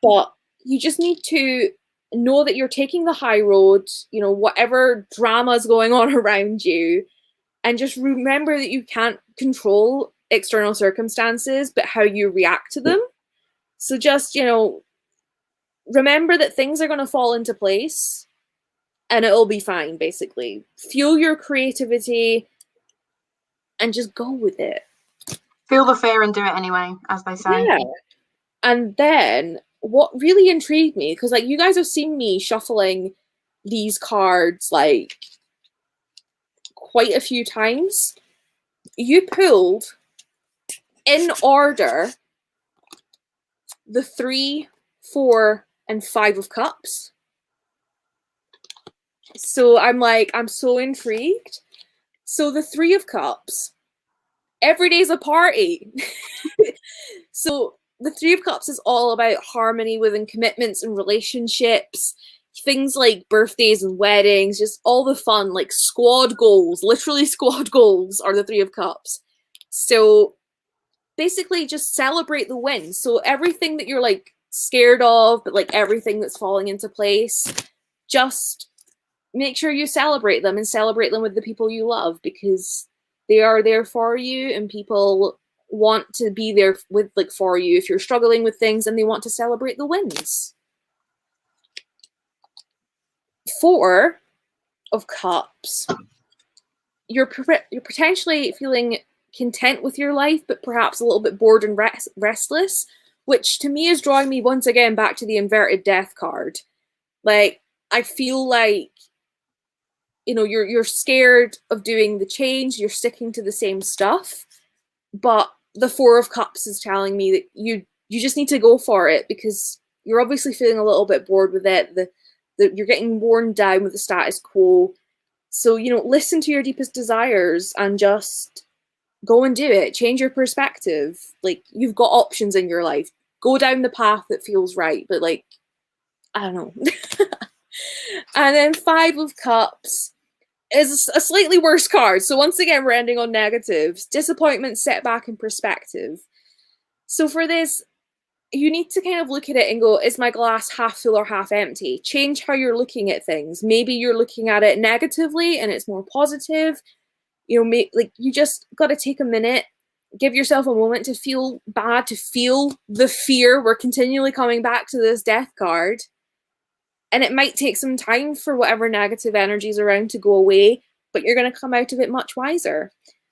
A: But you just need to know that you're taking the high road, you know, whatever drama is going on around you, and just remember that you can't control external circumstances, but how you react to them. So just, you know, remember that things are going to fall into place and it'll be fine, basically. Fuel your creativity and just go with it.
E: Feel the fear and do it anyway, as they say.
A: Yeah. And then what really intrigued me, because like you guys have seen me shuffling these cards like quite a few times. You pulled in order the 3, 4, and 5 of Cups. So I'm so intrigued. So the 3 of Cups, every day's a party. So the 3 of Cups is all about harmony within commitments and relationships, things like birthdays and weddings, just all the fun, like squad goals, literally squad goals are the 3 of Cups. So basically just celebrate the wins. So everything that you're like scared of, but like everything that's falling into place, just make sure you celebrate them and celebrate them with the people you love, because they are there for you and people want to be there with for you if you're struggling with things, and they want to celebrate the wins. 4 of Cups. You're potentially feeling content with your life, but perhaps a little bit bored and restless, which to me is drawing me once again back to the inverted death card. Like, I feel like, you know, you're scared of doing the change, you're sticking to the same stuff, but the 4 of Cups is telling me that you just need to go for it, because you're obviously feeling a little bit bored with it. You're getting worn down with the status quo. So, you know, listen to your deepest desires and just go and do it. Change your perspective. Like, you've got options in your life. Go down the path that feels right, but like, I don't know. And then 5 of Cups is a slightly worse card. So once again, we're ending on negatives. Disappointment, setback, and perspective. So for this, you need to kind of look at it and go, is my glass half full or half empty? Change how you're looking at things. Maybe you're looking at it negatively and it's more positive. You know, you just got to take a minute, give yourself a moment to feel bad, to feel the fear. We're continually coming back to this death card. And it might take some time for whatever negative energies around to go away, but you're going to come out of it much wiser.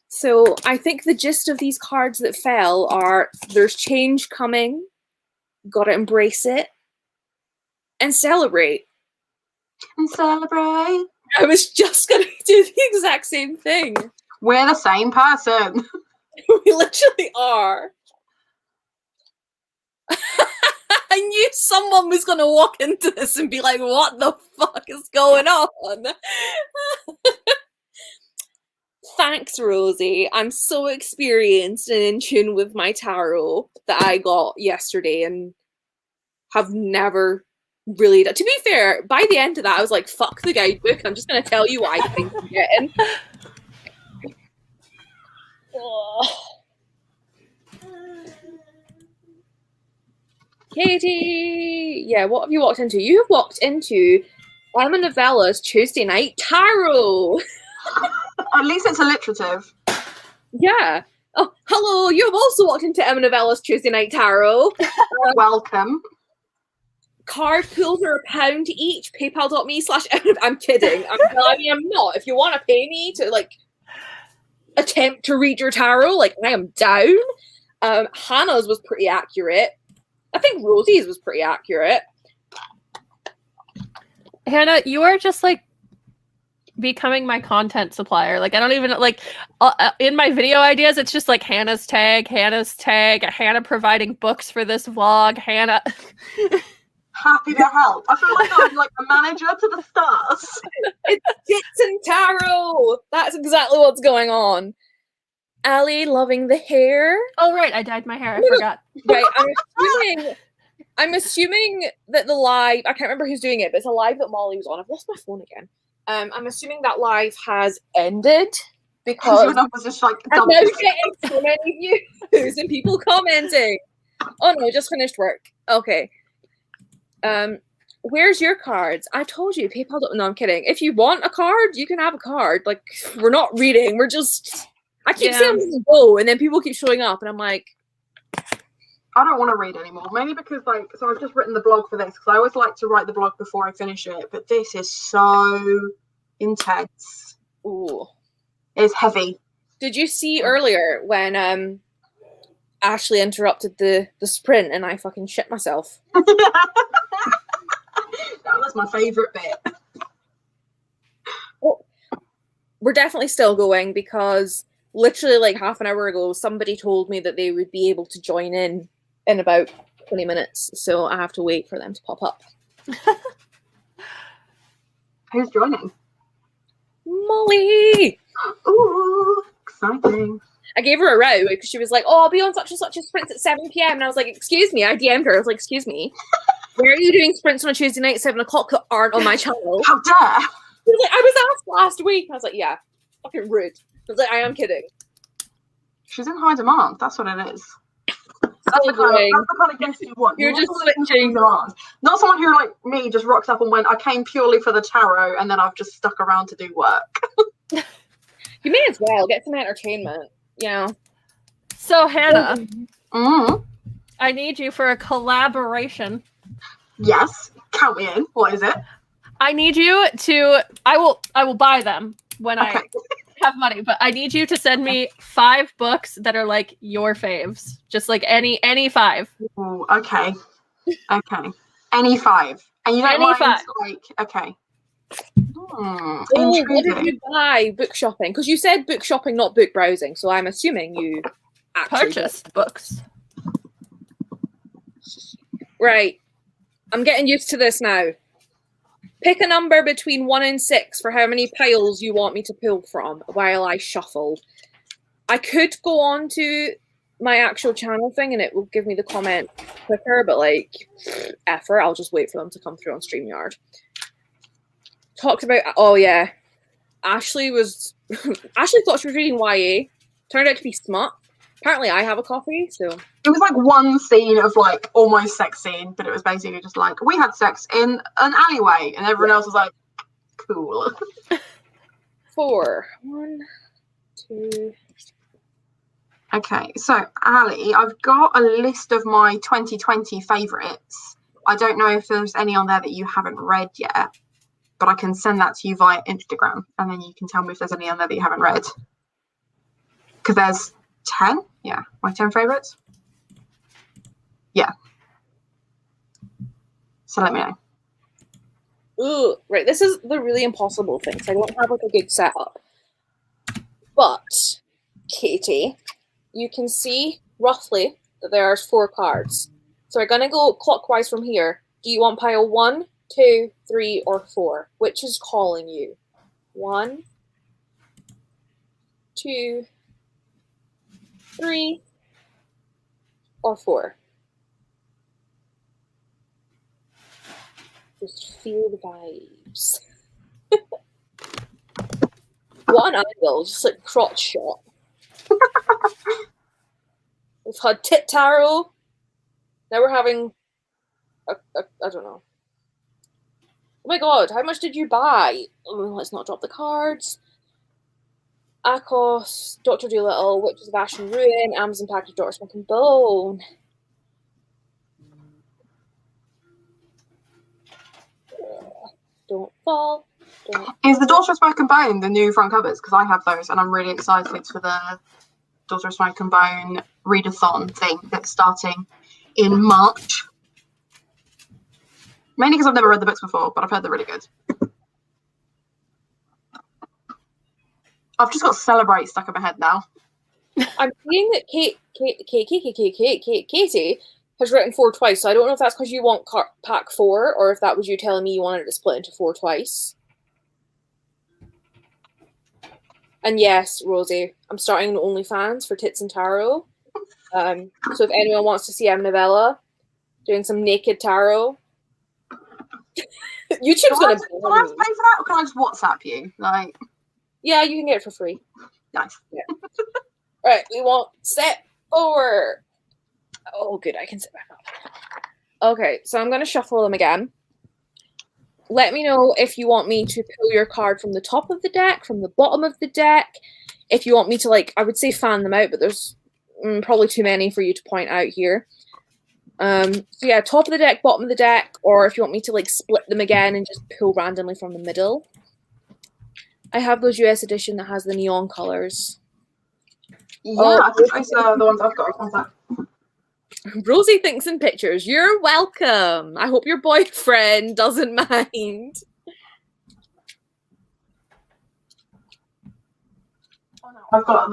A: So I think the gist of these cards that fell are there's change coming. Got to embrace it and celebrate.
E: And celebrate.
A: I was just going to do the exact same thing.
E: We're the same person.
A: We literally are. I knew someone was going to walk into this and be like, what the fuck is going on? Thanks, Rosie. I'm so experienced and in tune with my tarot that I got yesterday and have never really done. To be fair, by the end of that, I was like, fuck the guidebook. I'm just going to tell you what I think I'm getting. Katie! Yeah, what have you walked into? You have walked into Emma Novella's Tuesday Night Tarot.
E: At least it's alliterative.
A: Yeah. Oh, hello. You have also walked into Emma Novella's Tuesday Night Tarot.
E: Welcome.
A: Card pulls are £1 each. PayPal.me/ I'm kidding. I mean, I'm not. If you want to pay me to like attempt to read your tarot, like I am down. Hannah's was pretty accurate. I think Rosie's was pretty accurate.
C: Hannah, you are just like becoming my content supplier. Like I don't even like in my video ideas, it's just like Hannah's tag, Hannah providing books for this vlog, Hannah.
E: Happy to help. I feel like I'm like a manager to the stars.
A: It's Tits and Tarot. That's exactly what's going on. Ali loving the hair.
C: Oh right, I dyed my hair. I forgot.
A: Right, I'm assuming that the live, I can't remember who's doing it, but it's a live that Molly was on. I've lost my phone again. I'm assuming that live has ended because
E: your numbers just like
A: I'm now getting so many views and people commenting. Oh no, just finished work. Okay. Where's your cards? I told you, PayPal. No, I'm kidding. If you want a card, you can have a card. Like, we're not reading. We're just. I keep saying I'm gonna go, and then people keep showing up, and I'm like,
E: I don't want to read anymore. Mainly because, like, so I've just written the blog for this because I always like to write the blog before I finish it. But this is so intense.
A: ooh.
E: It's heavy.
A: Did you see earlier when Ashley interrupted the sprint and I fucking shit myself?
E: That was my favourite bit.
A: Well, we're definitely still going because literally like half an hour ago, somebody told me that they would be able to join in about 20 minutes. So I have to wait for them to pop up.
E: Who's joining?
A: Molly!
E: Ooh, exciting.
A: I gave her a row because she was like, oh, I'll be on such and such a sprint at 7 p.m. And I was like, excuse me. I DM'd her. I was like, excuse me. Where are you doing sprints on a Tuesday night at 7 o'clock that aren't on my channel?
E: How dare!
A: She was like, I was asked last week. I was like, yeah, fucking rude. I was like, I am kidding.
E: She's in high demand. That's what it is. That's the kind of guest you want.
A: You're
E: you
A: just
E: want
A: switching.
E: demand. Not someone who, like me, just rocks up and went, I came purely for the tarot and then I've just stuck around to do work.
A: You may as well get some entertainment. Yeah.
C: So Hannah, I need you for a collaboration.
E: Yes, count me in. What is it?
C: I need you to. I will buy them when I have money, but I need you to send me 5 books that are like your faves, just like any 5.
E: Ooh, okay. Any 5, and you don't
C: Any
E: mind
C: 5.
E: like okay.
A: Oh, what did you buy book shopping? Because you said book shopping, not book browsing. So I'm assuming you actually
C: Purchased books.
A: Right. I'm getting used to this now. Pick a number between 1 and 6 for how many piles you want me to pull from while I shuffle. I could go on to my actual channel thing and it will give me the comment quicker, but like, effort, I'll just wait for them to come through on StreamYard. Talked about, oh yeah, Ashley thought she was reading YA, turned out to be smut. Apparently I have a copy, so.
E: It was like one scene of like almost sex scene, but it was basically just like we had sex in an alleyway, and everyone else was like, cool.
A: 4. 1, 2.
E: Okay, so Ali, I've got a list of my 2020 favourites. I don't know if there's any on there that you haven't read yet, but I can send that to you via Instagram, and then you can tell me if there's any on there that you haven't read. Because there's 10, yeah, my 10 favourites. Yeah. So let me know.
A: Ooh, right, this is the really impossible thing, so I don't have like a good setup. But, Katie, you can see roughly that there are 4 cards. So we're going to go clockwise from here. Do you want pile 1, 2, 3, or 4? Which is calling you? 1, 2, 3, or 4? Just feel the vibes. What an angle, just like crotch shot. We've had tit tarot. Now we're having I don't know. Oh my god, how much did you buy? Oh, let's not drop the cards. Akos, Dr. Dolittle, Witches of Ash and Ruin, Amazon Package, Dr. Smoke and Bone. Don't fall. Don't.
E: Is the Daughter of Smoke and Bone the new front covers? Because I have those, and I'm really excited for the Daughter of Smoke and Bone readathon thing that's starting in March. Mainly because I've never read the books before, but I've heard they're really good. I've just got Celebrate stuck in my head now.
A: I'm seeing that Katie has written 4 twice, so I don't know if that's because you want pack 4, or if that was you telling me you wanted it to split into 4 twice. And yes, Rosie, I'm starting an OnlyFans for Tits and Tarot. So if anyone wants to see Novella doing some naked tarot, YouTube's
E: Do I
A: gonna.
E: have to pay for that, or can I just WhatsApp you? Like,
A: yeah, you can get it for free.
E: nice.
A: Yeah. Right, we want set forward. Oh, good, I can sit back up. Okay, so I'm gonna shuffle them again. Let me know if you want me to pull your card from the top of the deck, from the bottom of the deck. If you want me to, like, I would say fan them out, but there's probably too many for you to point out here. So yeah, top of the deck, bottom of the deck, or if you want me to, like, split them again and just pull randomly from the middle. I have those US edition that has the neon colors.
E: Yeah,
A: Oh,
E: I think those are the ones I've got. What's that?
A: Rosie thinks in pictures. You're welcome. I hope your boyfriend doesn't mind.
E: I've got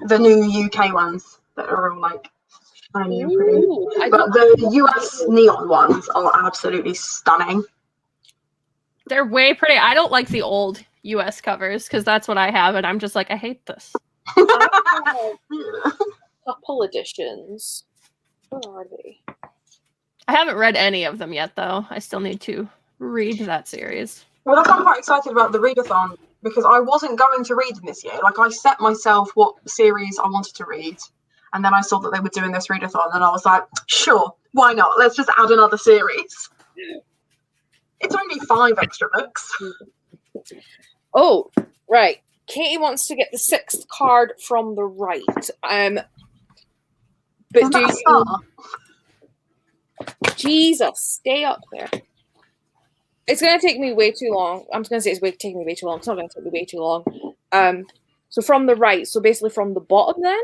E: the new UK ones that are all like shiny and pretty.
A: Ooh,
E: But the US neon ones are absolutely stunning.
C: They're way pretty. I don't like the old US covers because that's what I have, and I'm just like, I hate this.
A: I have a couple editions. Where are they?
C: I haven't read any of them yet, though. I still need to read that series.
E: Well, that's why I'm quite excited about the readathon, because I wasn't going to read them this year. Like, I set myself what series I wanted to read, and then I saw that they were doing this readathon, and I was like, sure, why not? Let's just add another series. It's only 5 extra books.
A: Oh, right. Katie wants to get the 6th card from the right. But
E: Isn't
A: do
E: that a
A: you...
E: star?
A: Jesus, stay up there. It's going to take me way too long. I'm just going to say it's taking me way too long. It's not going to take me way too long. So from the right, so basically from the bottom then?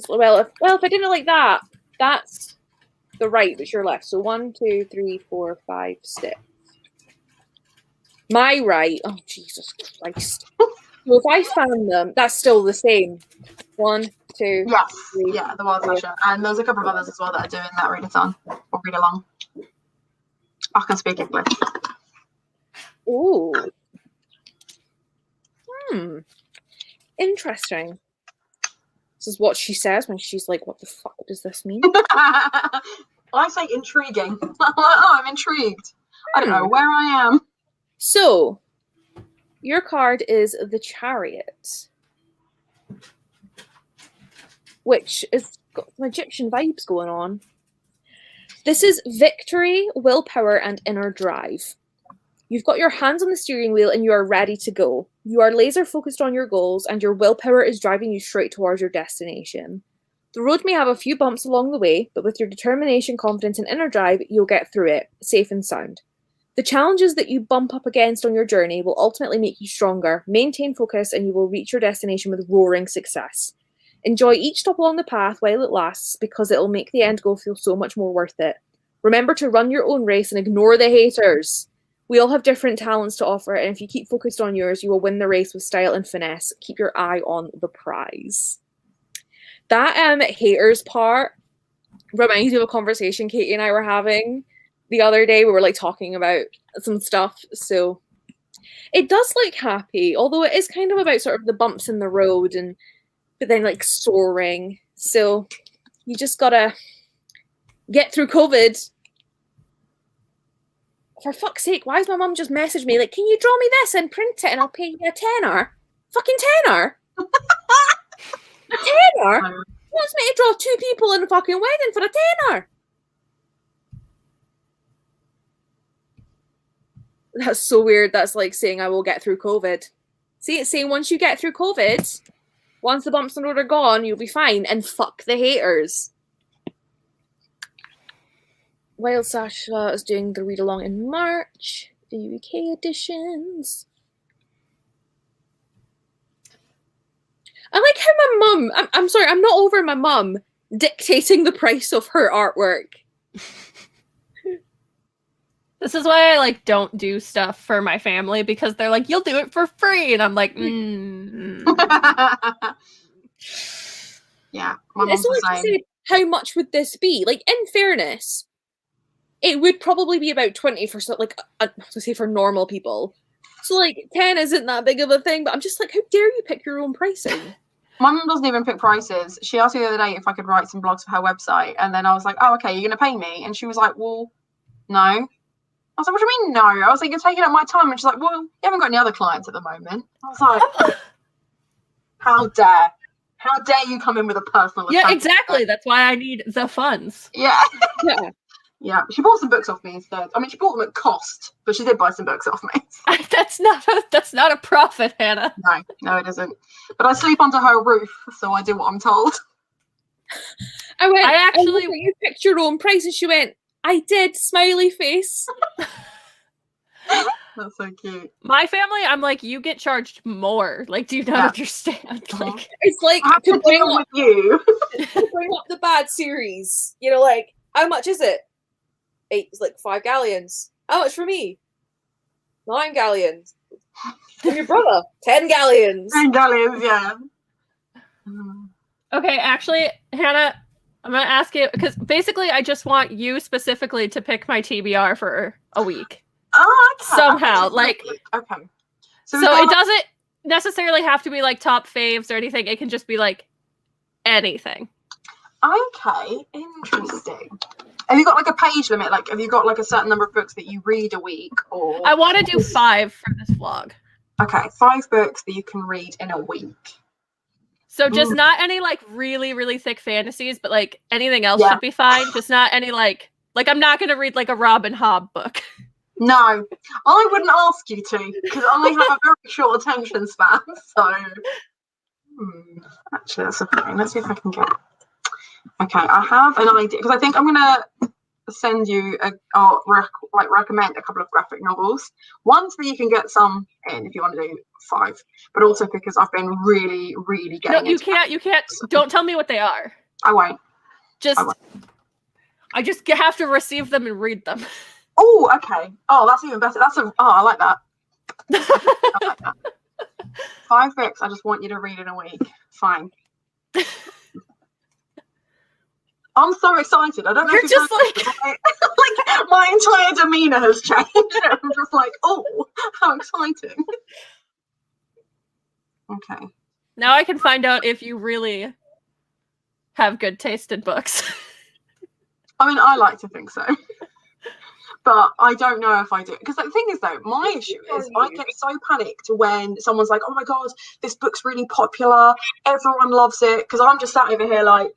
A: Well, if I did it like that, that's the right, but your left. So 1, 2, 3, 4, 5, 6. My right. Oh, Jesus Christ. So if I fan them, that's still the same. 1, 2.
E: Yes,
A: 3,
E: yeah, the Wild Slasher. And there's a couple of others as well that are doing that readathon or read along. I can speak English.
A: Ooh. Interesting. This is what she says when she's like, what the fuck does this mean?
E: I say intriguing. Oh, I'm intrigued. I don't know where I am.
A: So, your card is the Chariot. which is got some Egyptian vibes going on. This is victory, willpower, and inner drive. You've got your hands on the steering wheel and you are ready to go. You are laser focused on your goals and your willpower is driving you straight towards your destination. The road may have a few bumps along the way, but with your determination, confidence, and inner drive, you'll get through it, safe and sound. The challenges that you bump up against on your journey will ultimately make you stronger, maintain focus, and you will reach your destination with roaring success. Enjoy each stop along the path while it lasts because it'll make the end goal feel so much more worth it. Remember to run your own race and ignore the haters. We all have different talents to offer, and if you keep focused on yours, you will win the race with style and finesse. Keep your eye on the prize. That haters part reminds me of a conversation Katie and I were having the other day. We were like talking about some stuff, so it does like happy, although it is kind of about sort of the bumps in the road and but then like soaring. So you just gotta get through COVID. For fuck's sake, why has my mum just messaged me like, can you draw me this and print it and I'll pay you a tenner? Fucking tenner? A tenner? She wants me to draw 2 people in a fucking wedding for a tenner. That's so weird. That's like saying I will get through COVID. See, it's saying once you get through COVID, once the bumps in the road are gone, you'll be fine. And fuck the haters. While Sasha is doing the read along in March, the UK editions. I like how my mum, I'm sorry, I'm not over my mum dictating the price of her artwork.
C: This is why I like don't do stuff for my family because they're like, you'll do it for free. And I'm like,
E: Yeah, my mom's
A: So
E: the
A: like
E: same.
A: said, how much would this be? Like, in fairness, it would probably be about 20 for like, I was gonna say for normal people. So like 10 isn't that big of a thing, but I'm just like, how dare you pick your own pricing?
E: My mum doesn't even pick prices. She asked me the other day if I could write some blogs for her website, and then I was like, oh, okay, you're gonna pay me? And she was like, well, no. I was like, what do you mean no? I was like, you're taking up my time. And she's like, well, you haven't got any other clients at the moment. I was like, how dare you come in with a personal
C: yeah,
E: attack?
C: exactly. That's why I need the funds.
E: Yeah.
A: Yeah.
E: Yeah, she bought some books off me instead. I mean, she bought them at cost, but she did buy some books off me.
C: That's not a profit, Hannah.
E: No, it isn't. But I sleep under her roof, so I do what I'm told.
A: I went,
C: I actually-
A: you picked your own price, and she went, I did, smiley face.
E: That's so cute.
C: My family, I'm like, you get charged more. Like, do you not understand? Like,
A: It's like
E: I have to deal with you.
A: to bring up the bad series. You know, like, how much is it? It's like 5 galleons. How much for me? 9 galleons. For your brother, 10 galleons.
E: 10 galleons, yeah.
C: okay, actually, Hannah, I'm gonna ask you because basically, I just want you specifically to pick my TBR for a week.
E: Oh, okay.
C: Somehow, like,
E: okay.
C: So it doesn't necessarily have to be like top faves or anything. It can just be like anything.
E: Okay, interesting. Have you got like a page limit? Like, have you got like a certain number of books that you read a week? Or
C: I want to do 5 for this vlog.
E: Okay, 5 books that you can read in a week.
C: So just not any like really, really thick fantasies, but like anything else should be fine. Just not any like I'm not gonna read like a Robin Hobb book.
E: No, I wouldn't ask you to because I have a very short attention span. So, actually, that's a thing. Let's see if I can get. Okay, I have an idea because I think I'm gonna send you recommend a couple of graphic novels. One so that you can get some in if you want to do 5, but also because I've been really, really getting.
C: No, you can't. Don't tell me what they are.
E: I won't.
C: I just have to receive them and read them.
E: Oh, okay. Oh, that's even better. I like that. I like that. 5 books I just want you to read in a week. Fine. I'm so excited. I don't know
C: You're
E: if you
C: just
E: like my entire demeanor has changed. I'm just like, oh, how exciting. Okay.
C: Now I can find out if you really have good taste in books.
E: I mean, I like to think so. But I don't know if I do. Because the thing is, though, my issue is I get so panicked when someone's like, oh my God, this book's really popular. Everyone loves it. Because I'm just sat over here like,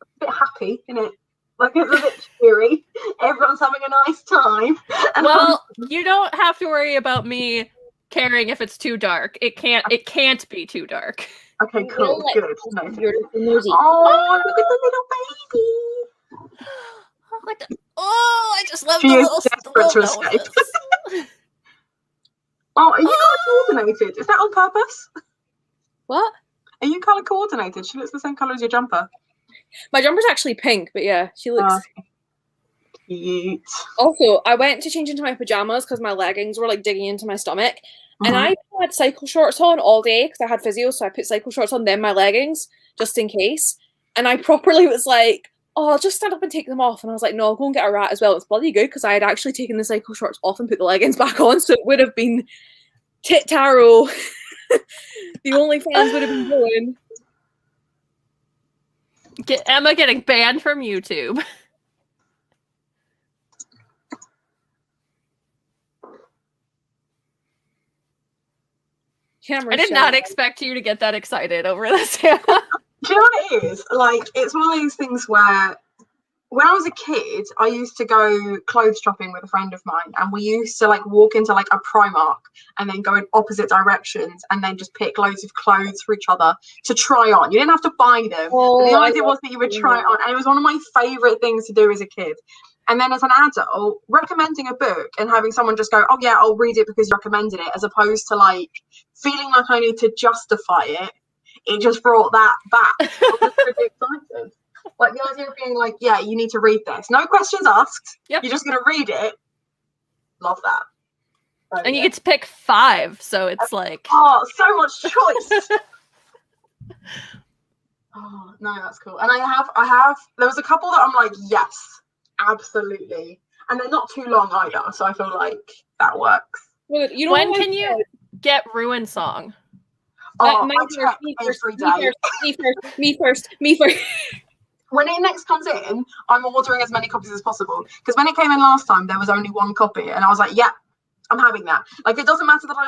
E: a bit happy, innit? Like, it's a bit cheery. Everyone's having a nice time. And
C: well, you don't have to worry about me caring if it's too dark. It can't be too dark.
E: Okay, cool. Good.
A: Oh,
E: look at the little baby.
C: I just love
E: She
C: the
E: is
C: little
E: desperate to escape. Oh, are you colour coordinated? Is that on purpose?
A: what?
E: Are you colour coordinated? She looks the same colour as your jumper.
A: My jumper's actually pink, but yeah, she looks
E: cute.
A: Also, I went to change into my pajamas because my leggings were like digging into my stomach. And I had cycle shorts on all day because I had physio, so I put cycle shorts on, then my leggings, just in case. And I properly was like, oh, I'll just stand up and take them off. And I was like, no, I'll go and get a rat as well. It's bloody good because I had actually taken the cycle shorts off and put the leggings back on, so it would have been tit-taro. The only fans would have been going.
C: Get Emma getting banned from YouTube. I did not expect you to get that excited over this.
E: Do you know what it is? Like, it's one of those things where when I was a kid, I used to go clothes shopping with a friend of mine, and we used to like walk into like a Primark and then go in opposite directions and then just pick loads of clothes for each other to try on. You didn't have to buy them. But the idea was that you would try it on, and it was one of my favorite things to do as a kid. And then as an adult, recommending a book and having someone just go, oh yeah, I'll read it because you recommended it, as opposed to like feeling like I need to justify it, it just brought that back. I was really excited. Like the idea of being like, yeah, you need to read this. No questions asked. Yep. You're just going to read it. Love that. So,
C: and you get to pick 5, so it's like...
E: Oh, so much choice. Oh, no, that's cool. And I have, there was a couple that I'm like, yes, absolutely. And they're not too long either, so I feel like that works.
A: Well, you know,
C: when can you get Ruin Song?
E: Oh, me first. When it next comes in, I'm ordering as many copies as possible. Because when it came in last time, there was only 1 copy. And I was like, yeah, I'm having that. Like, it doesn't matter that I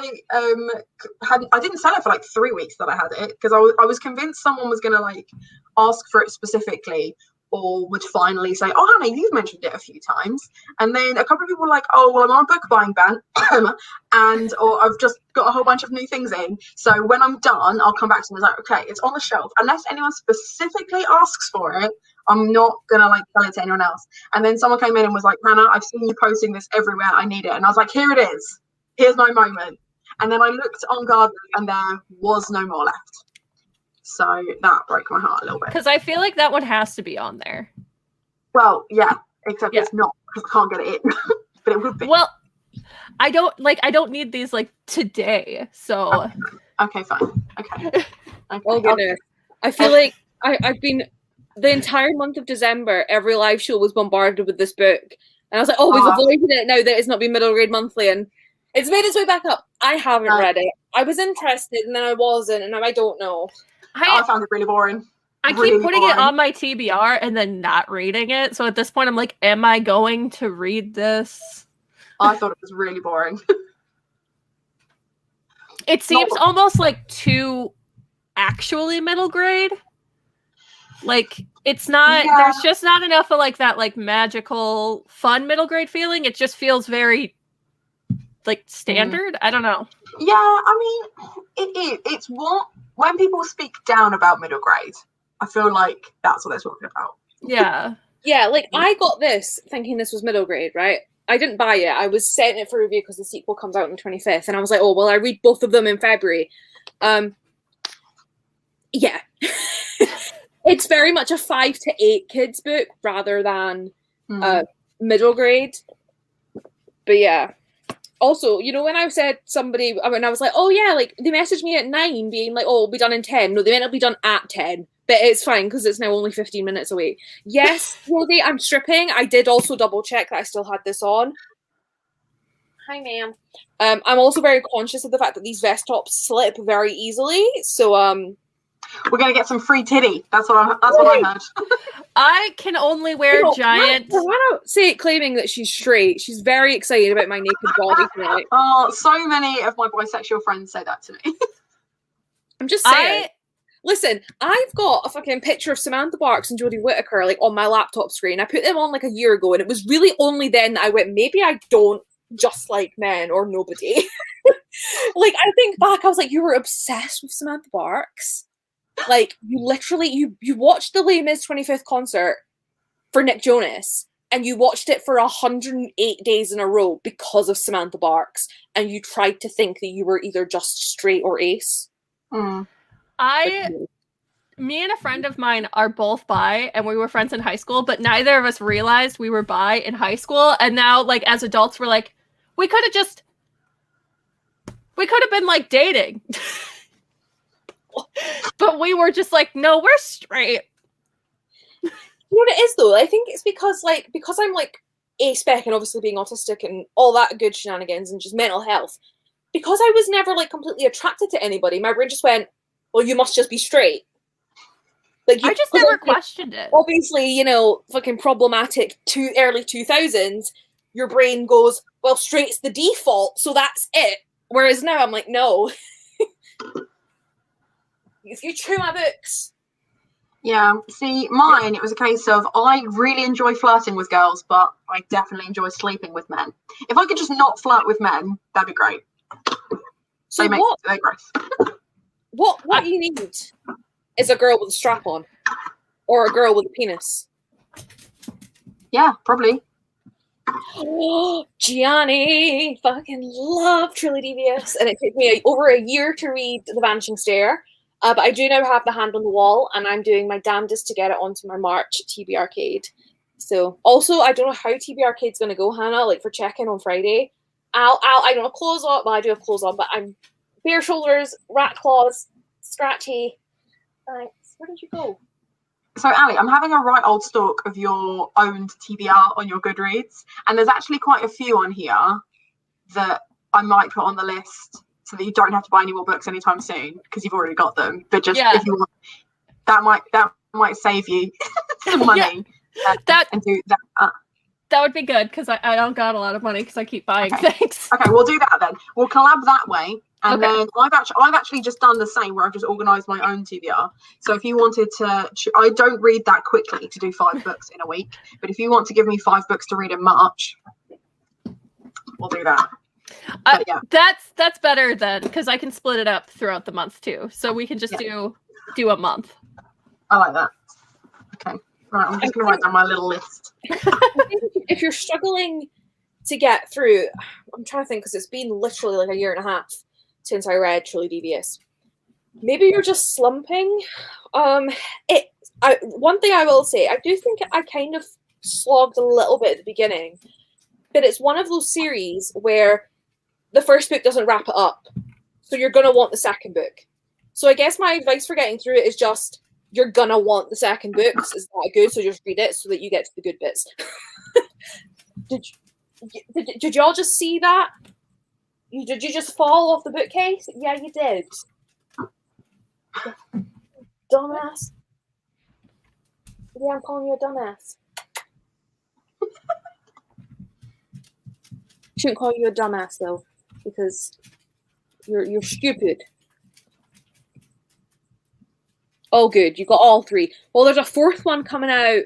E: didn't sell it for like 3 weeks that I had it. Because I was convinced someone was going to like ask for it specifically, or would finally say, oh, Hannah, you've mentioned it a few times. And then a couple of people were like, oh, well, I'm on a book buying ban. or I've just got a whole bunch of new things in. So when I'm done, I'll come back to them and like, okay, it's on the shelf. Unless anyone specifically asks for it, I'm not going to like sell it to anyone else. And then someone came in and was like, Hannah, I've seen you posting this everywhere. I need it. And I was like, here it is. Here's my moment. And then I looked on Garden and there was no more left. So that broke my heart a little bit.
C: Because I feel like that one has to be on there.
E: Well, yeah, except it's not, because I can't get it in. But it would be.
C: Well, I don't need these like today. So
E: okay, fine. Okay.
A: Oh goodness. I feel like I've been the entire month of December, every live show was bombarded with this book. And I was like, oh, we've avoided it now that it's not been middle grade monthly, and it's made its way back up. I haven't read it. I was interested and then I wasn't, and now I don't know.
E: I found it really boring.
C: I keep putting it on my TBR and then not reading it. So at this point, I'm like, am I going to read this?
E: I thought it was really boring.
C: It seems almost like too actually middle grade. Like, it's not, there's just not enough of like that like magical fun middle grade feeling. It just feels very like standard. I don't know.
E: Yeah, I mean, it's what, when people speak down about middle grade, I feel like that's what they're talking about.
C: Yeah.
A: Yeah, like I got this thinking this was middle grade, right? I didn't buy it. I was setting it for review because the sequel comes out on the 25th, and I was like, oh, well, I read both of them in February. Yeah. It's very much a 5 to 8 kids book rather than middle grade. But yeah. Also, you know, when I said somebody, when I was like, oh yeah, like they messaged me at 9 being like, oh, it'll be done in 10. No, they meant it'll be done at 10. But it's fine because it's now only 15 minutes away. Yes, Rody, I'm stripping. I did also double check that I still had this on. Hi, ma'am. I'm also very conscious of the fact that these vest tops slip very easily. So,
E: We're gonna get some free titty. That's what I heard.
C: I can only wear giant.
A: Hannah say it claiming that she's straight. She's very excited about my naked body tonight.
E: Oh, so many of my bisexual friends say that to me.
A: I'm just saying. Listen, I've got a fucking picture of Samantha Barks and Jodie Whittaker like on my laptop screen. I put them on like a year ago, and it was really only then that I went, maybe I don't just like men or nobody. Like, I think back, I was like, you were obsessed with Samantha Barks. Like, you literally, you watched the Les Mis 25th concert for Nick Jonas, and you watched it for 108 days in a row because of Samantha Barks, and you tried to think that you were either just straight or ace.
C: Me and a friend of mine are both bi, and we were friends in high school, but neither of us realized we were bi in high school, and now, like, as adults, we're like, we could have been, like, dating. But we were just like, no, we're straight.
A: You know what it is, though? I think it's because I'm, like, A-spec and obviously being autistic and all that good shenanigans and just mental health, because I was never, like, completely attracted to anybody, my brain just went, well, you must just be straight. Like,
C: I just never questioned it.
A: Obviously, you know, fucking problematic early 2000s, your brain goes, well, straight's the default, so that's it. Whereas now I'm like, no. If you chew my books.
E: Yeah, see, mine, it was a case of, I really enjoy flirting with girls, but I definitely enjoy sleeping with men. If I could just not flirt with men, that'd be great.
A: So
E: they're gross.
A: What you need is a girl with a strap on, or a girl with a penis.
E: Yeah, probably.
A: Oh, Gianni, fucking love Truly Devious, and it took me over a year to read The Vanishing Stair, but I do now have the hand on the wall, and I'm doing my damnedest to get it onto my March TB Arcade. So, also, I don't know how TB Arcade's going to go, Hannah, like for check-in on Friday. I don't have clothes on, well, I do have clothes on, but I'm bare shoulders, rat claws, scratchy. Thanks. Where did you go?
E: So, Ali, I'm having a right old stalk of your owned TBR on your Goodreads, and there's actually quite a few on here that I might put on the list so that you don't have to buy any more books anytime soon because you've already got them. But just if you want, that might save you some money. And do that.
C: That would be good because I don't got a lot of money because I keep buying things.
E: Okay, we'll do that then. We'll collab that way. And then I've actually just done the same where I've just organised my own TBR. So if you wanted to, I don't read that quickly to do 5 books in a week. But if you want to give me 5 books to read in March, we'll do that. Yeah.
C: That's better then because I can split it up throughout the month too. So we can just do a month.
E: I like that. Okay. Right, I'm just going to write down my little list.
A: If you're struggling to get through, I'm trying to think because it's been literally like a year and a half since I read Truly Devious. Maybe you're just slumping. One thing I will say, I do think I kind of slogged a little bit at the beginning, but it's one of those series where the first book doesn't wrap it up, so you're going to want the second book. So I guess my advice for getting through it is just, you're going to want the second book. It's that good, so just read it so that you get to the good bits. Did y'all just see that? Did you just fall off the bookcase? Yeah, you did. Dumbass. Yeah, I'm calling you a dumbass. Shouldn't call you a dumbass though, because you're stupid. Oh, good. You got all 3. Well, there's a 4th one coming out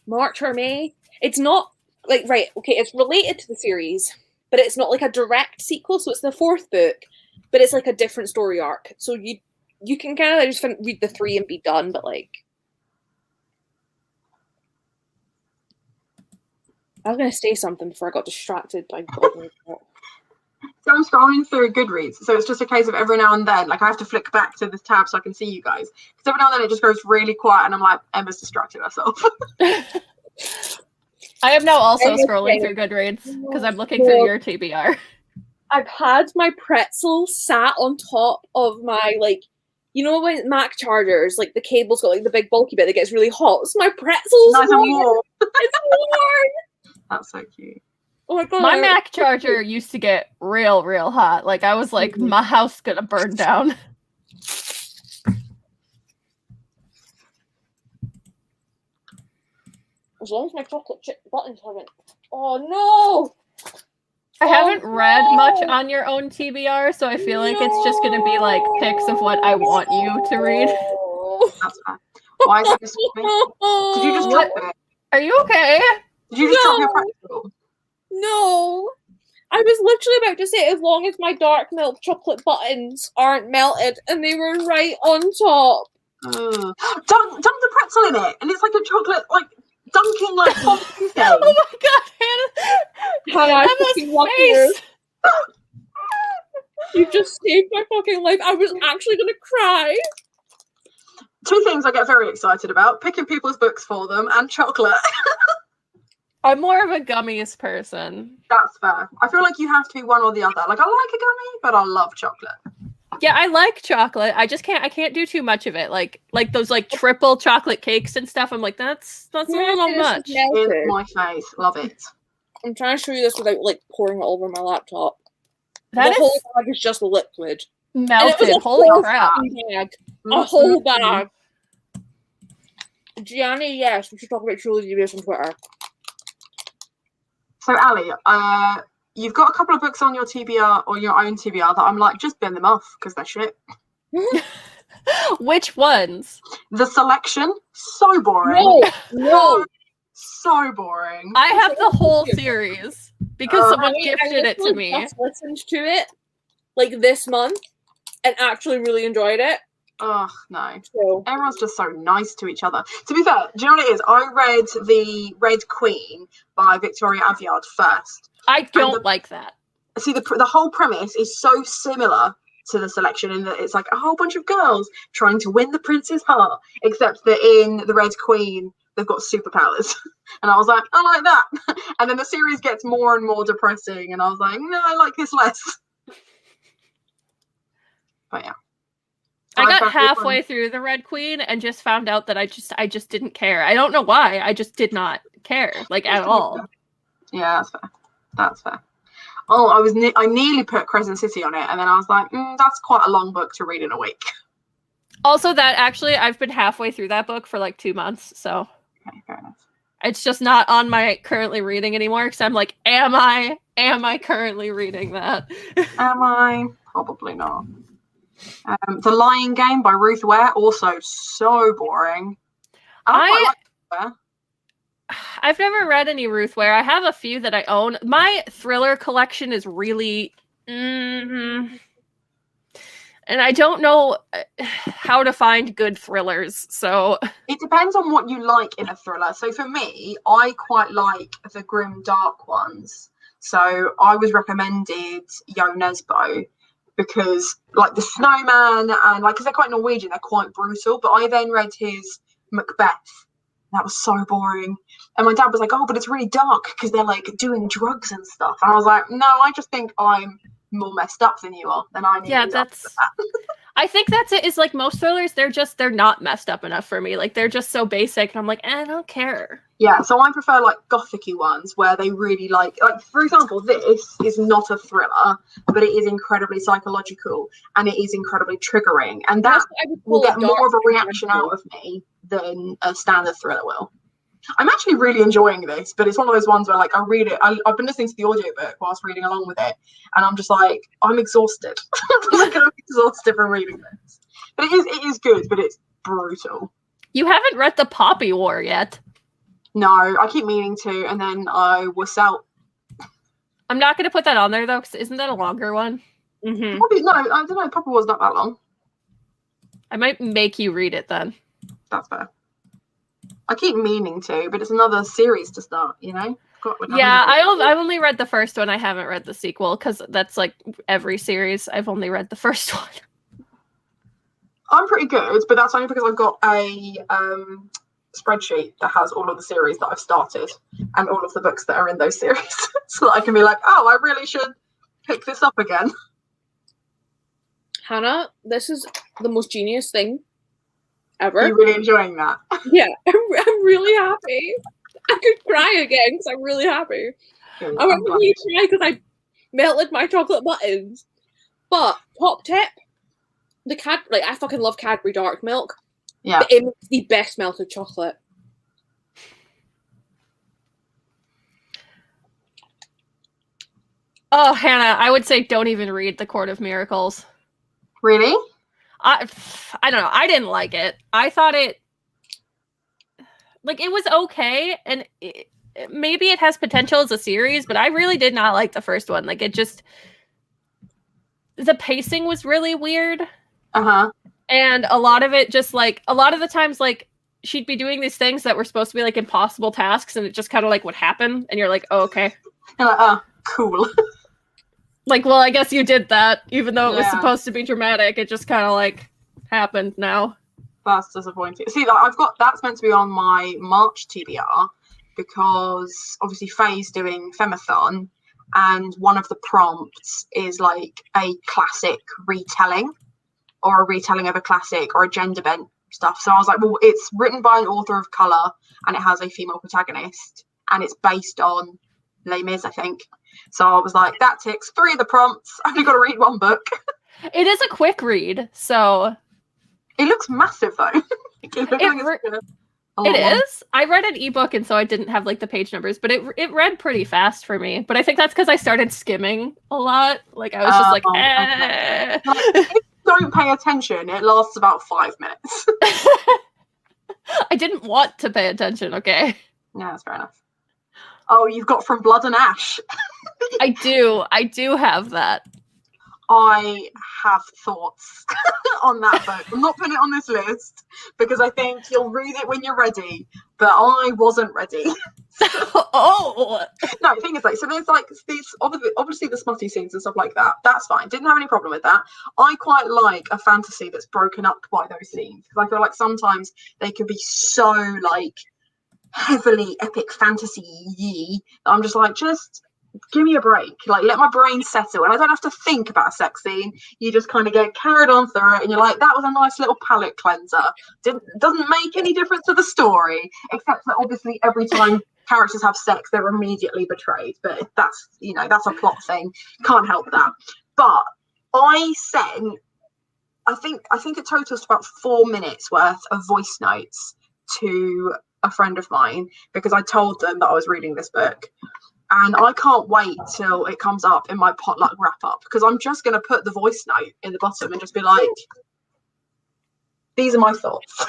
A: March or May. It's not like, right, okay, it's related to the series, but it's not like a direct sequel. So it's the 4th book, but it's like a different story arc. So you can kind of just read the 3 and be done, but like, I was going to say something before I got distracted by
E: So I'm scrolling through Goodreads. So it's just a case of every now and then, like I have to flick back to this tab so I can see you guys. Because every now and then it just goes really quiet and I'm like, Emma's distracted herself.
C: I am now also scrolling through Goodreads because I'm looking through your TBR.
A: I've had my pretzel sat on top of my, like, you know when Mac chargers, like the cable's got like the big bulky bit that gets really hot. So my pretzel's
E: nice and warm.
A: It's warm.
E: That's so cute.
A: Oh my god.
C: My Mac charger used to get real hot. Like I was like, my house gonna burn down.
A: As long as my chocolate chip buttons haven't. Oh no!
C: I haven't read much
A: no!
C: on your own TBR, so I feel like it's just gonna be like pics of what I want you to read.
E: That's fine. Why is that just me? Did you just drop it?
C: Are you okay?
E: Did you just drop your
A: No.
E: practical?
A: No! I was literally about to say, as long as my dark milk chocolate buttons aren't melted, and they were right on top.
E: Dunk the pretzel in it, and it's like a chocolate, like dunking like fondue thing.
C: Oh my god,
A: Hannah, I fucking love you.
C: face!
A: You just saved my fucking life. I was actually gonna cry.
E: Two things I get very excited about: picking people's books for them and chocolate.
C: I'm more of a gummies person.
E: That's fair. I feel like you have to be one or the other. Like, I like a gummy, but I love chocolate.
C: Yeah, I like chocolate. I can't do too much of it. Like those like triple chocolate cakes and stuff. I'm like, that's a little much.
E: In my face. Love it.
A: I'm trying to show you this without like pouring it all over my laptop.
C: That
A: the whole
C: is
A: bag is just liquid.
C: melted. Holy crap.
A: Bag. A whole bag. Gianni, yes, we should talk about Truly Devious on Twitter.
E: So, Ali, you've got a couple of books on your TBR or your own TBR that I'm like, just bin them off because they're shit.
C: Which ones?
E: The Selection, so boring.
A: No.
E: So boring.
C: I have the whole series because someone gifted it to me.
A: I just listened to it like this month and actually really enjoyed it.
E: Ugh, no.
A: So.
E: Everyone's just so nice to each other. To be fair, do you know what it is? I read The Red Queen by Victoria Aveyard first.
C: I don't like that.
E: See, the whole premise is so similar to The Selection in that it's like a whole bunch of girls trying to win the prince's heart, except that in The Red Queen, they've got superpowers. And I was like, I like that. And then the series gets more and more depressing, and I was like, no, I like this less. But yeah.
C: I got halfway through The Red Queen and just found out that I just didn't care. I don't know why. I just did not care, like, at all.
E: Yeah, that's fair. That's fair. Oh, I nearly put Crescent City on it, and then I was like, that's quite a long book to read in a week.
C: Also, that actually, I've been halfway through that book for like 2 months, so
E: Okay, fair enough.
C: it's just not on my currently reading anymore. Because I'm like, am I currently reading that?
E: Am I? Probably not. The Lying Game by Ruth Ware, also so boring. I quite like Ruth Ware.
C: I've never read any Ruth Ware. I have a few that I own. My thriller collection is really, and I don't know how to find good thrillers. So
E: It depends on what you like in a thriller. So for me, I quite like the grim, dark ones. So I was recommended Yo Nesbo because, like, the Snowman and like, because they're quite Norwegian, they're quite brutal. But I then read his Macbeth. That was so boring. And my dad was like, oh, but it's really dark because they're like doing drugs and stuff. And I was like, no, I just think I'm more messed up than you are. Then I need
C: that's I think that's it. Is like most thrillers, they're not messed up enough for me. Like they're just so basic, and I'm like, I don't care.
E: Yeah, so I prefer like gothic-y ones where they really like for example, this is not a thriller, but it is incredibly psychological and it is incredibly triggering, and that will get more of a reaction out of me than a standard thriller will. I'm actually really enjoying this, but it's one of those ones where like I read it, I've been listening to the audiobook whilst reading along with it, and I'm just like, I'm exhausted. Like, I'm exhausted from reading this. But it is good, but it's brutal.
C: You haven't read The Poppy War yet.
E: No, I keep meaning to, and then I was out.
C: I'm not going to put that on there though, because isn't that a longer one?
A: Mm-hmm.
E: Probably, no, I don't know. Probably was not that long.
C: I might make you read it then.
E: That's fair. I keep meaning to, but it's another series to start, you know?
C: Yeah, I've only read the first one. I haven't read the sequel because that's like every series. I've only read the first one.
E: I'm pretty good, but that's only because I've got a spreadsheet that has all of the series that I've started and all of the books that are in those series, so that I can be like, oh, I really should pick this up again.
A: Hannah, this is the most genius thing ever.
E: Are you really enjoying that?
A: Yeah, I'm really happy. I could cry again because I'm really happy.
E: Good,
A: I went really cry because I melted my chocolate buttons. But top tip, I fucking love Cadbury dark milk.
E: Yeah,
A: But it makes the best melted chocolate.
C: Oh, Hannah, I would say don't even read The Court of Miracles.
E: Really?
C: I don't know. I didn't like it. I thought it was okay, and maybe it has potential as a series, but I really did not like the first one. Like, it just, the pacing was really weird.
E: Uh-huh.
C: And a lot of it just, like, a lot of the times, like, she'd be doing these things that were supposed to be, like, impossible tasks, and it just kind of, like, would happen, and you're like, oh, okay.
E: You're like, oh, cool.
C: Like, well, I guess you did that, even though it was
E: Yeah.
C: supposed to be dramatic. It just kind of, like, happened now.
E: That's disappointing. See, like, that's meant to be on my March TBR because obviously Faye's doing Femathon, and one of the prompts is like a classic retelling or a retelling of a classic or a gender bent stuff. So I was like, well, it's written by an author of colour and it has a female protagonist and it's based on Les Mis, I think. So I was like, that ticks 3 of the prompts. I've only got to read 1 book.
C: It is a quick read, so...
E: It looks massive, though.
C: It is. I read an ebook, and so I didn't have, like, the page numbers, but it read pretty fast for me. But I think that's because I started skimming a lot. Like, I was just like, eh.
E: Okay. If you don't pay attention, it lasts about 5 minutes.
C: I didn't want to pay attention, okay?
E: Yeah, that's fair enough. Oh, you've got From Blood and Ash.
C: I do have that.
E: I have thoughts on that book. I'm not putting it on this list because I think you'll read it when you're ready, but I wasn't ready.
C: Oh!
E: No, the thing is, like, so there's like these obviously the smutty scenes and stuff like that. That's fine. Didn't have any problem with that. I quite like a fantasy that's broken up by those scenes because I feel like sometimes they can be so like heavily epic fantasy-y. I'm just like, just give me a break. Like, let my brain settle, and I don't have to think about a sex scene. You just kind of get carried on through it, and you're like, that was a nice little palate cleanser. Doesn't make any difference to the story, except that obviously every time characters have sex, they're immediately betrayed. But that's, you know, that's a plot thing. Can't help that. But I think it totals about 4 minutes worth of voice notes to a friend of mine because I told them that I was reading this book. And I can't wait till it comes up in my potluck wrap up because I'm just going to put the voice note in the bottom and just be like, these are my thoughts.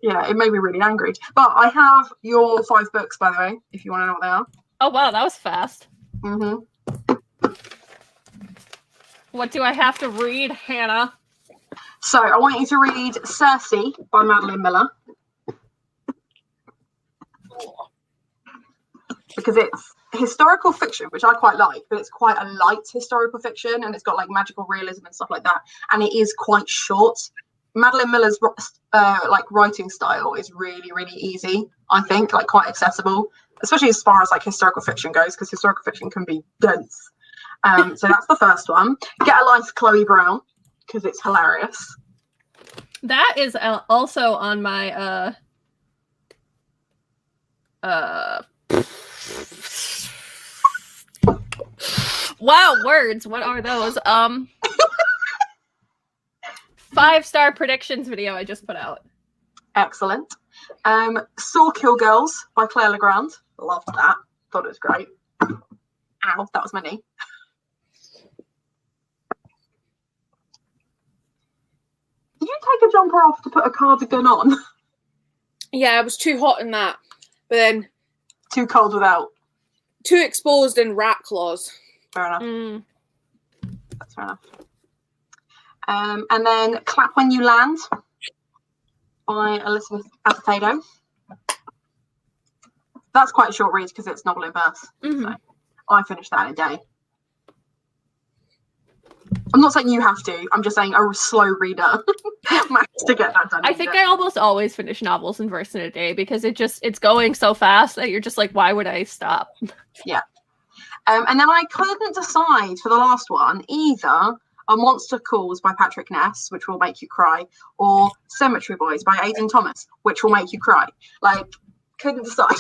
E: Yeah, it made me really angry. But I have your 5 books, by the way, if you want to know what they are.
C: Oh, wow, that was fast.
E: Mm-hmm.
C: What do I have to read, Hannah?
E: So I want you to read Circe by Madeline Miller. Because it's historical fiction, which I quite like, but it's quite a light historical fiction, and it's got like magical realism and stuff like that, and it is quite short. Madeline Miller's like writing style is really, really easy, I think, like quite accessible, especially as far as like historical fiction goes, because historical fiction can be dense. So that's the first one. Get a Life, Chloe Brown, because it's hilarious.
C: That is also on my wow, words. What are those? 5-star predictions video I just put out.
E: Excellent. Saw Kill Girls by Claire Legrand. Loved that. Thought it was great. Ow, that was my knee. Did you take a jumper off to put a cardigan on?
A: Yeah, it was too hot in that. But then
E: Too cold without.
A: too exposed in rat claws.
E: Fair enough.
C: Mm.
E: That's fair enough. And then Clap When You Land by Elizabeth Acevedo. That's quite a short read because it's novel in verse.
C: Mm-hmm.
E: So I finished that in a day. I'm not saying you have to. I'm just saying a slow reader managed to get that done.
C: I think I almost always finish novels in verse in a day because it's going so fast that you're just like, why would I stop?
E: Yeah. And then I couldn't decide for the last one either A Monster Calls by Patrick Ness, which will make you cry, or Cemetery Boys by Aidan Thomas, which will make you cry. Like, couldn't decide.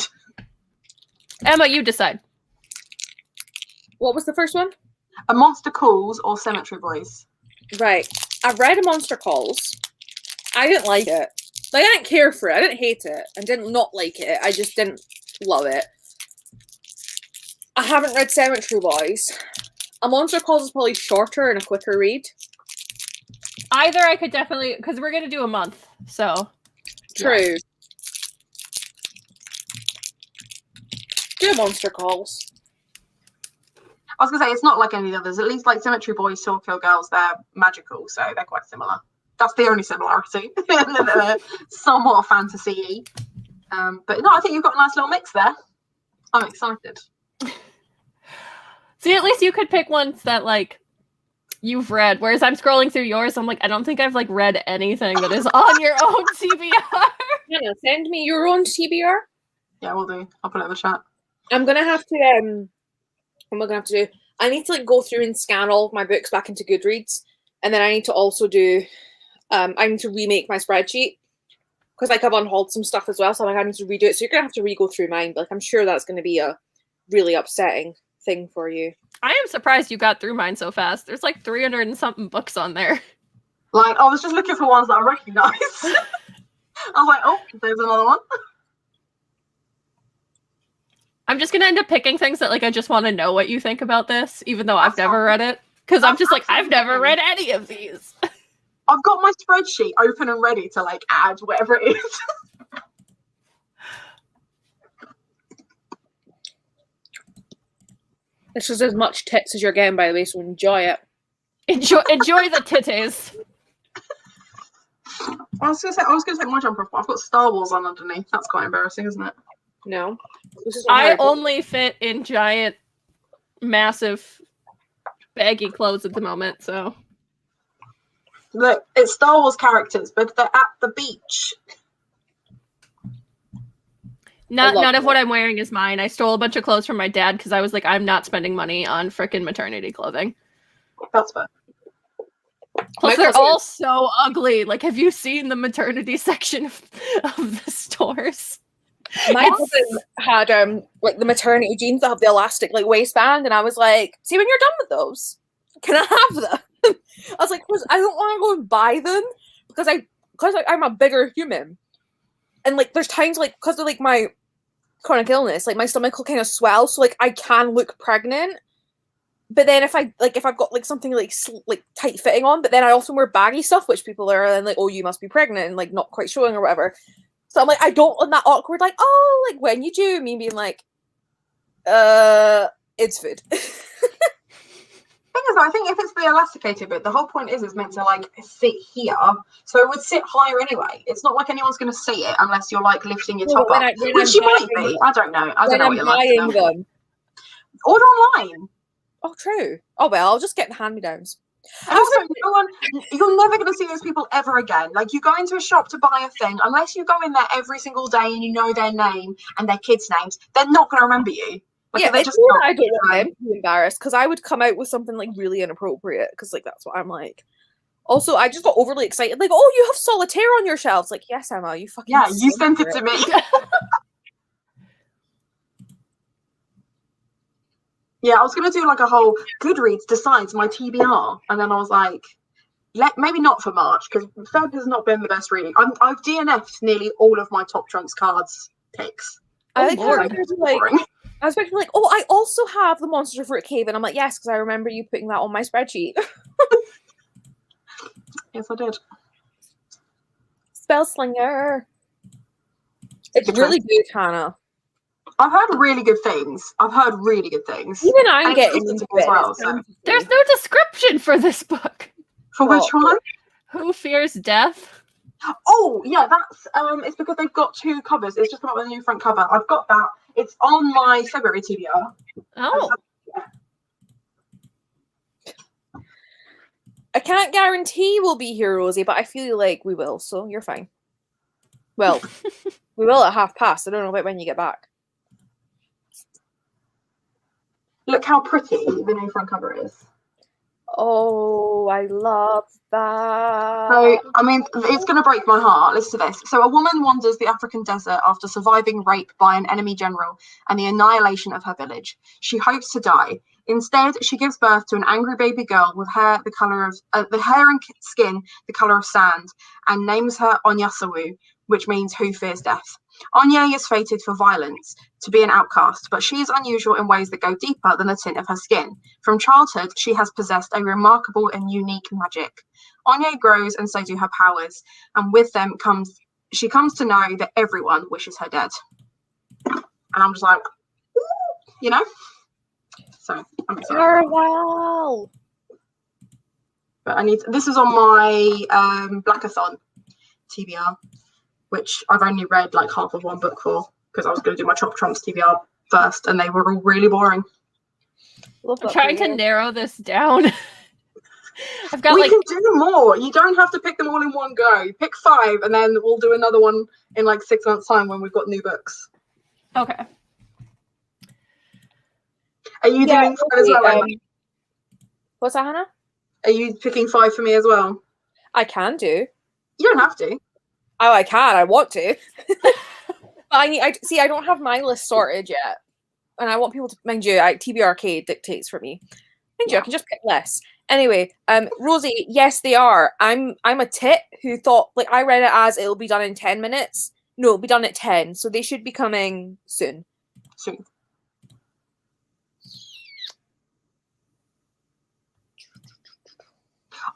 C: Emma, you decide.
A: What was the first one?
E: A Monster Calls or Cemetery Boys.
A: Right. I read A Monster Calls. I didn't like it. Like, I didn't care for it. I didn't hate it. I didn't not like it. I just didn't love it. I haven't read Cemetery Boys. A Monster Calls is probably shorter and a quicker read.
C: Either I could definitely, because we're going to do a month, so.
A: True.
C: Yeah.
A: Do Monster Calls.
E: I was gonna say it's not like any of the others. At least like Cemetery Boys, Sword Kill Girls, they're magical, so they're quite similar. That's the only similarity. They're somewhat fantasy-y. But no, I think you've got a nice little mix there. I'm excited.
C: See, at least you could pick ones that like you've read. Whereas I'm scrolling through yours, I'm like, I don't think I've like read anything that is on your own TBR.
A: Yeah, send me your own TBR.
E: Yeah, we'll do. I'll put it in the chat.
A: I'm gonna have to what am I gonna have to do? I need to like go through and scan all of my books back into Goodreads, and then I need to also do I need to remake my spreadsheet because like I've unhauled some stuff as well, so like I need to redo it. So you're gonna have to re-go through mine. But, like I'm sure that's gonna be a really upsetting thing for you.
C: I am surprised you got through mine so fast. There's like 300 and something books on there.
E: Like I was just looking for ones that I recognise. I was like, oh, there's another one.
C: I'm just gonna end up picking things that like I just want to know what you think about this, even though I've never read it. Because I'm just like, I've never read any of these.
E: I've got my spreadsheet open and ready to like add whatever it is.
A: This is as much tits as you're getting, by the way, so enjoy it.
C: Enjoy the titties.
E: I was gonna take my jumper off, but I've got Star Wars on underneath. That's quite embarrassing, isn't it?
A: No. This is
C: I only fit in giant, massive, baggy clothes at the moment, so.
E: Look, it's Star Wars characters, but they're at the beach.
C: None of what I'm wearing is mine. I stole a bunch of clothes from my dad because I was like, I'm not spending money on frickin' maternity clothing.
E: That's fair.
C: Plus, they're all so ugly. Like, have you seen the maternity section of the stores?
A: My cousin had like the maternity jeans that have the elastic like waistband, and I was like, "See, when you're done with those, can I have them?" I was like, "I don't want to go and buy them because I'm a bigger human, and like there's times like because of like my chronic illness, like my stomach will kind of swell, so like I can look pregnant." But then if I've got like something like tight fitting on, but then I also wear baggy stuff, which people are then like, oh, you must be pregnant and like not quite showing or whatever. So I'm like, I don't want that awkward like, oh, like when you do, me being like, it's food.
E: Thing is, I think if it's the elasticated bit, the whole point is it's meant to like sit here, so it would sit higher anyway. It's not like anyone's going to see it unless you're like lifting your top up, which you might be. I don't know. I don't know what you're like.
A: Them.
E: Order online.
A: Oh, true. Oh well, I'll just get the hand-me-downs.
E: And also, you're never going to see those people ever again. Like, you go into a shop to buy a thing, unless you go in there every single day and you know their name and their kids' names, they're not going to remember you. Like,
A: yeah,
E: they just
A: I don't want them to be embarrassed because I would come out with something like really inappropriate because like that's what I'm like. Also, I just got overly excited. Like, oh, you have solitaire on your shelves. Like, yes, Emma, you fucking
E: you sent it to me. Yeah, I was going to do like a whole Goodreads decides my TBR. And then I was like, maybe not for March, because Feb has not been the best reading. I've DNF'd nearly all of my Top Trumps cards picks.
A: I was expecting like, oh, I also have the Monster Fruit Cave. And I'm like, yes, because I remember you putting that on my spreadsheet.
E: Yes, I did.
A: Spellslinger. It's really good, Hannah.
E: I've heard really good things.
A: Even I'm getting into it.
E: Well, so.
C: There's no description for this book.
E: For which one?
C: Who Fears Death?
E: Oh, yeah, that's it's because they've got two covers. It's just come up with a new front cover. I've got that. It's on my February TBR.
C: Oh.
A: I can't guarantee we'll be here, Rosie, but I feel like we will, so you're fine. Well, we will at past. I don't know about when you get back.
E: Look how pretty the new front cover is.
A: Oh, I love that.
E: So, I mean, it's going to break my heart. Listen to this. So, a woman wanders the African desert after surviving rape by an enemy general and the annihilation of her village. She hopes to die. Instead, she gives birth to an angry baby girl with hair the color of the hair and skin the color of sand, and names her Onyasawu, which means "Who Fears Death." Anya is fated for violence, to be an outcast, but she is unusual in ways that go deeper than the tint of her skin. From childhood, she has possessed a remarkable and unique magic. Anya grows, and so do her powers, and with them she comes to know that everyone wishes her dead. And I'm just like, you know? So I'm excited.
A: Farewell.
E: But this is on my Blackathon TBR, which I've only read like half of one book for, because I was going to do my Chop Trumps TBR first, and they were all really boring.
C: I'm trying to narrow this down. I've got
E: We can do more. You don't have to pick them all in one go. Pick 5, and then we'll do another one in like 6 months' time when we've got new books.
C: Okay.
E: Are you doing 5 as well, Emma?
A: What's that, Hannah?
E: Are you picking 5 for me as well?
A: I can do.
E: You don't have to.
A: Oh, I can. I want to. But I don't have my list sorted yet, and I want people to, mind you, TBRK dictates for me. Mind you, I can just pick less. Anyway, Rosie, yes, they are. I'm a tit who thought, like, I read it as it'll be done in 10 minutes. No, it'll be done at 10, so they should be coming soon.
E: Soon.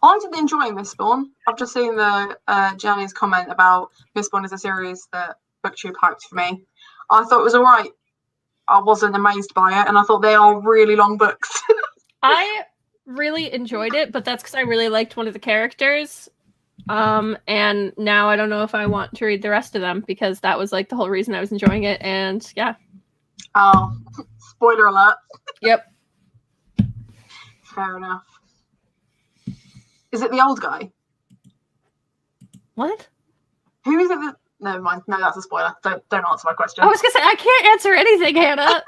E: I did enjoy Mistborn. I've just seen the Jenny's comment about Mistborn as a series that BookTube hyped for me. I thought it was all right. I wasn't amazed by it, and I thought they are really long books.
C: I really enjoyed it, but that's because I really liked one of the characters. And now I don't know if I want to read the rest of them, because that was like the whole reason I was enjoying it, and yeah.
E: Oh, spoiler alert.
C: Yep.
E: Fair enough. Is it the old guy?
C: What?
E: Who is it? Never mind. No, that's a spoiler. Don't answer my question.
C: I was gonna say I can't answer anything, Hannah.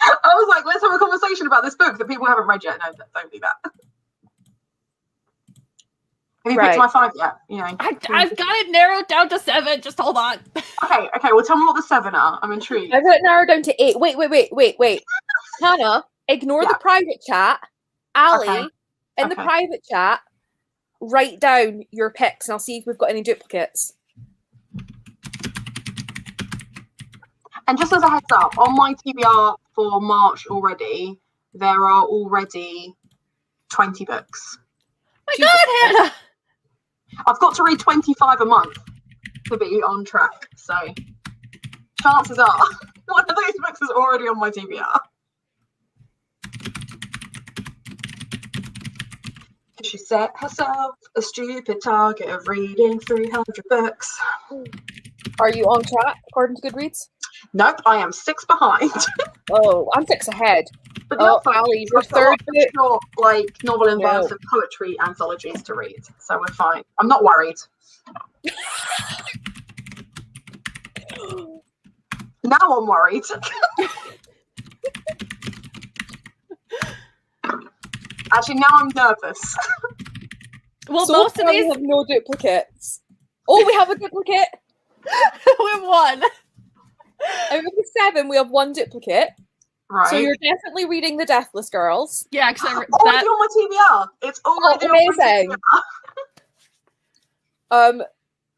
E: I was like, let's have a conversation about this book that people haven't read yet. No, don't do that. Have you picked my 5 yet? You know,
C: I've got it narrowed down to 7. Just hold on.
E: Okay. Well, tell me what the 7 are. I'm intrigued.
A: I've got it narrowed down to 8. Wait. Hannah, ignore the private chat. Ali, in the private chat, write down your picks, and I'll see if we've got any duplicates.
E: And just as a heads up, on my TBR for March already, there are already 20 books.
C: My God, Hannah!
E: I've got to read 25 a month to be on track. So chances are one of those books is already on my TBR. She set herself a stupid target of reading 300 books.
A: Are you on track according to Goodreads?
E: Nope, I am 6 behind.
A: Oh, I'm 6 ahead.
E: But
A: Ali, your third book,
E: short, like novel and verse and poetry anthologies to read, so we're fine. I'm not worried. Now I'm worried. Actually, now I'm nervous.
C: Well,
A: so
C: most of these
A: have no duplicates. Oh, we have a duplicate.
C: We have 1.
A: Out of the 7, we have 1 duplicate.
E: Right.
A: So you're definitely reading The Deathless Girls.
C: Yeah, because
E: already on my TBR. It's already
A: amazing.
E: on my TBR.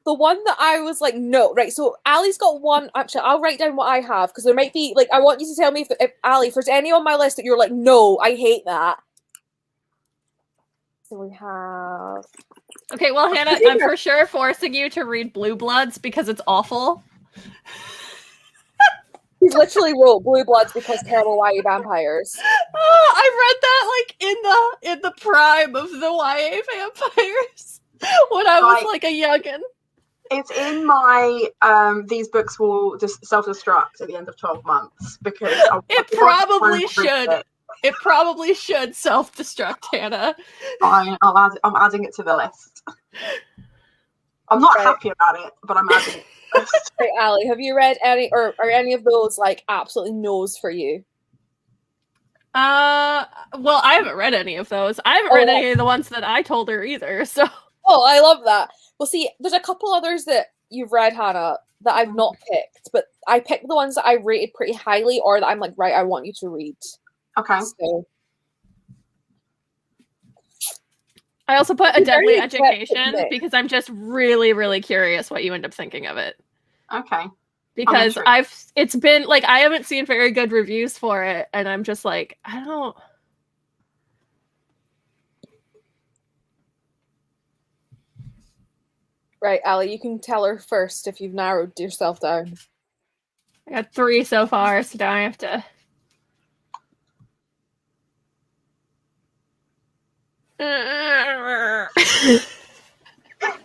A: The one that I was like, no, right. So Ali's got 1. Actually, I'll write down what I have, because there might be like, I want you to tell me if Ali, if there's any on my list that you're like, no, I hate that. So we have.
C: Okay, well, Hannah, I'm for sure forcing you to read Blue Bloods because it's awful.
A: He's literally wrote Blue Bloods because terrible YA vampires.
C: Oh, I read that like in the prime of the YA vampires when I was like a youngin'.
E: It's in my these books will just self-destruct at the end of 12 months because
C: it probably should. It probably should self-destruct, Hannah.
E: Fine, I'm adding it to the list. I'm not happy about it, but I'm adding it.
A: Hey, Ali, have you read any, or are any of those like absolutely no's for you?
C: Well, I haven't read any of those. I haven't read any of the ones that I told her either, so.
A: Oh, I love that. Well, see, there's a couple others that you've read, Hannah, that I've not picked, but I picked the ones that I rated pretty highly, or that I'm like, right, I want you to read.
E: Okay.
A: So.
C: I also put A Deadly Education because I'm just really, really curious what you end up thinking of it.
E: Okay.
C: because it's been like I haven't seen very good reviews for it, and I'm just like, I don't.
A: Right, Ali, you can tell her first if you've narrowed yourself down.
C: I got 3 so far, so now I have to.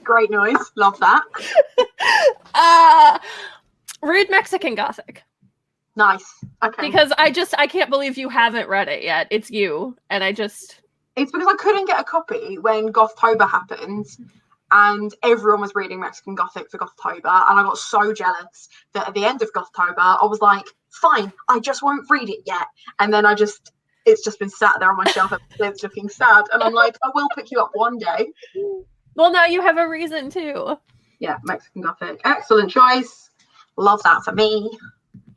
E: Great noise. Love that.
C: Read Mexican Gothic.
E: Nice. Okay.
C: Because I can't believe you haven't read it yet. It's you. And it's
E: because I couldn't get a copy when Gothtober happened. And everyone was reading Mexican Gothic for Gothtober, and I got so jealous that at the end of Gothtober, I was like, fine, I just won't read it yet. And then it's just been sat there on my shelf since looking sad. And I'm like, I will pick you up one day.
C: Well, now you have a reason too.
E: Yeah, Mexican Gothic. Excellent choice. Love that for me.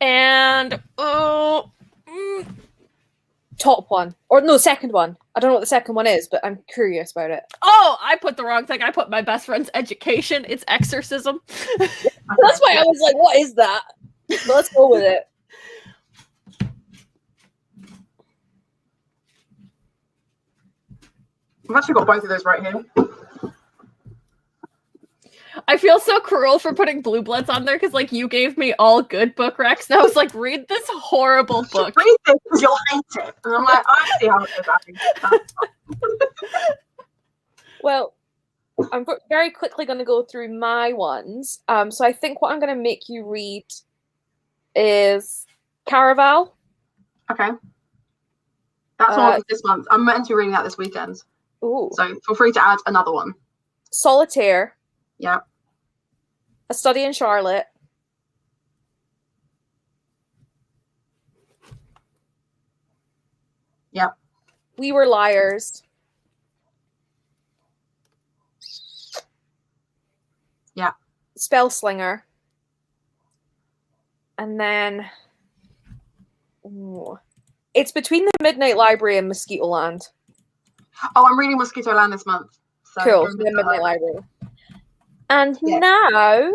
C: And
A: top one. Or no, second one. I don't know what the second one is, but I'm curious about it.
C: Oh, I put the wrong thing. I put my best friend's education. It's exorcism.
A: That's why I was like, what is that? But let's go with it.
E: I've actually got both of those right here.
C: I feel so cruel for putting Blue Bloods on there because, like, you gave me all good book recs, and I was like, read this horrible book.
E: Read this because you'll hate it. And I'm like, I see how it is.
A: Well, I'm very quickly going to go through my ones. So I think what I'm going to make you read is Caraval.
E: Okay. That's one this month. I'm meant to be reading that this weekend.
A: Ooh.
E: So feel free to add another one.
A: Solitaire.
E: Yeah.
A: A Study in Charlotte.
E: Yeah.
A: We Were Liars.
E: Yeah.
A: Spellslinger. And then it's between the Midnight Library and Mosquito Land.
E: Oh, I'm reading Mosquito Land this month. So
A: cool. The Midnight Library. And now,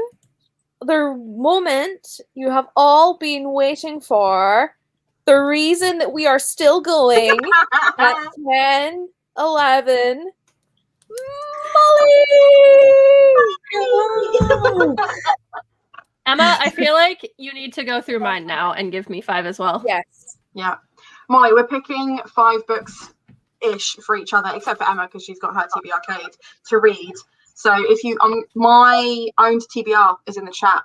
A: the moment you have all been waiting for, the reason that we are still going at 10, 11. Molly!
C: Emma, I feel like you need to go through mine now and give me 5 as well.
A: Yes.
E: Yeah. Molly, we're picking 5 books-ish for each other, except for Emma, because she's got her TBR Arcade to read. So if you, my owned TBR is in the chat.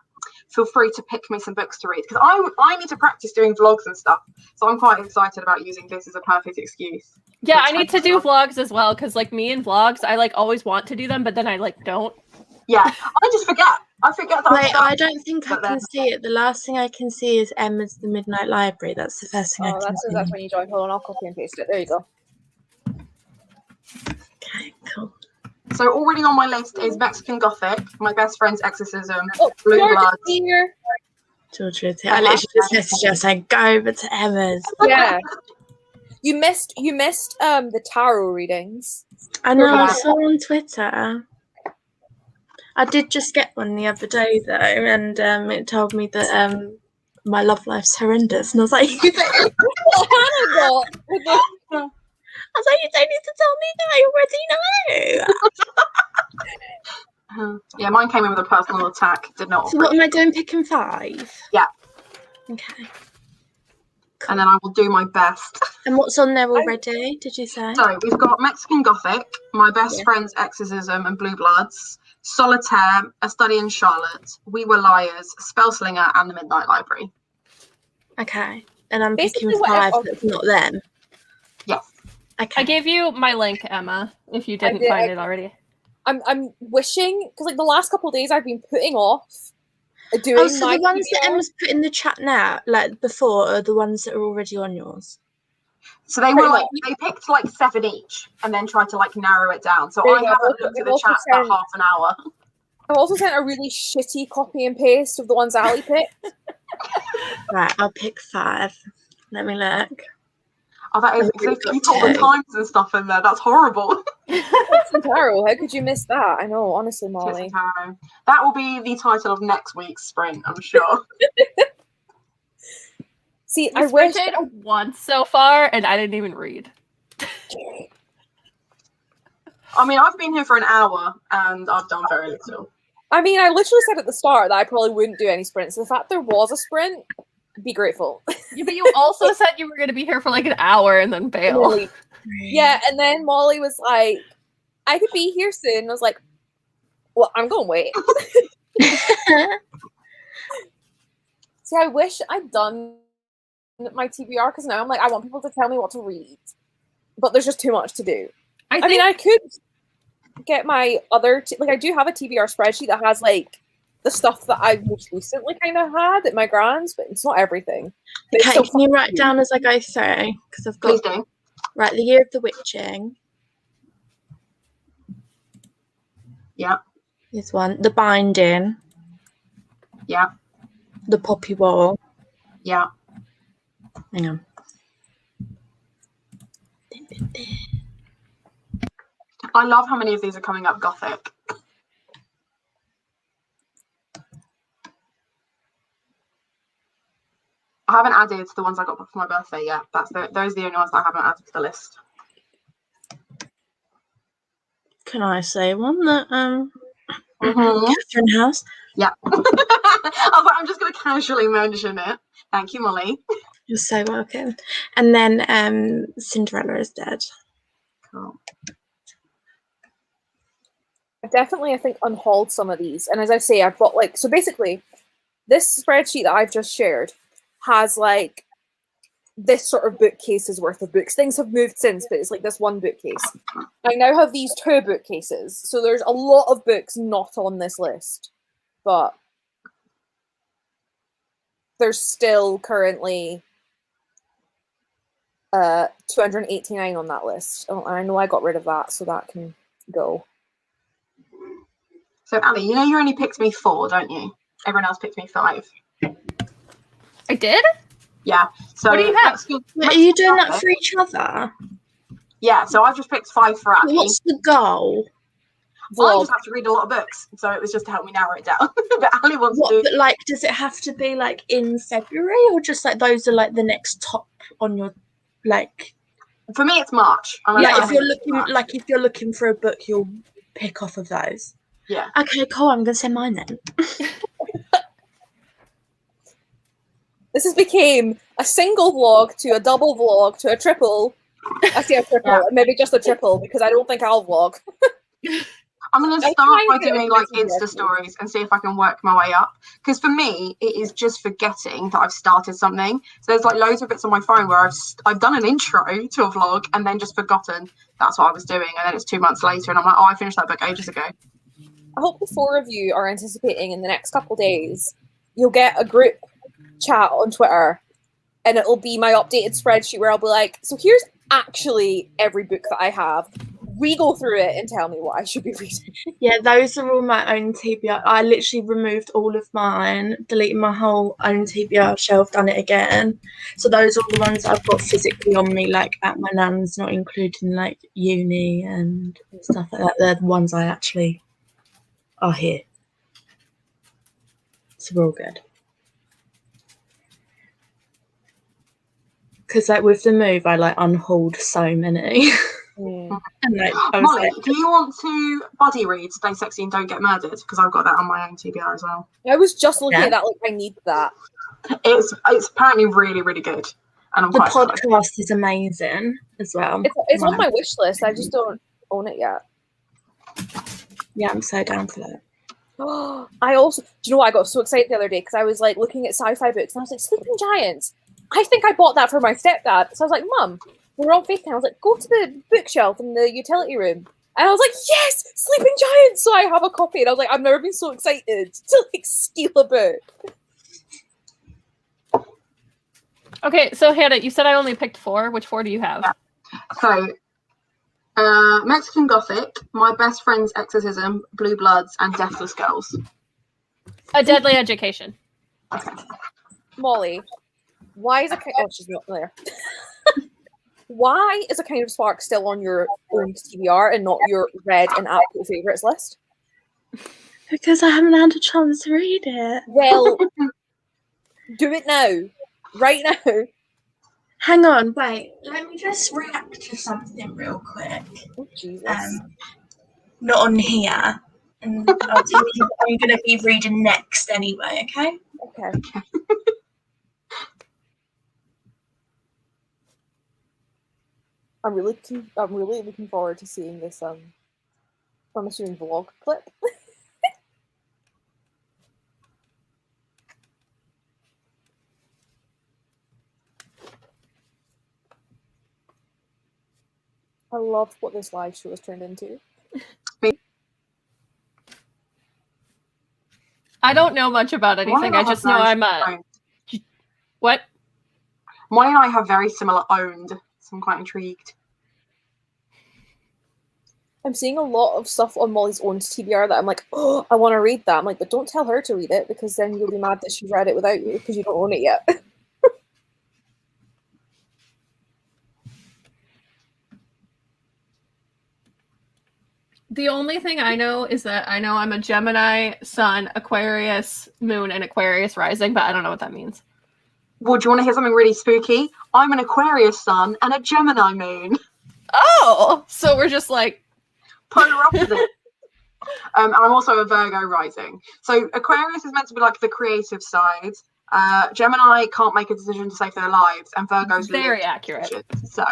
E: Feel free to pick me some books to read, because I need to practice doing vlogs and stuff. So I'm quite excited about using this as a perfect excuse.
C: Yeah, I need to do vlogs as well, because like me and vlogs, I like always want to do them, but then I like don't.
E: Yeah, I just forget. I forget that.
F: Wait, I don't think I can see it. The last thing I can see is Emma's The Midnight Library. That's the first thing I can see.
A: That's when you join. Hold on, I'll copy and paste it. There you go.
F: Okay, cool.
E: So already on my list is Mexican Gothic, My Best Friend's Exorcism,
A: Oh,
E: Blue Blood.
F: Georgia, I literally just messaged her saying, go over to Emma's.
A: Yeah. You missed the tarot readings.
F: I know, I saw on Twitter. I did just get one the other day though, and it told me that my love life's horrendous, and I was like,
A: What Hannah got?
F: I was like, you don't need to tell me that, I already know.
E: Yeah, mine came in with a personal attack. Did not.
F: So what am I doing? Picking 5?
E: Yeah.
F: Okay.
E: Cool. And then I will do my best.
F: And what's on there already? Did you say?
E: So we've got Mexican Gothic, My Best Friend's Exorcism and Blue Bloods, Solitaire, A Study in Charlotte, We Were Liars, Spellslinger, and The Midnight Library.
F: Okay. And I'm
A: Basically
F: picking 5 that's not them.
E: Yes.
F: Okay.
C: I gave you my link, Emma, if you didn't find it already.
A: I'm wishing, because like the last couple of days I've been putting off doing
F: so
A: my
F: the ones that
A: TBR.
F: Emma's put in the chat now, like before, are the ones that are already on yours.
E: So they were like, they picked like 7 each and then tried to like narrow it down. So I haven't looked at the chat for about half an hour.
A: I've also sent a really shitty copy and paste of the ones Ali picked.
F: Right, I'll pick 5. Let me look.
E: Oh, that is,
F: really
E: you put all the times and stuff in there. That's horrible.
A: Tarot, how could you miss that? I know, honestly, Molly.
E: That will be the title of next week's sprint, I'm sure.
A: See,
C: We
A: I wish
C: sprinted once so far, and I didn't even read.
E: I mean, I've been here for an hour, and I've done very little.
A: I mean, I literally said at the start that I probably wouldn't do any sprints. The fact there was a sprint, be grateful.
C: Yeah, but you also said you were going to be here for like an hour and then bail.
A: Really? Yeah, and then Molly was like, I could be here soon. I was like, well, I'm going to wait. See, I wish I'd done my TBR because now I'm like, I want people to tell me what to read. But there's just too much to do. I mean, I could get my other, I do have a TBR spreadsheet that has like the stuff that I most recently kind of had at my grand's, but it's not everything.
F: Okay, can you write down as I go through? Because I've got,
E: Please do.
F: Right, the Year of the Witching.
E: Yeah.
F: Is one. The Binding.
E: Yeah.
F: The Poppy Wall.
E: Yeah.
F: Hang on.
E: I love how many of these are coming up Gothic. I haven't added the ones I got for my birthday yet. Those are the only ones that I haven't added to the list.
F: Can I say one that Catherine House?
E: Yeah. I was like, I'm just going to casually mention it. Thank you, Molly.
F: You're so welcome. And then Cinderella is Dead.
E: Cool.
A: I've definitely, I think, unhauled some of these. And as I say, I've got like, so basically, this spreadsheet that I've just shared has like this sort of bookcases worth of books. Things have moved since, but it's like this one bookcase. I now have these 2 bookcases. So there's a lot of books not on this list. But there's still currently 289 on that list. Oh, and I know I got rid of that, so that can go.
E: So, Ali, you know you only picked me 4, don't you? Everyone else picked me 5.
C: I did?
E: Yeah. So
C: what do you have?
F: Are you doing that for each other?
E: Yeah, so I've just picked 5 for Ali.
F: What's the goal?
E: I just have to read a lot of books, so it was just to help me narrow it down. But Ali wants to do...
F: But like, does it have to be like in February, or just like those are like the next top on your like?
E: For me, it's March.
F: Yeah, if you're looking for a book, you'll pick off of those.
E: Yeah.
F: Okay, cool. I'm gonna send mine then.
A: This has became a single vlog to a double vlog to a triple. I say a triple, yeah. Maybe just a triple because I don't think I'll vlog.
E: I'm going to start by doing like Insta stories and see if I can work my way up. Because for me, it is just forgetting that I've started something. So there's like loads of bits on my phone where I've done an intro to a vlog and then just forgotten that's what I was doing. And then it's 2 months later and I'm like, oh, I finished that book ages ago.
A: I hope the 4 of you are anticipating in the next couple of days, you'll get a group chat on Twitter and it'll be my updated spreadsheet where I'll be like, so here's actually every book that I have. We go through it and tell me what I should be reading.
F: Yeah, those are all my own TBR. I literally removed all of mine, deleted my whole own TBR shelf, done it again. So those are all the ones I've got physically on me, like at my nan's, not including like uni and stuff like that. They're the ones I actually are here. So we're all good. Because like with the move, I like unhauled so many.
A: Mm.
F: And like,
E: Molly, do you want to buddy read Stay Sexy and Don't Get Murdered? Because I've got that on my own TBR as well.
A: I was just looking at that, like I need that.
E: It's apparently really, really good. And I'm
F: the
E: quite
F: podcast is amazing as well.
A: It's on my wish list. I just don't own it yet.
F: Yeah, I'm so down for that.
A: I also, do you know what? I got so excited the other day because I was like looking at sci-fi books and I was like, Sleeping Giants. I think I bought that for my stepdad. So I was like, Mum, we're on FaceTime. I was like, go to the bookshelf in the utility room. And I was like, yes, Sleeping Giants. So I have a copy. And I was like, I've never been so excited to like steal a book.
C: Okay, so Hannah, you said I only picked 4. Which 4 do you have?
E: Yeah. So, Mexican Gothic, My Best Friend's Exorcism, Blue Bloods, and Deathless Girls.
C: A Deadly Education.
E: Okay.
A: Molly, why is a oh, she's not there. Why is A Kind of Spark still on your own TBR and not your read and absolute favourites list?
F: Because I haven't had a chance to read it.
A: Well, do it now. Right now.
F: Hang on, wait. Let me just react to something real quick.
A: Oh, Jesus.
F: Not on here. And I'll tell you what I'm going to be reading next anyway, okay?
A: Okay. I'm really looking forward to seeing this I'm assuming vlog clip. I love what this live show has turned into.
C: I don't know much about anything. I just know I'm a... What?
E: Molly and I have very similar owned, so I'm quite intrigued.
A: I'm seeing a lot of stuff on Molly's own TBR that I'm like, oh, I want to read that. I'm like, but don't tell her to read it because then you'll be mad that she's read it without you because you don't own it yet.
C: The only thing I know is that I know I'm a Gemini, Sun, Aquarius, Moon, and Aquarius rising, but I don't know what that means.
E: Well, do you want to hear something really spooky? I'm an Aquarius sun and a Gemini moon.
C: Oh! So we're just like...
E: Polar opposite. And I'm also a Virgo rising. So Aquarius is meant to be like the creative side. Gemini can't make a decision to save their lives, and Virgo's
C: very accurate.
E: So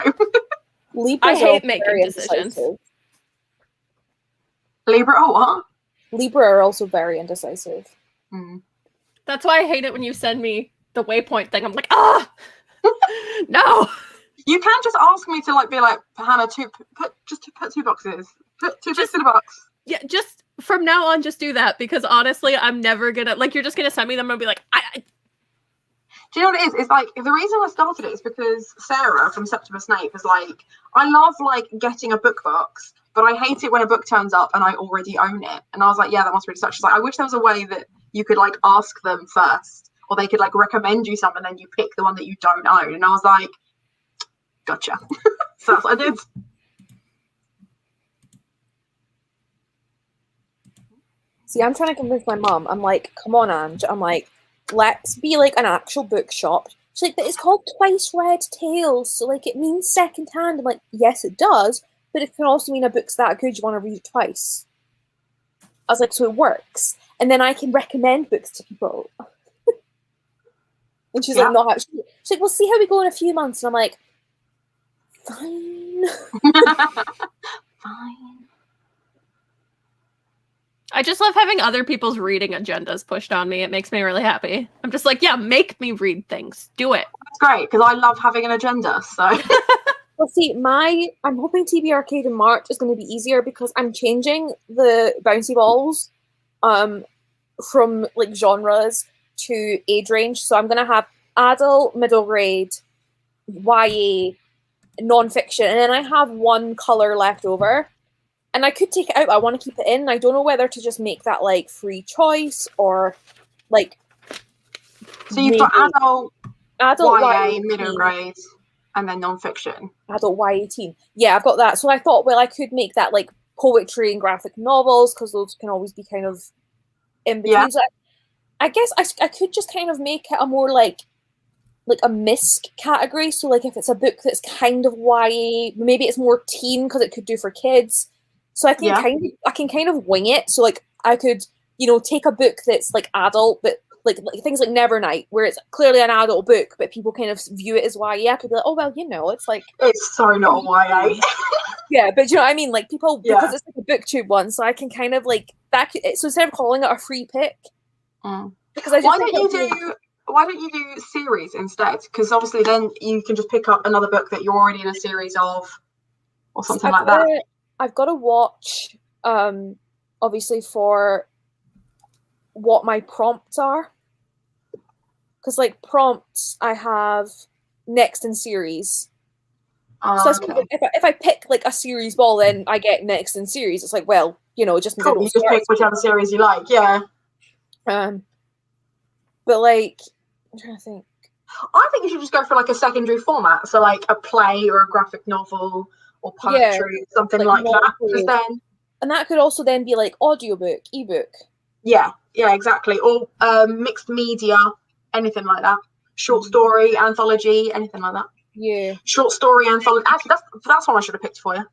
A: Libra
C: I hate making decisions.
E: Libra, oh what?
A: Libra are also very indecisive.
E: Mm.
C: That's why I hate it when you send me the waypoint thing. I'm like, ah, no.
E: You can just ask me to like be like, Hannah, put 2 boxes. Put 2 bits in a box.
C: Yeah, just from now on, just do that because honestly, I'm never gonna like. You're just gonna send me them and be like,
E: Do you know what it is? It's like the reason I started it is because Sarah from Septimus Snape is like, I love like getting a book box, but I hate it when a book turns up and I already own it. And I was like, yeah, that must really suck. She's like, I wish there was a way that you could like ask them first, or they could like recommend you something and you pick the one that you don't own. And I was like, gotcha. So that's what I did.
A: See, I'm trying to convince my mum. I'm like, come on, Ange. I'm like, let's be like an actual bookshop. She's like, but it's called Twice Read Tales, so like it means second hand. I'm like, yes, it does, but it can also mean a book's that good you want to read it twice. I was like, so it works, and then I can recommend books to people. And she's like, not actually. She's like, we'll see how we go in a few months. And I'm like, fine.
E: Fine.
C: I just love having other people's reading agendas pushed on me. It makes me really happy. I'm just like, yeah, make me read things. Do it.
E: That's great, because I love having an agenda, so.
A: Well, see, I'm hoping TB Arcade in March is going to be easier because I'm changing the bouncy balls from like genres to age range. So I'm going to have adult, middle grade, YA, non-fiction, and then I have one color left over. And I could take it out, but I want to keep it in. I don't know whether to just make that like free choice or like.
E: So you've got adult YA, middle
A: teen,
E: grade, and then non-fiction.
A: Adult YA teen. Yeah, I've got that. So I thought, well, I could make that like poetry and graphic novels because those can always be kind of in between.
E: Yeah.
A: So I guess I could just kind of make it a more like a misc category. So like if it's a book that's kind of YA, maybe it's more teen because it could do for kids. So I can kind of wing it. So like I could, take a book that's like adult, but like things like Nevernight, where it's clearly an adult book, but people kind of view it as YA. I could be like, oh well, it's like
E: it's so not YA.
A: Yeah, but you know what I mean? Like people because it's like a booktube one, so I can kind of like that. So instead of calling it a free pick, because I just
E: why don't you do series instead? Because obviously then you can just pick up another book that you're already in a series of, or something like that.
A: I've got to watch, obviously, for what my prompts are. Because, like, prompts, I have next in series. So
E: Okay.
A: if I pick, like, a series ball, then I get next in series. It's like, well, it just means
E: Cool. You just pick whichever series you like, yeah.
A: But, like, I'm trying to think.
E: I think you should just go for like a secondary format, so like a play or a graphic novel or poetry, something like that. Because then,
A: and that could also then be like audiobook, ebook.
E: Yeah, exactly. Or mixed media, anything like that. Short story, anthology, anything like that.
A: Yeah.
E: Short story, anthology. Actually, that's one I should have picked for you.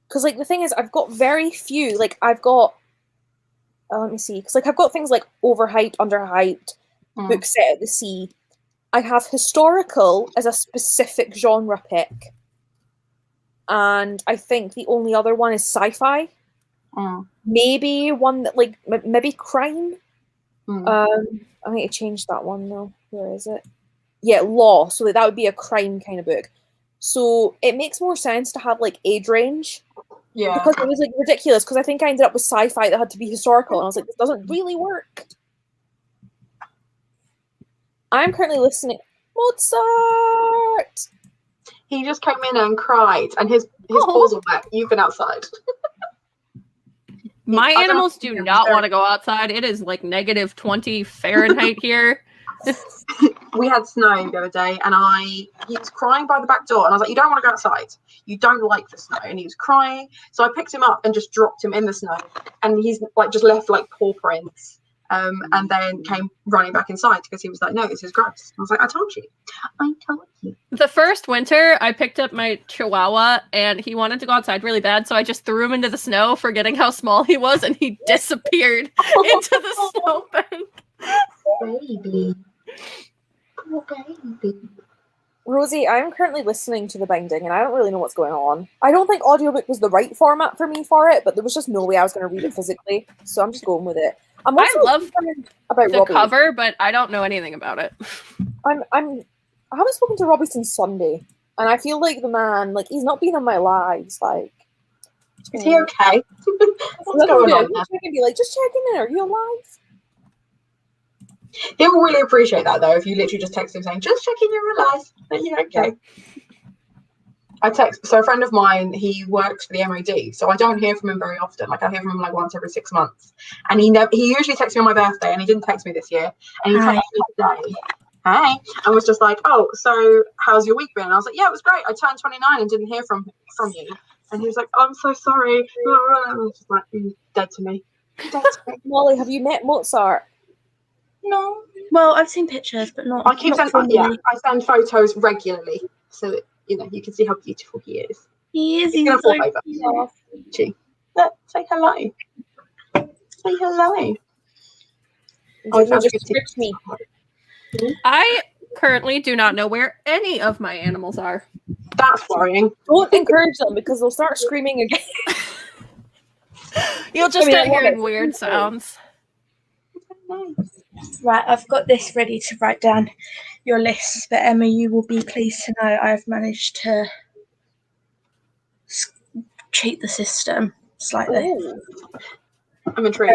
A: Because like the thing is, I've got very few. Like I've got, let me see. Because like I've got things like overhyped, underhyped, books set at the sea. I have historical as a specific genre pick, and I think the only other one is sci-fi. Maybe one that like maybe crime. I need to change that one though. Where is it? Yeah, law. So that would be a crime kind of book. So it makes more sense to have like age range.
E: Yeah.
A: Because it was like ridiculous. Because I think I ended up with sci-fi that had to be historical, and I was like, this doesn't really work. I'm currently listening. Mozart.
E: He just came in and cried, and his paws are wet. You've been outside.
C: My animals do not want to go outside. It is like -20 Fahrenheit here.
E: We had snow the other day, and he was crying by the back door, and I was like, you don't want to go outside. You don't like the snow. And he was crying. So I picked him up and just dropped him in the snow, and he's like just left like paw prints. And then came running back inside because he was like, no, this is gross. I was like, I told you.
C: The first winter, I picked up my Chihuahua, and he wanted to go outside really bad, so I just threw him into the snow, forgetting how small he was, and he disappeared into the snowbank.
E: Baby. Poor baby.
A: Rosie, I am currently listening to The Binding, and I don't really know what's going on. I don't think audiobook was the right format for me for it, but there was just no way I was going to read it physically, so I'm just going with it.
C: I love
A: about
C: the
A: Robbie.
C: cover, but I don't know anything about it.
A: I haven't spoken to Robbie since Sunday, and I feel like the man, like, he's not been in my lives, like.
E: Is he okay? What's going on?
A: I can be like, just checking in. Are you alive?
E: He'll really appreciate that though if you literally just text him saying, just checking you're alive. Are you okay? So a friend of mine, he works for the MOD, so I don't hear from him very often. Like I hear from him like once every 6 months, and he usually texts me on my birthday, and he didn't text me this year, and he texted me today. Hey, and was just like, oh, so how's your week been? And I was like, yeah, it was great. I turned 29 and didn't hear from you. And he was like, oh, I'm so sorry. And I was just like, dead to me.
A: Molly, have you met Mozart?
F: No. Well, I've seen pictures, but not.
E: I keep sending. Yeah, I send photos regularly, so that you can see how beautiful he is.
F: He is.
E: He's gonna fall over. Gee, look, say hello. Say hello.
A: Me.
C: I currently do not know where any of my animals are.
E: That's worrying.
A: Don't encourage them because they'll start screaming again.
C: You'll just start hearing weird sounds.
F: Right, I've got this ready to write down your list, but Emma, you will be pleased to know I've managed to cheat the system slightly.
E: Ooh. I'm intrigued.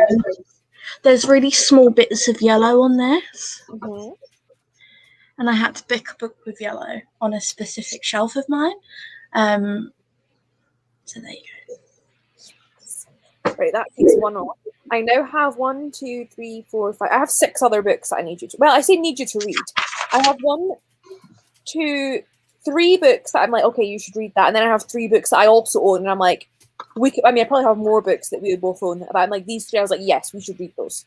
F: There's really small bits of yellow on this, and I had to pick a book with yellow on a specific shelf of mine. So there you go.
A: Right, that takes one off. I now have 1, 2, 3, 4, 5. I have 6 other books that I need you to. Well, I say need you to read. I have 1, 2, 3 books that I'm like, okay, you should read that, and then I have 3 books that I also own, and I'm like, I probably have more books that we would both own, but I'm like, these 3, I was like, yes, we should read those.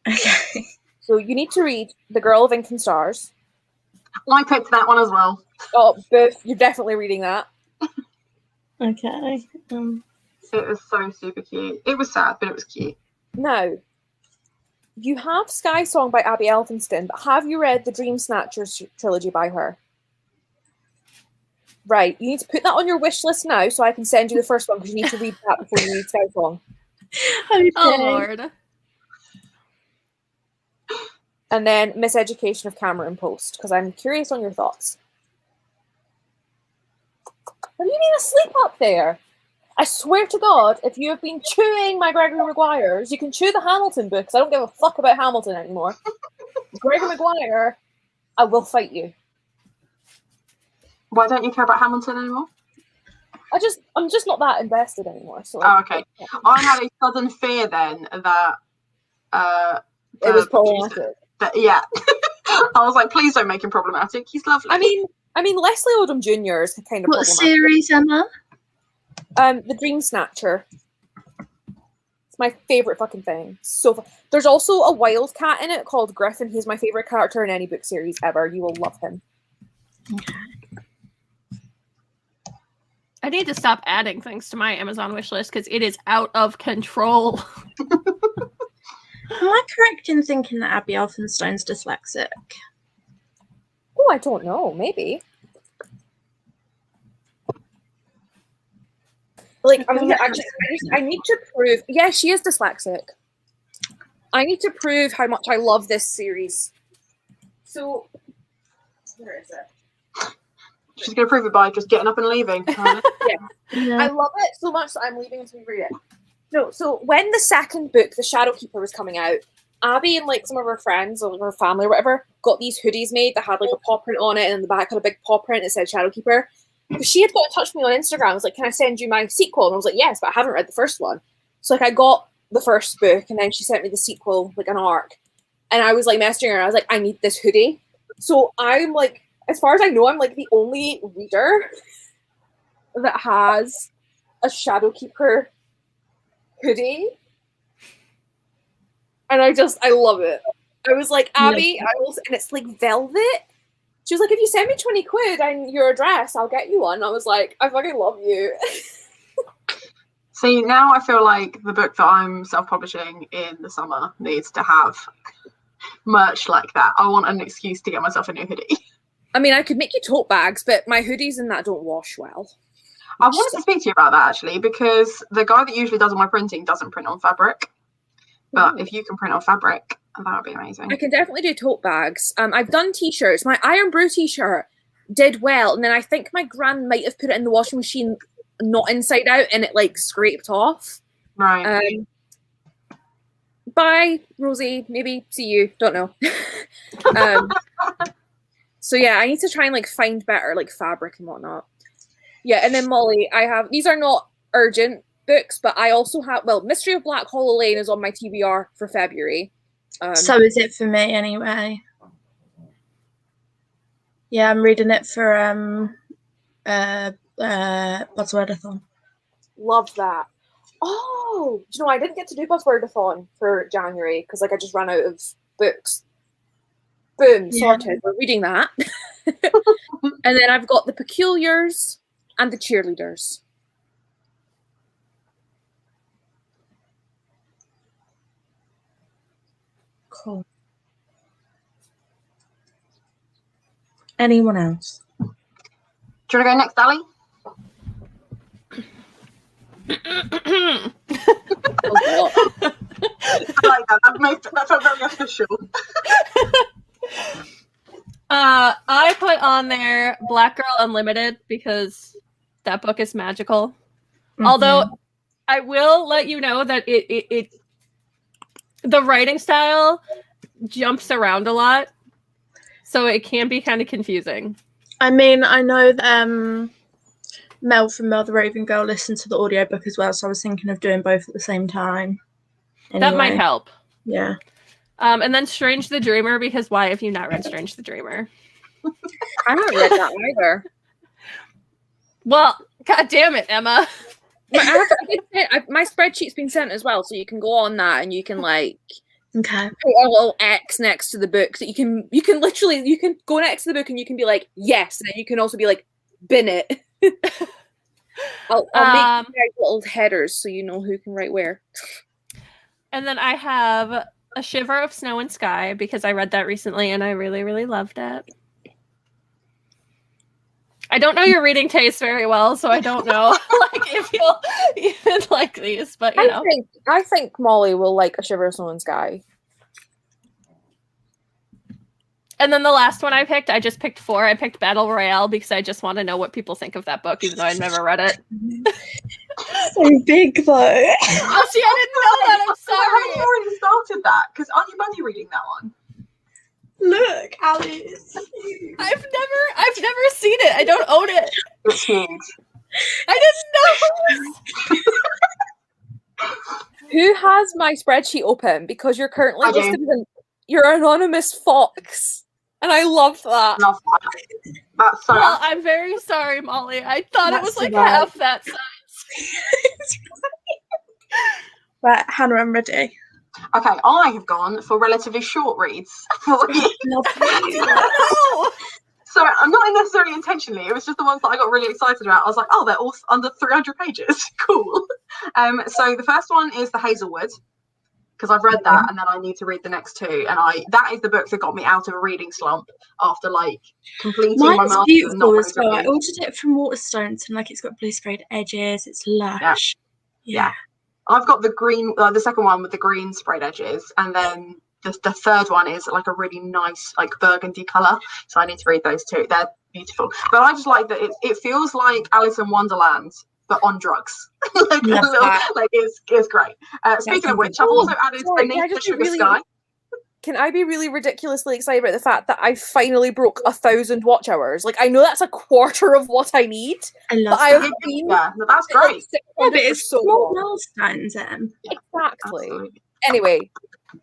F: Okay.
A: So you need to read The Girl of Ink and Stars.
E: I picked that one as well.
A: Oh, Boof, you're definitely reading that.
F: Okay.
E: It was so super cute. It was sad, but it was cute.
A: Now, you have Sky Song by Abby Elphinston, but have you read the Dream Snatchers trilogy by her? Right, you need to put that on your wish list now so I can send you the first one because you need to read that before you read Sky Song.
F: Okay.
C: Oh, Lord.
A: And then Miseducation of Cameron Post, because I'm curious on your thoughts. Have you been asleep up there? I swear to God, if you have been chewing my Gregory Maguires, you can chew the Hamilton books. I don't give a fuck about Hamilton anymore. Gregory Maguire, I will fight you.
E: Why don't you care about Hamilton anymore?
A: I'm just not that invested anymore. So
E: Oh, okay. I had a sudden fear then that
A: it was problematic.
E: Yeah. I was like, please don't make him problematic. He's lovely.
A: I mean, Leslie Odom Jr. is kind of
F: What
A: problematic.
F: series, Emma?
A: The Dream Snatcher. It's my favorite fucking thing. So fun. There's also a wildcat in it called Griffin. He's my favorite character in any book series ever. You will love him.
F: Okay.
C: I need to stop adding things to my Amazon wish list because it is out of control.
F: Am I correct in thinking that Abby Elphinstone's dyslexic?
A: Oh, I don't know. Maybe. Like, I need to prove. Yeah, she is dyslexic. I need to prove how much I love this series. So, where is it?
E: She's going to prove it by just getting up and leaving.
A: Yeah. I love it so much that I'm leaving to read it. No, so when the second book, The Shadowkeeper, was coming out, Abby and like some of her friends or her family or whatever got these hoodies made that had like a paw print on it, and in the back had a big paw print that said Shadowkeeper. Because she had got in touch with me on Instagram. I was like, "Can I send you my sequel?" And I was like, "Yes, but I haven't read the first one." So like I got the first book, and then she sent me the sequel, like an arc. And I was like messaging her. I was like, "I need this hoodie." So I'm like, as far as I know, I'm like the only reader that has a Shadowkeeper hoodie. And I love it. I was like, Abby, and it's like velvet. She was like, if you send me 20 quid and your address, I'll get you one. I was like, I fucking love you.
E: See, now I feel like the book that I'm self-publishing in the summer needs to have merch like that. I want an excuse to get myself a new hoodie.
A: I mean, I could make you tote bags, but my hoodies and that don't wash well.
E: I wanted to speak to you about that, actually, because the guy that usually does all my printing doesn't print on fabric. But if you can print on fabric, that would be amazing.
A: I can definitely do tote bags. I've done t-shirts. My Iron Brew t-shirt did well, and then I think my gran might have put it in the washing machine not inside out, and it like scraped off.
E: Right.
A: Bye, Rosie. Maybe see you. Don't know. So yeah, I need to try and like find better like fabric and whatnot. Yeah, and then Molly, I have, these are not urgent books, but I also have, well, Mystery of Black Hollow Lane is on my TBR for February.
F: So is it for me anyway? Yeah, I'm reading it for Buzzwordathon.
A: Love that. Oh, do you know, I didn't get to do Buzzwordathon for January because like I just ran out of books. Boom, sorted. We're reading that. And then I've got The Peculiars and The Cheerleaders.
F: Cool. Anyone else?
E: Do you want to go next, Ali? I like that. That felt very official.
C: I put on there Black Girl Unlimited because that book is magical. Mm-hmm. Although I will let you know that it the writing style jumps around a lot, so it can be kind of confusing.
F: I mean, I know that Mel from Mel the Raven Girl listened to the audiobook as well, so I was thinking of doing both at the same time. Anyway.
C: That might help.
F: Yeah.
C: And then Strange the Dreamer, because why have you not read Strange the Dreamer?
A: I haven't read that either.
C: Well, god damn it, Emma.
A: My spreadsheet's been sent as well, so you can go on that and you can like put a little X next to the book. So you can go next to the book and you can be like, yes, and then you can also be like, bin it. I'll make little headers so you know who can write where.
C: And then I have A Shiver of Snow and Sky because I read that recently and I really, really loved it. I don't know your reading taste very well, so I don't know like if you'll even like these, but you know.
A: I think Molly will like A Shiver of Snow and Sky.
C: And then the last one I just picked 4. I picked Battle Royale because I just want to know what people think of that book, even though I've never read it.
F: So big, though.
C: Oh, see, I didn't know that. I'm sorry.
E: Have you already started that? Because aren't you buddy reading that one?
F: Look, Alice.
C: I've never seen it. I don't own it.
E: It's huge.
C: I didn't know.
A: Who has my spreadsheet open? Because you're currently
E: I do.
A: listed as you're anonymous fox. And I love that.
E: Love that. That's so.
C: Well, I'm very sorry, Molly. I thought it was
F: That's
C: like
F: right.
C: half that size.
F: Right, Hannah, I'm ready.
E: Okay, I have gone for relatively short reads. So I'm not necessarily intentionally. It was just the ones that I got really excited about. I was like, oh, they're all under 300 pages. Cool. So the first one is The Hazelwood, because I've read that and then I need to read the next two. And that is the book that got me out of a reading slump after like completing my
F: Mine's
E: master's.
F: beautiful as well. I ordered it from Waterstones and like it's got blue sprayed edges. It's lush. Yeah.
E: I've got the green, the second one with the green sprayed edges, and then the third one is like a really nice like burgundy colour. So I need to read those two. They're beautiful. But I just like that it feels like Alice in Wonderland, but on drugs. It's great. Speaking of which, I've also added Beneath the Sugar Sky.
A: Can I be really ridiculously excited about the fact that I finally broke 1,000 watch hours? Like, I know that's a quarter of what I need.
F: I love
A: but
F: that.
A: I've been
E: No, that's great.
F: Yeah, but it's
A: so
F: small
A: long.
F: milestones,
A: Exactly.
E: Absolutely.
A: Anyway,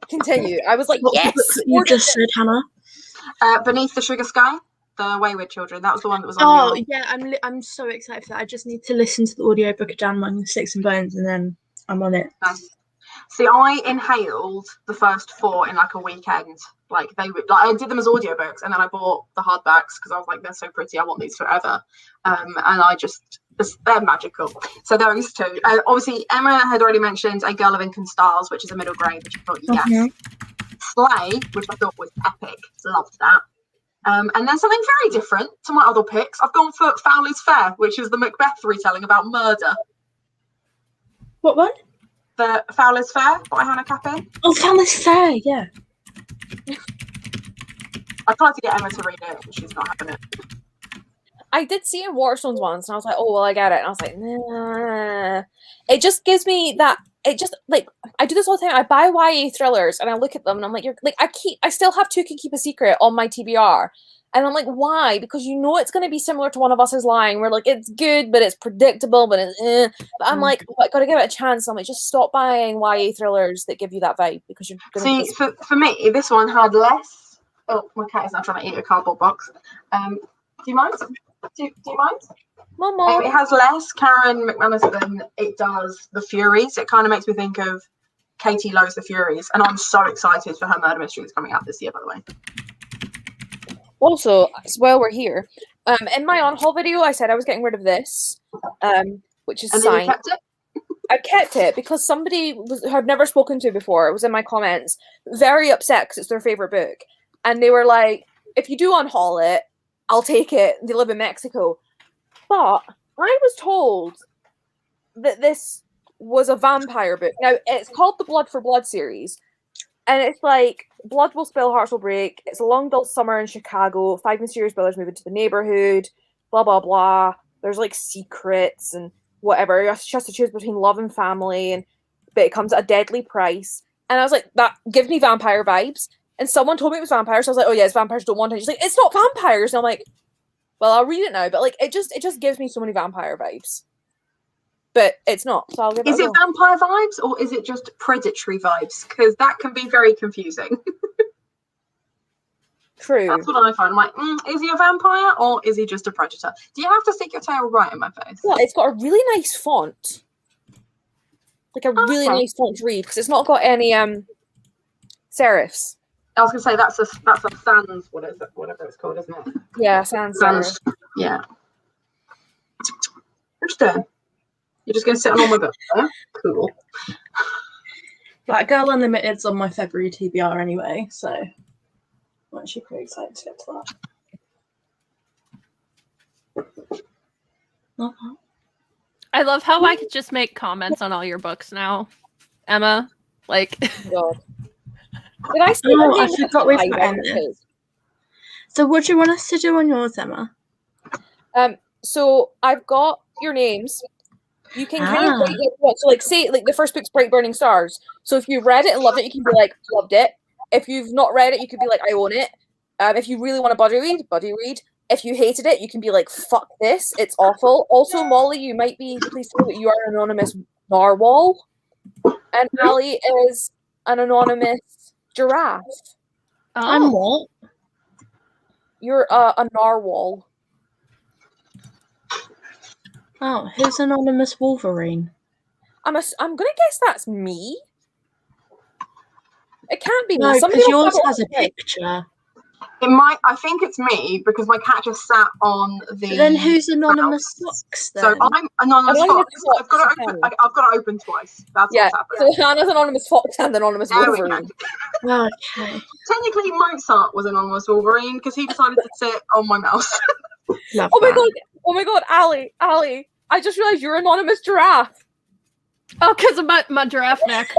A: continue. I was like,
F: What
A: yes!
F: book that you just said, Hannah?
E: Beneath the Sugar Sky, The Wayward Children. That was the one that was on your...
F: Yeah, I'm so excited for that. I just need to listen to the audiobook of Dan Among the Sticks and Bones and then I'm on it.
E: Nice. See, I inhaled the first 4 in like a weekend. Like they would, like I did them as audiobooks, and then I bought the hardbacks because I was like, they're so pretty. I want these forever. And I they're magical. So those two. Obviously, Emma had already mentioned A Girl of Ink and Stars, which is a middle grade, which I thought yes. Slay, which I thought was epic. Loved that. And then something very different to my other picks. I've gone for Foul is Fair, which is the Macbeth retelling about murder.
F: What one?
E: The Foul is Fair by Hannah Capin.
F: Oh, Foul is Fair, yeah.
E: I tried to get Emma to read it, and she's not having it.
A: I did see in Waterstones once, and I was like, oh, well, I get it. And I was like, nah. It just gives me that, it just, like, I do this all the time. I buy YA thrillers, and I look at them, and I'm like, I still have Two Can Keep a Secret on my TBR. And I'm like, why? Because you know it's going to be similar to One of Us is Lying, where, like, it's good, but it's predictable, but it's But I'm like, I got to give it a chance. I'm like, just stop buying YA thrillers that give you that vibe, because you're going to...
E: See, for me, this one had less... Oh, my cat is now trying to eat a cardboard box. Do you mind? Do you mind?
A: Mama.
E: It has less Karen McManus than it does The Furies. It kind of makes me think of Katie Lowe's The Furies, and I'm so excited for her murder mystery that's coming out this year, by the way.
A: Also, while we're here, in my on-haul video, I said I was getting rid of this, which is
E: And then you
A: Sign.
E: kept it?
A: I kept it because somebody I've never spoken to before, it was in my comments, very upset because it's their favorite book. And they were like, if you do unhaul it, I'll take it. They live in Mexico. But I was told that this was a vampire book. Now, it's called the Blood for Blood series. And it's like, blood will spill, hearts will break. It's a long, dull summer in Chicago. 5 mysterious brothers move into the neighborhood. Blah, blah, blah. There's like secrets and whatever. You just have to choose between love and family. But it comes at a deadly price. And I was like, that gives me vampire vibes. And someone told me it was vampires, so I was like, oh yeah, it's vampires, don't want it. She's like, it's not vampires. And I'm like, well, I'll read it now. But like, it just gives me so many vampire vibes. But it's not, so I'll give it a go.
E: Is it vampire vibes, or is it just predatory vibes? Because that can be very confusing.
A: True.
E: That's what I find. I'm like, is he a vampire, or is he just a predator? Do you have to stick your tail right in my face?
A: Well, it's got a really nice font. Like a really nice font to read, because it's not got any serifs.
E: I was gonna say that's a sans, whatever it's called, isn't it?
A: Yeah, sans serif.
E: Yeah. Interesting. You're just gonna sit on all my books, huh? Cool.
F: Black Girl Unlimited's on my February TBR anyway, so I'm actually pretty excited to get to that.
C: I love how I could just make comments on all your books now, Emma. Like,
A: God. Did I say
F: I forgot we've got Emma. So what do you want us to do on yours, Emma?
A: So I've got your names. You can kind of write it. So like say like the first book's Bright Burning Stars. So if you've read it and loved it, you can be like, loved it. If you've not read it, you could be like, I own it. If you really want a buddy read, If you hated it, you can be like, fuck this, it's awful. Also, Molly, you might be pleased to know that you are an anonymous narwhal. And Ali is an anonymous giraffe.
F: I'm what?
A: You're a narwhal.
F: Oh, who's anonymous Wolverine?
A: I'm gonna guess that's me. It can't be
F: No,
A: me. Somebody
F: because
A: will
F: yours
A: have
F: has a
A: it.
F: picture.
E: It might. I think it's me because my cat just sat on the.
F: But then who's anonymous Fox then?
E: So I'm anonymous
A: Anonymous
E: Fox.
A: Fox,
E: I've got to open twice. That's
A: Yeah,
E: what's happening.
A: so Hannah's anonymous Fox and anonymous
E: There we go.
A: Wolverine.
F: Okay.
E: Technically, Mozart was anonymous Wolverine because he decided to sit on my mouse.
F: Love
A: Oh
F: that.
A: my god, Ali, I just realized you're anonymous giraffe.
C: Oh, because of my giraffe neck.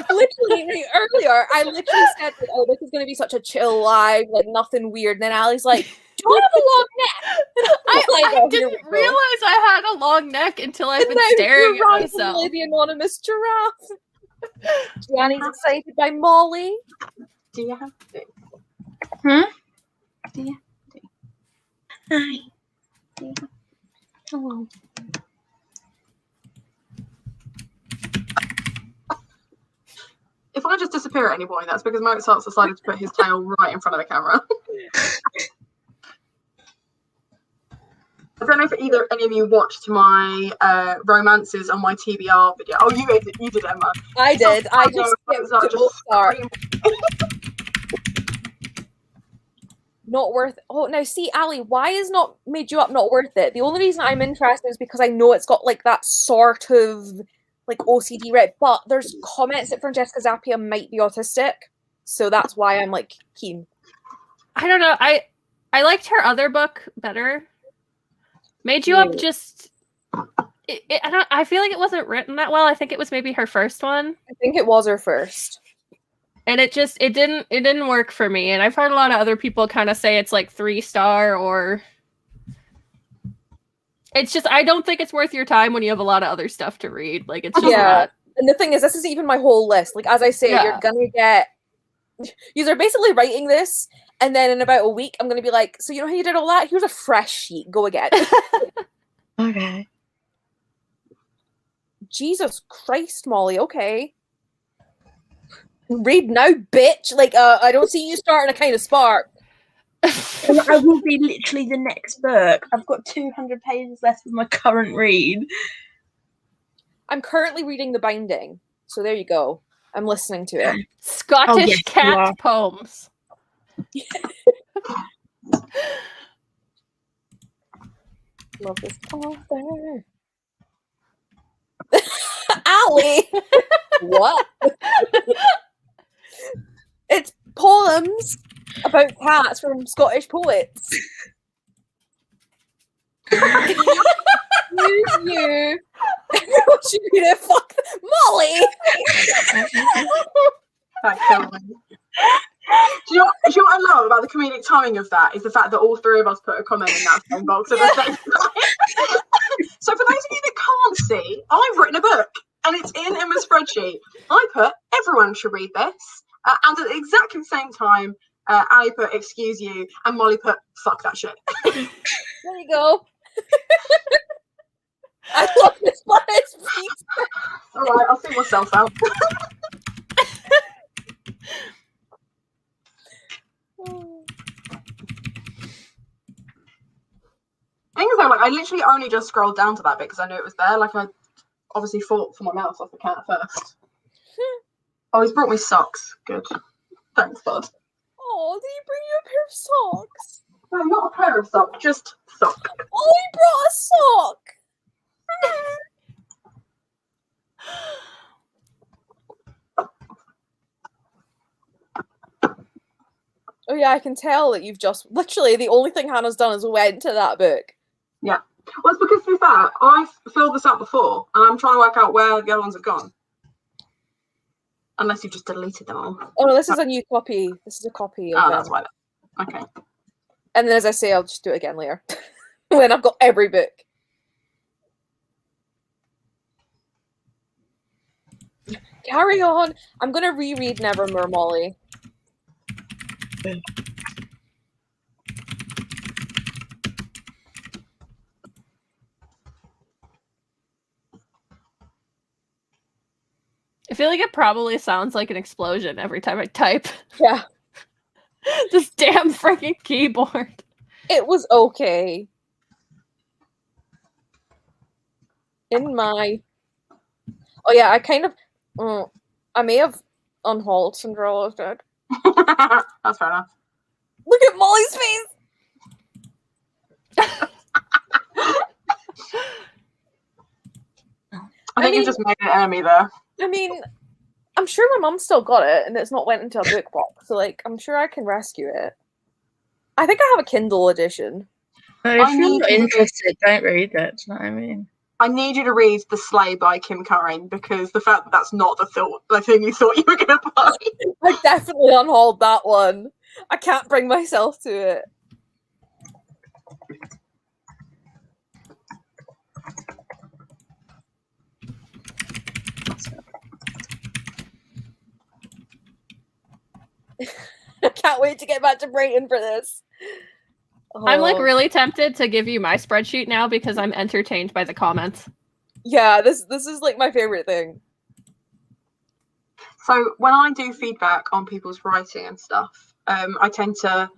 A: Literally, earlier, I literally said, like, oh, this is going to be such a chill live, like, nothing weird. And then Ali's like, do you want to have a long neck?
C: I
A: Oh, here we
C: didn't
A: go.
C: realize I had a long neck until I've
A: And
C: been
A: now
C: staring
A: you're
C: at myself.
A: randomly the anonymous giraffe. Gianni's excited by Molly.
E: Do you have to?
F: Hmm?
E: Do you?
F: Hi. Hello.
E: If I just disappear at any point, that's because Mozart's decided to put his tail right in front of the camera. I don't know if any of you watched my romances on my TBR video. Oh, you did, Emma.
A: I did. I just
E: Mozart
A: skipped to
E: just
A: Mozart.
E: screamed.
A: Not worth. Oh, now see, Ali, why is not Made You Up not worth it? The only reason I'm interested is because I know it's got like that sort of like OCD red, but there's comments that Francesca Zappia might be autistic, so that's why I'm like keen.
C: I don't know. I liked her other book better. Made You Up just. I feel like it wasn't written that well. I think it was maybe her first one.
A: I think it was her first.
C: And it didn't work for me. And I've heard a lot of other people kind of say it's like 3-star or it's just I don't think it's worth your time when you have a lot of other stuff to read. Like it's just not.
A: And the thing is, this is even my whole list. Like as I say, you're gonna get you're basically writing this, and then in about a week, I'm gonna be like, so you know how you did all that? Here's a fresh sheet. Go again.
F: Okay.
A: Jesus Christ, Molly. Okay. Read now, bitch. Like, I don't see you starting a kind of spark.
F: I will be literally the next book. I've got 200 pages left of my current read.
A: I'm currently reading The Binding, so there you go. I'm listening to it.
C: Scottish cat poems.
A: Love this author. Ali! What? It's poems about cats from Scottish poets. Excuse you. Everyone should be there. Fuck Molly.
E: That killed me. Do you know what I love about the comedic timing of that is the fact that all three of us put a comment in that same box at the same time. So for those of you that can't see, I've written a book and it's in Emma's spreadsheet. I put everyone should read this, and at exactly the same time, Ali put excuse you, and Molly put fuck that shit.
A: There you go. I love this one.
E: All right, I'll see myself out. Thing is, though, like I literally only just scrolled down to that bit because I knew it was there. Like I obviously fought for my mouse off the cat first. Oh, he's brought me socks. Good. Thanks, bud.
A: Oh, did he bring you a pair of socks?
E: No, not a pair of socks, just sock.
A: Oh, he brought a sock. Oh yeah, I can tell that you've just literally the only thing Hannah's done is went to that book.
E: Yeah. Well, it's because to be fair, I've filled this out before, and I'm trying to work out where the other ones have gone. Unless you just deleted them all.
A: Oh no, this is a new copy. This is a copy of
E: that's why. Okay.
A: And then, as I say, I'll just do it again later when I've got every book. Carry on. I'm gonna reread Nevermore, Molly.
C: feel like it probably sounds like an explosion every time I type.
A: Yeah.
C: This damn freaking keyboard.
A: It was okay. In my... Oh yeah, I kind of... I may have unhauled Cinderella's dead.
E: That's fair enough.
A: Look at Molly's face!
E: I think you just made an enemy there.
A: I mean, I'm sure my mum still got it, and it's not went into a book box, so, like, I'm sure I can rescue it. I think I have a Kindle edition.
F: If you're not interested, don't read it. Do you know what I mean?
E: I need you to read The Sleigh by Kim Curran, because the fact that that's not the thing you thought you were going to buy.
A: I definitely unhauled that one. I can't bring myself to it. I can't wait to get back to Brighton for this.
C: I'm like really tempted to give you my spreadsheet now because I'm entertained by the comments.
A: Yeah, this is like my favorite thing.
E: So when I do feedback on people's writing and stuff, I tend to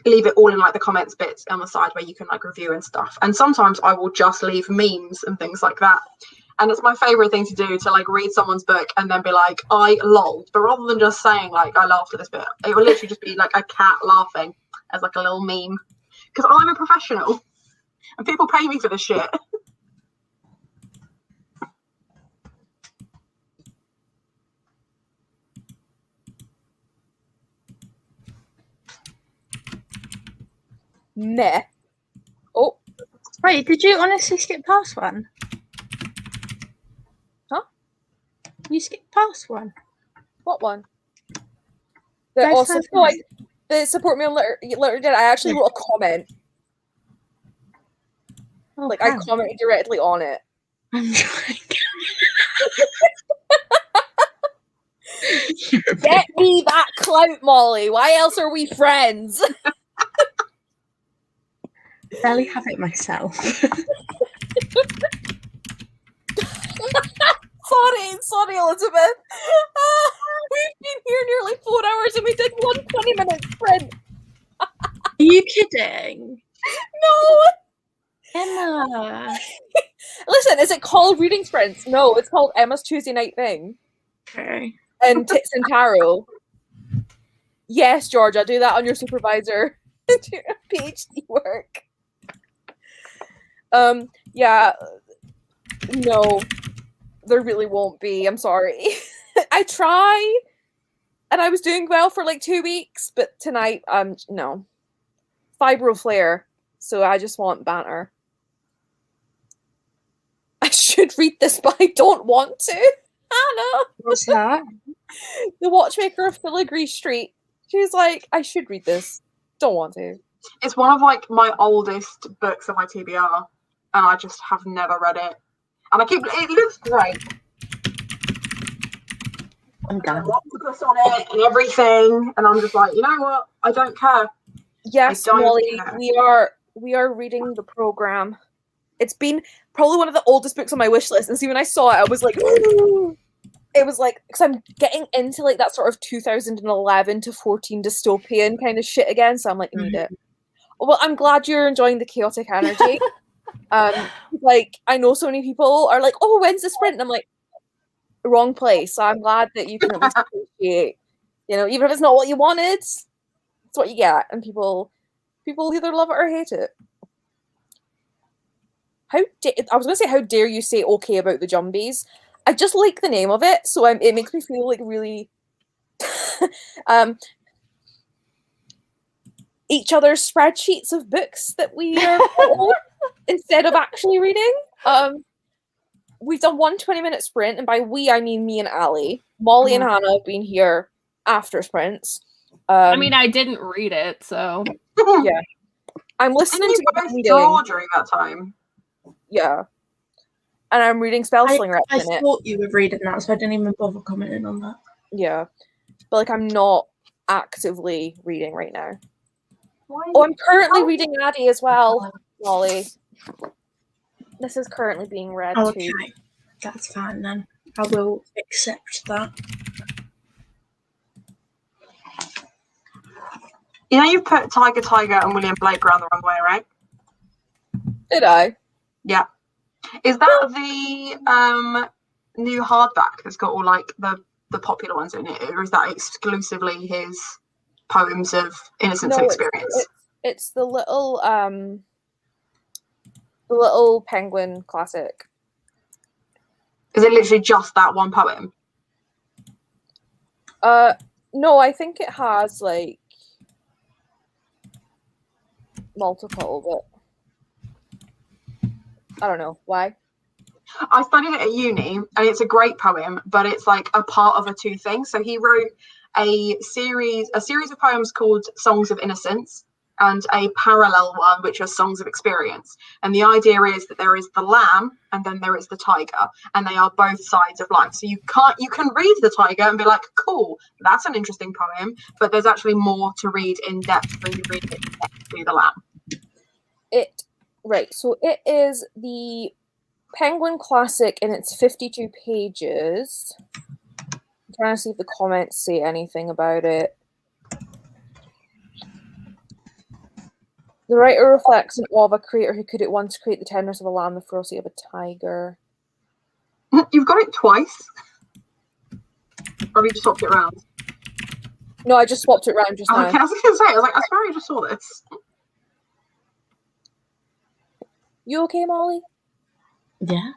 E: leave it all in like the comments bits on the side where you can like review and stuff. And sometimes I will just leave memes and things like that. And it's my favorite thing to do, to like read someone's book and then be like, I lolled. But rather than just saying like, I laughed at this bit, it will literally just be like a cat laughing as like a little meme. Because I'm a professional and people pay me for this shit.
A: Meh. Oh.
F: Wait, did you honestly skip past one?
A: Huh?
F: You skipped past one?
A: What one? The support me on letter did. I actually wrote a comment.
F: Oh,
A: like, I commented directly on it.
F: I'm trying.
A: Get me that clout, Molly. Why else are we friends?
F: Barely have it myself.
A: Sorry, Elizabeth. We've been here nearly 4 hours and we did 1 20-minute sprint.
F: Are you kidding?
A: No.
F: Emma.
A: Listen, is it called reading sprints? No, it's called Emma's Tuesday night thing.
F: Okay.
A: And Tits and Tarot. Yes, Georgia, do that on your supervisor. Do your PhD work. Yeah. No, there really won't be. I'm sorry. I try, and I was doing well for like 2 weeks, but tonight, no. Fibro flare, so I just want banter. I should read this, but I don't want to. Hannah!
F: What's that?
A: The Watchmaker of Filigree Street. She's like, I should read this. Don't want to.
E: It's one of like my oldest books on my TBR, and I just have never read it. And it looks great.
F: I'm done.
E: Octopus on it and everything, and I'm just like, you know what? I don't care.
A: Yes, Molly, we are reading the program. It's been probably one of the oldest books on my wish list, and see, when I saw it, I was like, ooh. It was like, because I'm getting into like that sort of 2011 to 14 dystopian kind of shit again, so I'm like, I need it. Well, I'm glad you're enjoying the chaotic energy. Like, I know so many people are like, oh, when's the sprint? And I'm like, wrong place. So I'm glad that you can at least appreciate, you know, even if it's not what you wanted, it's what you get. And people either love it or hate it. I was going to say, how dare you say okay about the Jumbies? I just like the name of it, so it makes me feel like really each other's spreadsheets of books that we are instead of actually reading. We've done 1 20-minute sprint, and by we I mean me and Ali. Molly and Hannah have been here after sprints.
C: I mean, I didn't read it, so
A: yeah. I'm listening to
E: you both draw during that time.
A: Yeah. And I'm reading Spellsling Reps in it.
F: I thought you were reading that, so I didn't even bother commenting on that.
A: Yeah. But like, I'm not actively reading right now. Oh, I'm currently reading Addie as well, Molly. This is currently being read too.
F: That's fine then. I will accept that.
E: You know, you put Tiger Tiger and William Blake around the wrong way, right?
A: Did I?
E: Yeah. Is that the new hardback that's got all like the popular ones in it, or is that exclusively his poems of innocence and experience?
A: It's the little penguin classic.
E: Is it literally just that one poem?
A: No, I think it has like multiple, but I don't know why.
E: I studied it at uni, and it's a great poem, but it's like a part of a two things. So he wrote a series of poems called Songs of Innocence, and a parallel one which was Songs of Experience. And the idea is that there is the lamb and then there is the tiger, and they are both sides of life. So you can read the tiger and be like, cool, that's an interesting poem, but there's actually more to read in depth when you read it next to the lamb.
A: So it is the Penguin Classic, and it's 52 pages. I'm trying to see if the comments say anything about it. The writer reflects in awe of a creator who could at once create the tenderness of a lamb, the ferocity of a tiger.
E: You've got it twice? Or have you just swapped it around?
A: No, I just swapped it around just now.
E: Okay, I was going to say, I swear I just saw this.
A: You okay, Molly?
F: Yeah.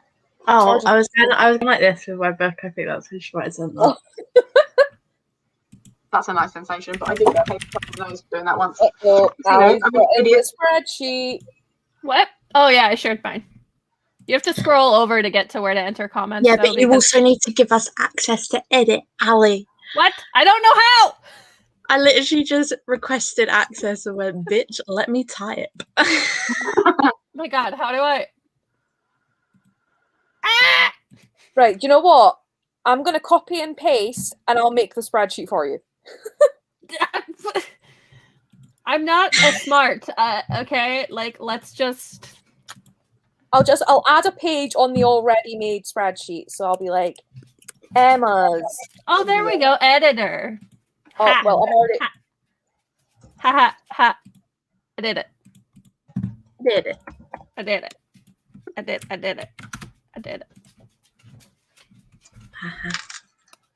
F: Oh, I was going like this with my book. I think that's who she might have sent that.
E: That's a nice sensation, but I did get paid for nose doing that once.
A: Allie's the spreadsheet.
C: What? Oh yeah, I shared mine. You have to scroll over to get to where to enter comments.
F: Yeah, but you also need to give us access to edit, Ali.
C: What? I don't know how!
F: I literally just requested access and went, bitch, let me type.
C: Oh my god, how do I... Ah!
A: Right, you know what? I'm going to copy and paste, and I'll make the spreadsheet for you.
C: I'm not as smart, okay? Like, let's just...
A: I'll add a page on the already made spreadsheet, so I'll be like, Emma's.
C: Oh, there we go, editor.
A: Oh,
C: Ha.
A: well, I'm already...
C: Ha ha ha. I did it.
F: Did it.
C: I did it. I did it. I did it.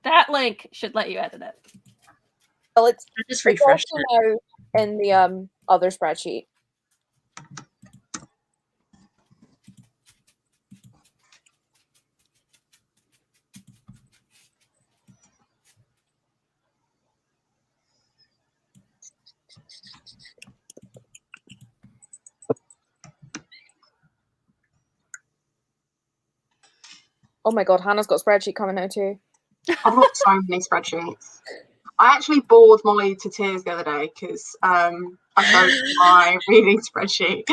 C: That link should let you edit it.
A: Well, it's
F: just refreshed
A: it. Now in the other spreadsheet. Oh my god, Hannah's got a spreadsheet coming now too.
E: I've got so many spreadsheets. I actually bored Molly to tears the other day because I showed my reading spreadsheet,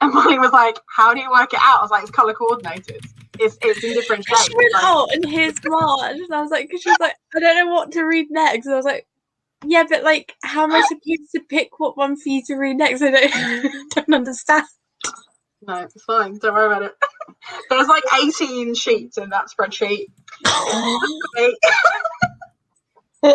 E: and Molly was like, "How do you work it out?" I was like, "It's color coordinated. It's in different shapes."
F: She went, "Oh, and here's March," and I was like, "Cause she was like, I don't know what to read next." And I was like, "Yeah, but like, how am I supposed to pick what one for you to read next? I don't understand."
E: No, it's fine. Don't worry about it. There's like 18 sheets in that spreadsheet. So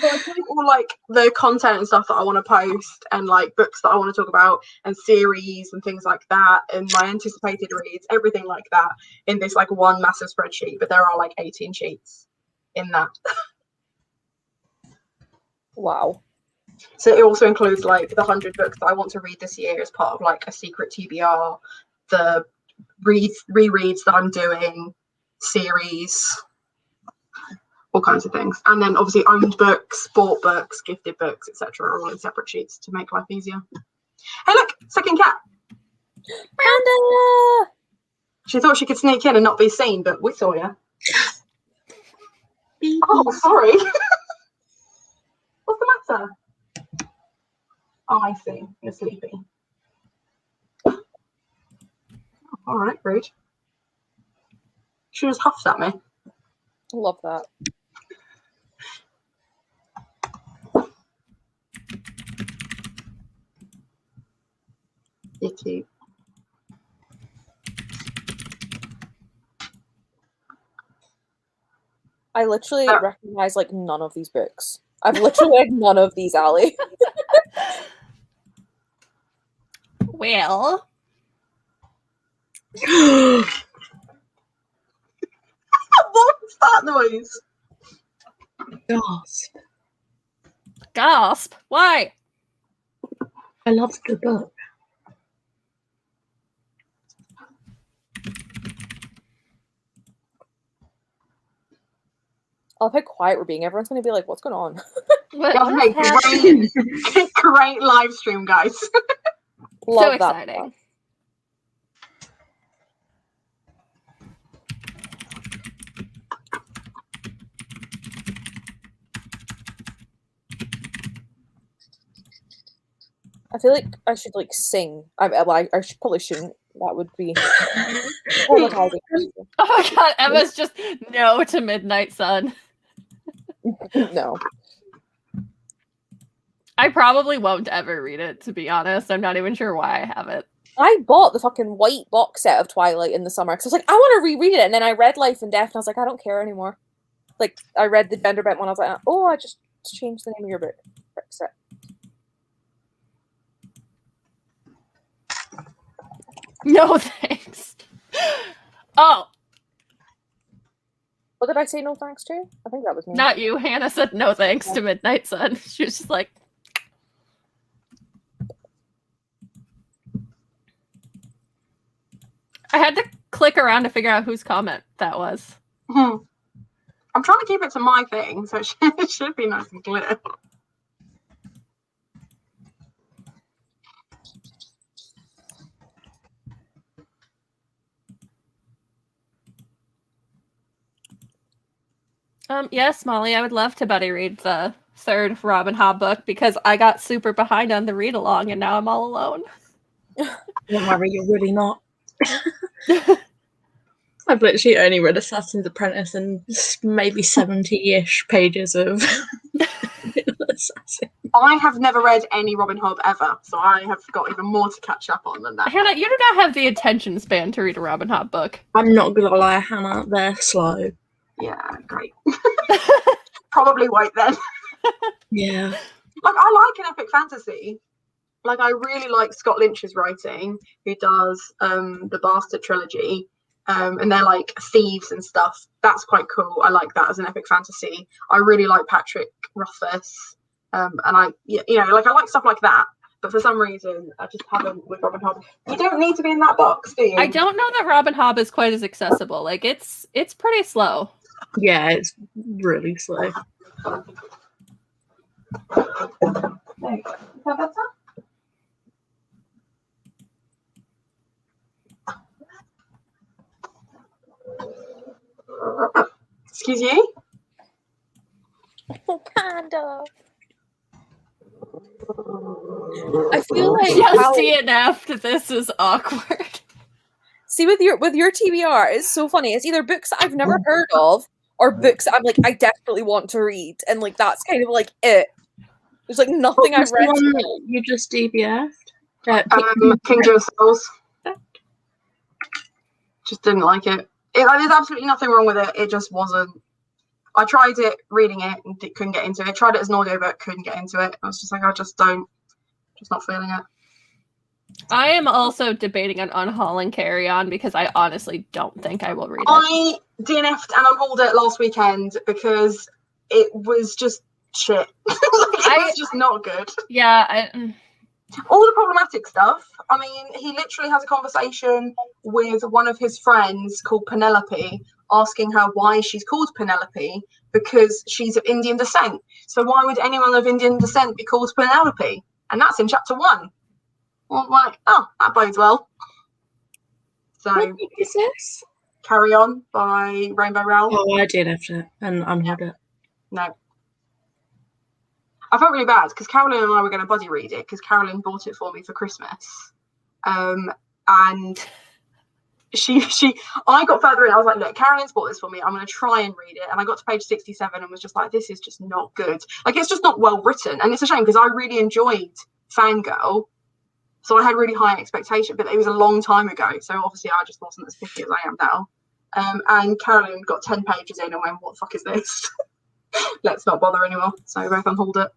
E: I take all like the content and stuff that I want to post, and like books that I want to talk about, and series and things like that, and my anticipated reads, everything like that, in this like one massive spreadsheet. But there are like 18 sheets in that.
A: Wow.
E: So it also includes like the 100 books that I want to read this year as part of like a secret TBR, the rereads that I'm doing, series, all kinds of things, and then obviously owned books, bought books, gifted books, etc., are all in separate sheets to make life easier. Hey, look, second cat.
A: Panda!
E: She thought she could sneak in and not be seen, but we saw you. Oh, sorry. What's the matter? Oh, I see. You're sleepy. Oh, all right, rude. She just huffed at me.
A: Love that.
E: You're cute.
A: I literally
E: Oh.
A: recognize like none of these books. I've literally read none of these, Ali.
C: Well,
E: What's that noise?
F: Gasp.
C: gasp. Why?
F: I love the book.
A: I love how quiet we're being. Everyone's gonna be like, "What's going on?"
C: What,
E: Yeah,
C: what's
E: hey,
C: happening?
E: Great live stream, guys.
A: Love
C: So
A: that
C: exciting.
A: I feel like I should like sing. I should probably shouldn't. That would be traumatizing.
C: Oh my god, Emma's just no to Midnight Sun.
A: No.
C: I probably won't ever read it, to be honest. I'm not even sure why I have it.
A: I bought the fucking white box set of Twilight in the summer because I was like, I want to reread it, and then I read Life and Death, and I was like, I don't care anymore. Like, I read the gender bent one, I was like, oh, I just changed the name of your book. Fix it.
C: No thanks. Oh,
A: What did I say no thanks to? I think that was me.
C: not you. Hannah said no thanks to Midnight Sun. She was just like, I had to click around to figure out whose comment that was.
E: I'm trying to keep it to my thing, so it should be nice and clear.
C: Yes, Molly, I would love to buddy read the third Robin Hobb book because I got super behind on the read along and now I'm all alone.
F: Don't worry, you're really not. I've literally only read Assassin's Apprentice and maybe 70-ish pages of Assassin.
E: I have never read any Robin Hobb ever, so I have got even more to catch up on than that.
C: Hannah, you do not have the attention span to read a Robin Hobb book.
F: I'm not gonna lie, Hannah, they're slow.
E: Yeah, great. Probably won't then.
F: Yeah.
E: Like, I like an epic fantasy. Like, I really like Scott Lynch's writing, who does the Bastard trilogy, and they're like thieves and stuff. That's quite cool. I like that as an epic fantasy. I really like Patrick Rothfuss, and I like stuff like that. But for some reason, I just haven't with Robin Hobb. You don't need to be in that box, do you?
C: I don't know that Robin Hobb is quite as accessible. Like it's pretty slow.
F: Yeah, it's really slow.
E: Is that better? Excuse you?
A: Kind of. I feel like
C: Just DNF'd. This is awkward.
A: see with your TBR, it's so funny. It's either books that I've never heard of or books that I'm like I desperately want to read, and like that's kind of like it. There's like nothing I've read.
F: You just DBF'd?
E: King of Souls. Just didn't like it. There's absolutely nothing wrong with it. It just wasn't. I tried it, reading it, and couldn't get into it. Tried it as an audiobook, couldn't get into it. I was just like, just not feeling it.
C: I am also debating on Unhaul and Carry On because I honestly don't think I will read it.
E: I DNF'd and unhauled it last weekend because it was just shit. It was just not good.
C: Yeah,
E: All the problematic stuff. I mean, he literally has a conversation with one of his friends called Penelope, asking her why she's called Penelope because she's of Indian descent. So why would anyone of Indian descent be called Penelope? And that's in chapter 1. Well, I'm like, that bodes well. So,
F: What book is this?
E: Carry On by Rainbow Rowell.
F: Oh, I did have to, and unheard it.
E: No. I felt really bad because Carolyn and I were going to buddy read it because Carolyn bought it for me for Christmas. And I got further in. I was like, look, Carolyn's bought this for me. I'm going to try and read it. And I got to page 67 and was just like, this is just not good. Like, it's just not well written. And it's a shame because I really enjoyed Fangirl. So I had really high expectation, but it was a long time ago. So obviously I just wasn't as picky as I am now. And Carolyn got 10 pages in and went, what the fuck is this? Let's not bother anymore. So I can hold it.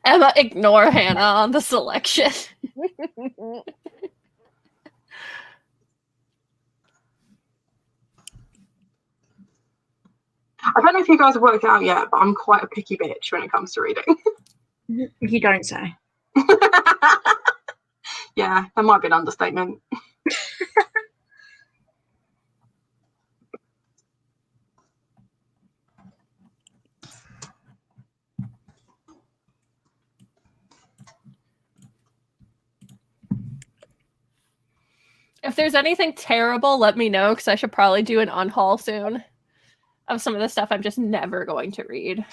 C: Emma, ignore Hannah on the selection.
E: I don't know if you guys have worked it out yet, but I'm quite a picky bitch when it comes to reading.
F: You don't say.
E: Yeah, that might be an understatement.
C: If there's anything terrible, let me know, because I should probably do an unhaul soon of some of the stuff I'm just never going to read.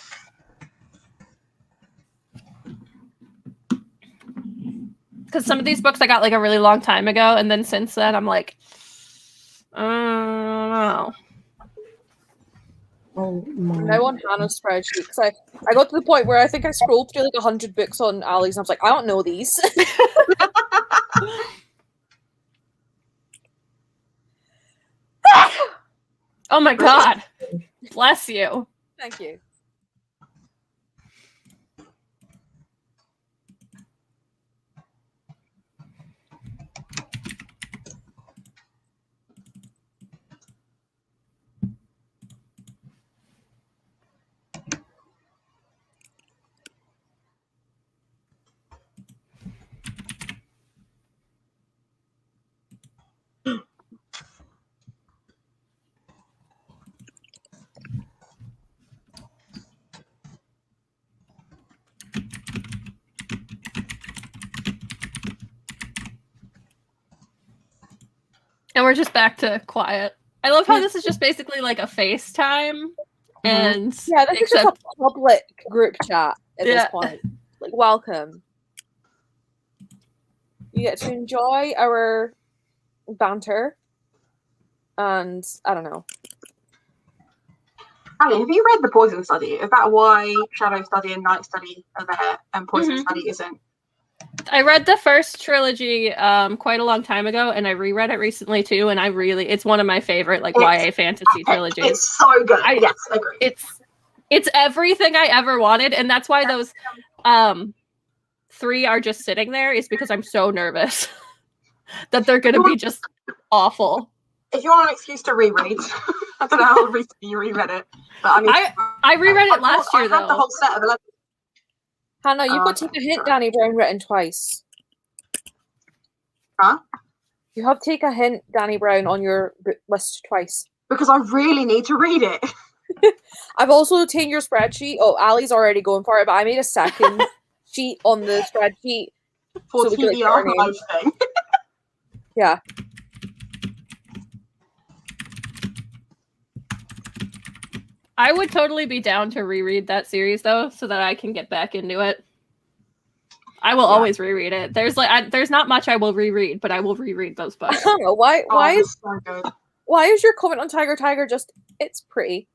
C: Because some of these books I got like a really long time ago, and then since then I'm like, I don't know.
F: Oh my.
A: Now on Hannah's spreadsheet, because I got to the point where I think I scrolled through like 100 books on Ali's, and I was like, I don't know these.
C: Oh my god. Bless you.
A: Thank you.
C: And we're just back to quiet. I love how this is just basically like a FaceTime. And
A: Yeah, this is just a public group chat at this point. Like, welcome. You get to enjoy our banter. And I don't know.
E: Ali, have you read The Poison Study? Is that why Shadow Study and Night Study are there and Poison Study isn't?
C: I read the first trilogy quite a long time ago, and I reread it recently too, and it's one of my favorite like YA fantasy trilogies.
E: It's so good. Yes, I agree.
C: It's everything I ever wanted, and that's why those 3 are just sitting there, is because I'm so nervous that they're gonna be just awful.
E: If you want an excuse to reread, I don't know how recently you reread it, but I mean,
C: I reread it last year though.
E: I had the whole set of 11.
A: Hannah, you've got to take a hint, Danny Brown written twice.
E: Huh?
A: You have to take a hint, Danny Brown, on your book list twice.
E: Because I really need to read it.
A: I've also taken your spreadsheet. Oh, Ali's already going for it, but I made a second sheet on the spreadsheet.
E: For
A: so
E: TBR live thing.
A: Yeah.
C: I would totally be down to reread that series though, so that I can get back into it. I will always reread it. There's not much I will reread, but I will reread those books.
A: I don't know why is
E: so good.
A: Why is your comment on Tiger just it's pretty?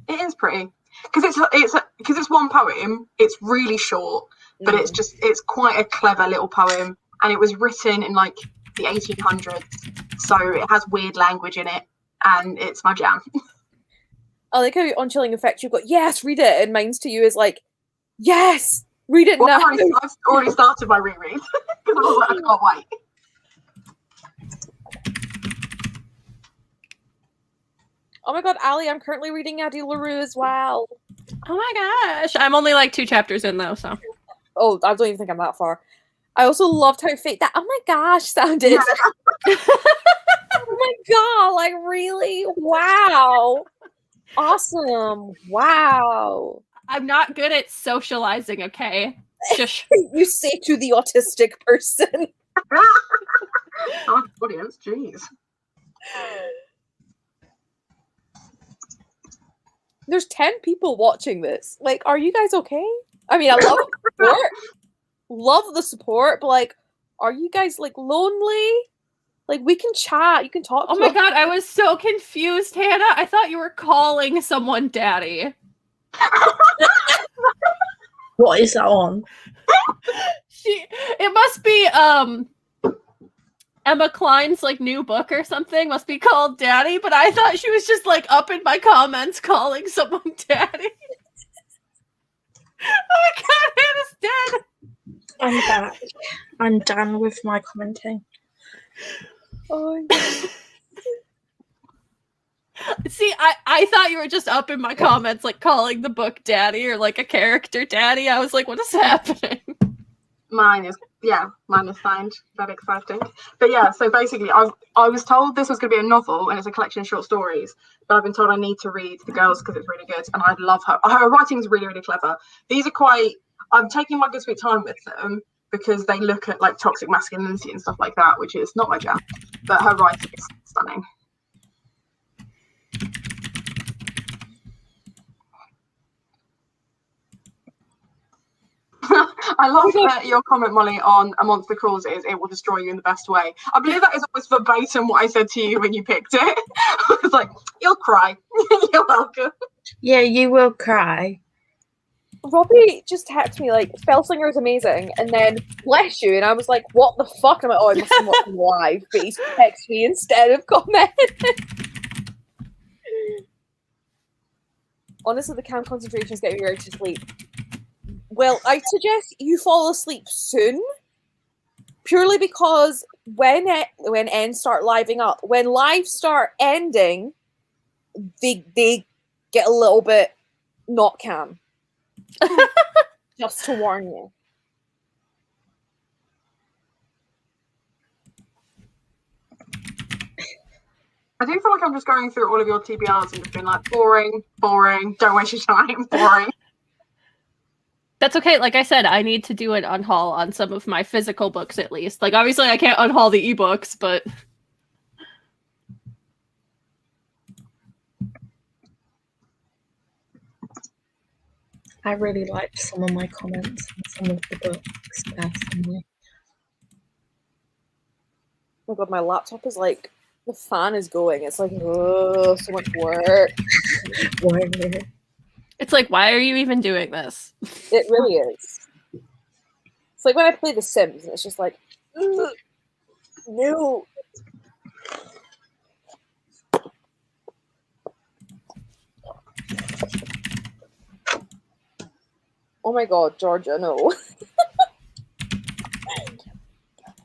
E: It is pretty because it's one poem. It's really short, but it's quite a clever little poem, and it was written in like the 1800s, so it has weird language in it, and it's my jam.
A: I like how on Chilling Effect you've got yes, read it, and mine's to you is like yes, read it now.
E: I've already started my reread because I can't wait.
A: Oh my god, Ali, I'm currently reading Addie LaRue as well.
C: Oh my gosh. I'm only like 2 chapters in though, so.
A: Oh, I don't even think I'm that far. I also loved how fake that oh my gosh sounded.
E: Yeah.
A: Oh my god, like really? Wow. Awesome. Wow.
C: I'm not good at socializing, okay? Shush.
A: You say to the autistic person.
E: Oh, audience, jeez.
A: There's 10 people watching this. Like, are you guys okay? I mean, I love the support. Love the support, but like, are you guys like lonely? Like, we can chat. You can talk.
C: Oh my god, I was so confused, Hannah. I thought you were calling someone daddy.
F: What is that on?
C: It must be Emma Klein's like new book or something must be called Daddy, but I thought she was just like up in my comments calling someone Daddy. Oh my god, Hannah's dead.
F: I'm back. I'm done with my commenting.
A: Oh my god.
C: See, I thought you were just up in my comments like calling the book Daddy or like a character Daddy. I was like, what is happening?
E: Mine is fine. Very exciting. But yeah, so basically I was told this was going to be a novel and it's a collection of short stories, but I've been told I need to read The Girls because it's really good and I love her. Her writing is really, really clever. These are I'm taking my good sweet time with them because they look at like toxic masculinity and stuff like that, which is not my jam, but her writing is stunning. I love your comment, Molly, on a monster causes it will destroy you in the best way. I believe that is almost verbatim what I said to you when you picked it. I was like, you'll cry. You're welcome.
F: Yeah, you will cry.
A: Robbie just texted me like, Spellslinger is amazing, and then bless you, and I was like, what the fuck? And I'm like, oh, I must have watched him live, but he's texted me instead of commenting. Honestly, the cam concentration is getting me ready to sleep. Well, I suggest you fall asleep soon, purely because when ends start living up, when lives start ending, they get a little bit not cam. Just to warn you.
E: I do feel like I'm just going through all of your TBRs and just being like, boring, don't waste your time, boring.
C: That's okay. Like I said, I need to do an unhaul on some of my physical books at least. Like obviously I can't unhaul the ebooks, but
F: I really liked some of my comments on some of the books personally.
A: Oh my god, my laptop is like, the fan is going. It's like, oh, so much work.
C: it's like, why are you even doing this?
A: It really is. It's like when I play The Sims, and it's just like, ugh, no. Oh my god, Georgia, no.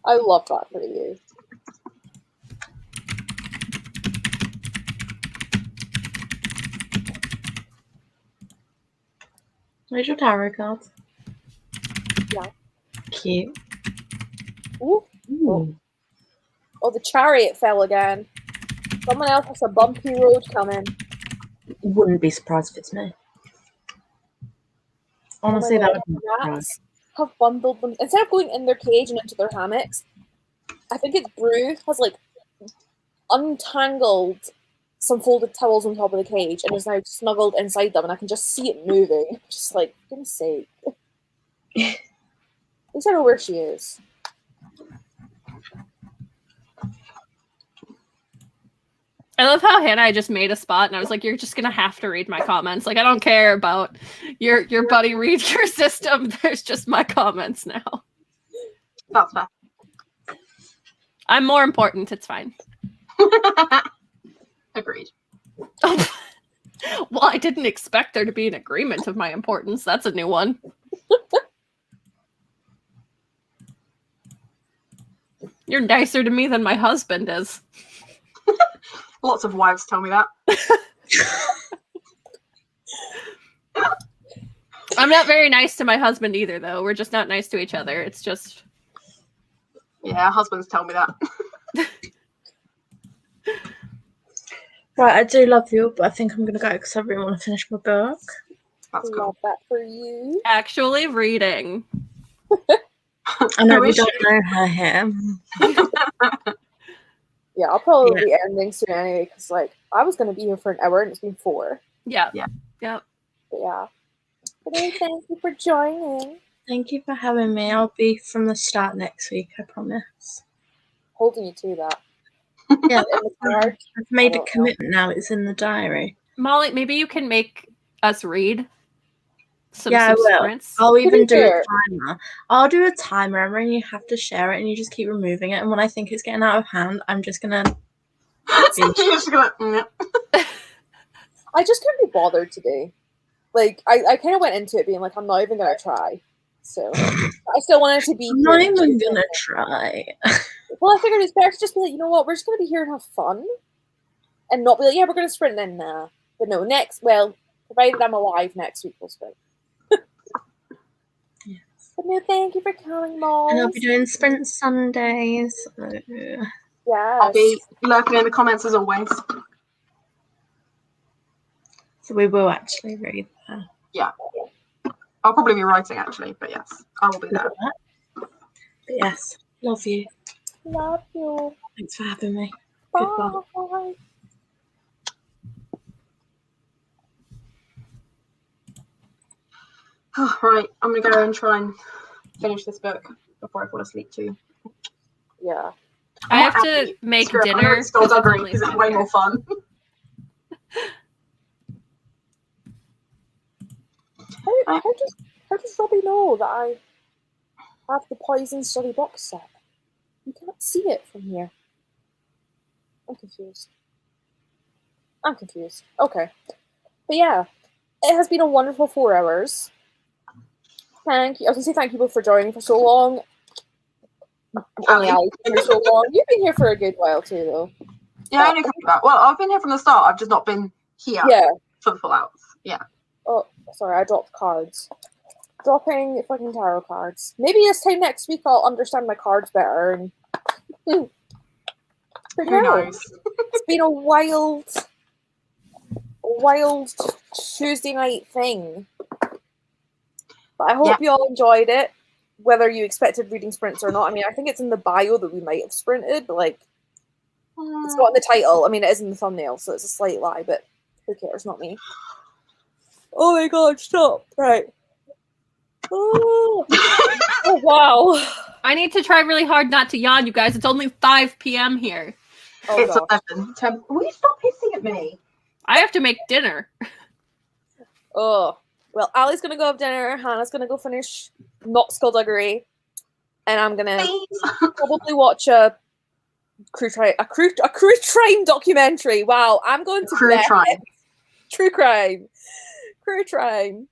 A: I love that for you.
F: Where's your tarot card?
A: Yeah.
F: Cute.
A: Ooh.
F: Ooh.
A: Oh, the chariot fell again. Someone else has a bumpy road coming.
F: Wouldn't be surprised if it's me. Honestly, that would be
A: rats have bundled them instead of going in their cage and into their hammocks. I think it's Brew has like untangled some folded towels on top of the cage and is now snuggled inside them, and I can just see it moving. Just like, for goodness sake. At least I know where she is.
C: I love how Hannah, I just made a spot and I was like, you're just gonna have to read my comments. Like I don't care about your buddy read your system. There's just my comments now.
E: That's fair.
C: I'm more important, it's fine.
E: Agreed.
C: Well, I didn't expect there to be an agreement of my importance. That's a new one. You're nicer to me than my husband is.
E: Lots of wives tell me that.
C: I'm not very nice to my husband either, though. We're just not nice to each other. It's just...
E: Yeah, husbands tell me that.
F: Right, I do love you, but I think I'm going to go because I really want to finish my book.
E: That's cool.
A: Love that for you.
C: Actually reading.
F: I know we don't know her here.
A: Yeah, I'll probably be ending soon anyway, because like I was gonna be here for an hour and it's been 4.
C: Yeah.
E: Yeah.
C: Yep.
A: But yeah. But anyway, thank you for joining.
F: Thank you for having me. I'll be from the start next week, I promise.
A: Holding you to that.
F: Yeah,
A: In the card.
F: I've made a commitment now. It's in the diary.
C: Molly, maybe you can make us read. some
F: Yeah, I will.
C: sprints.
F: I'll even do a
A: fair.
F: timer. I'll do a timer, and you have to share it, and you just keep removing it. And when I think it's getting out of hand, I'm just gonna.
E: You're just gonna,
A: I just couldn't be bothered today. Like, I kind of went into it being like, I'm not even gonna try. So I still wanted to be
F: I'm
A: here.
F: not even gonna try.
A: Well, I figured it's better to just be like, you know what, we're just gonna be here and have fun, and not be like, yeah, we're gonna sprint then. Nah, but no, provided I'm alive next week, we'll sprint.
F: Yes.
A: But no, thank you for coming, Mom.
F: And I'll be doing sprint Sundays.
E: I'll be lurking in the comments as always.
F: So we will actually read that.
E: Yeah. I'll probably be writing actually, but yes, I will be there.
F: But yes, love you.
A: Love you.
F: Thanks for having me.
A: Bye.
F: Goodbye.
E: Right, I'm gonna go and try and finish this book before I fall asleep too.
A: Yeah.
C: I have to make dinner.
E: It's skullduggery because it's way more fun.
A: How does Robbie know that I have the Poison Study box set? You can't see it from here. I'm confused. Okay. But yeah, it has been a wonderful 4 hours. Thank you. I was going to say thank you both for joining for so long. Only Ali's been here so long. You've been here for a good while too, though.
E: Yeah, I only come back. Well, I've been here from the start. I've just not been here for the full hours. Yeah.
A: Oh, sorry, I dropped cards. Dropping fucking tarot cards. Maybe this time next week I'll understand my cards better. And
E: Who knows?
A: It's been a wild Tuesday night thing. But I hope you all enjoyed it, whether you expected reading sprints or not. I mean, I think it's in the bio that we might have sprinted, but like, it's not in the title. I mean, it is in the thumbnail, so it's a slight lie, but who cares? Not me. Oh my god, stop. Right. Oh, oh wow.
C: I need to try really hard not to yawn, you guys. It's only 5 p.m. here.
A: Oh,
E: it's
A: gosh.
E: 11. 10. Will you stop hissing at me?
C: I have to make dinner.
A: Oh. Well, Ali's gonna go have dinner, Hannah's gonna go finish not skullduggery, and I'm gonna probably watch a crime documentary. Wow, I'm going to
E: True crime.
A: True crime.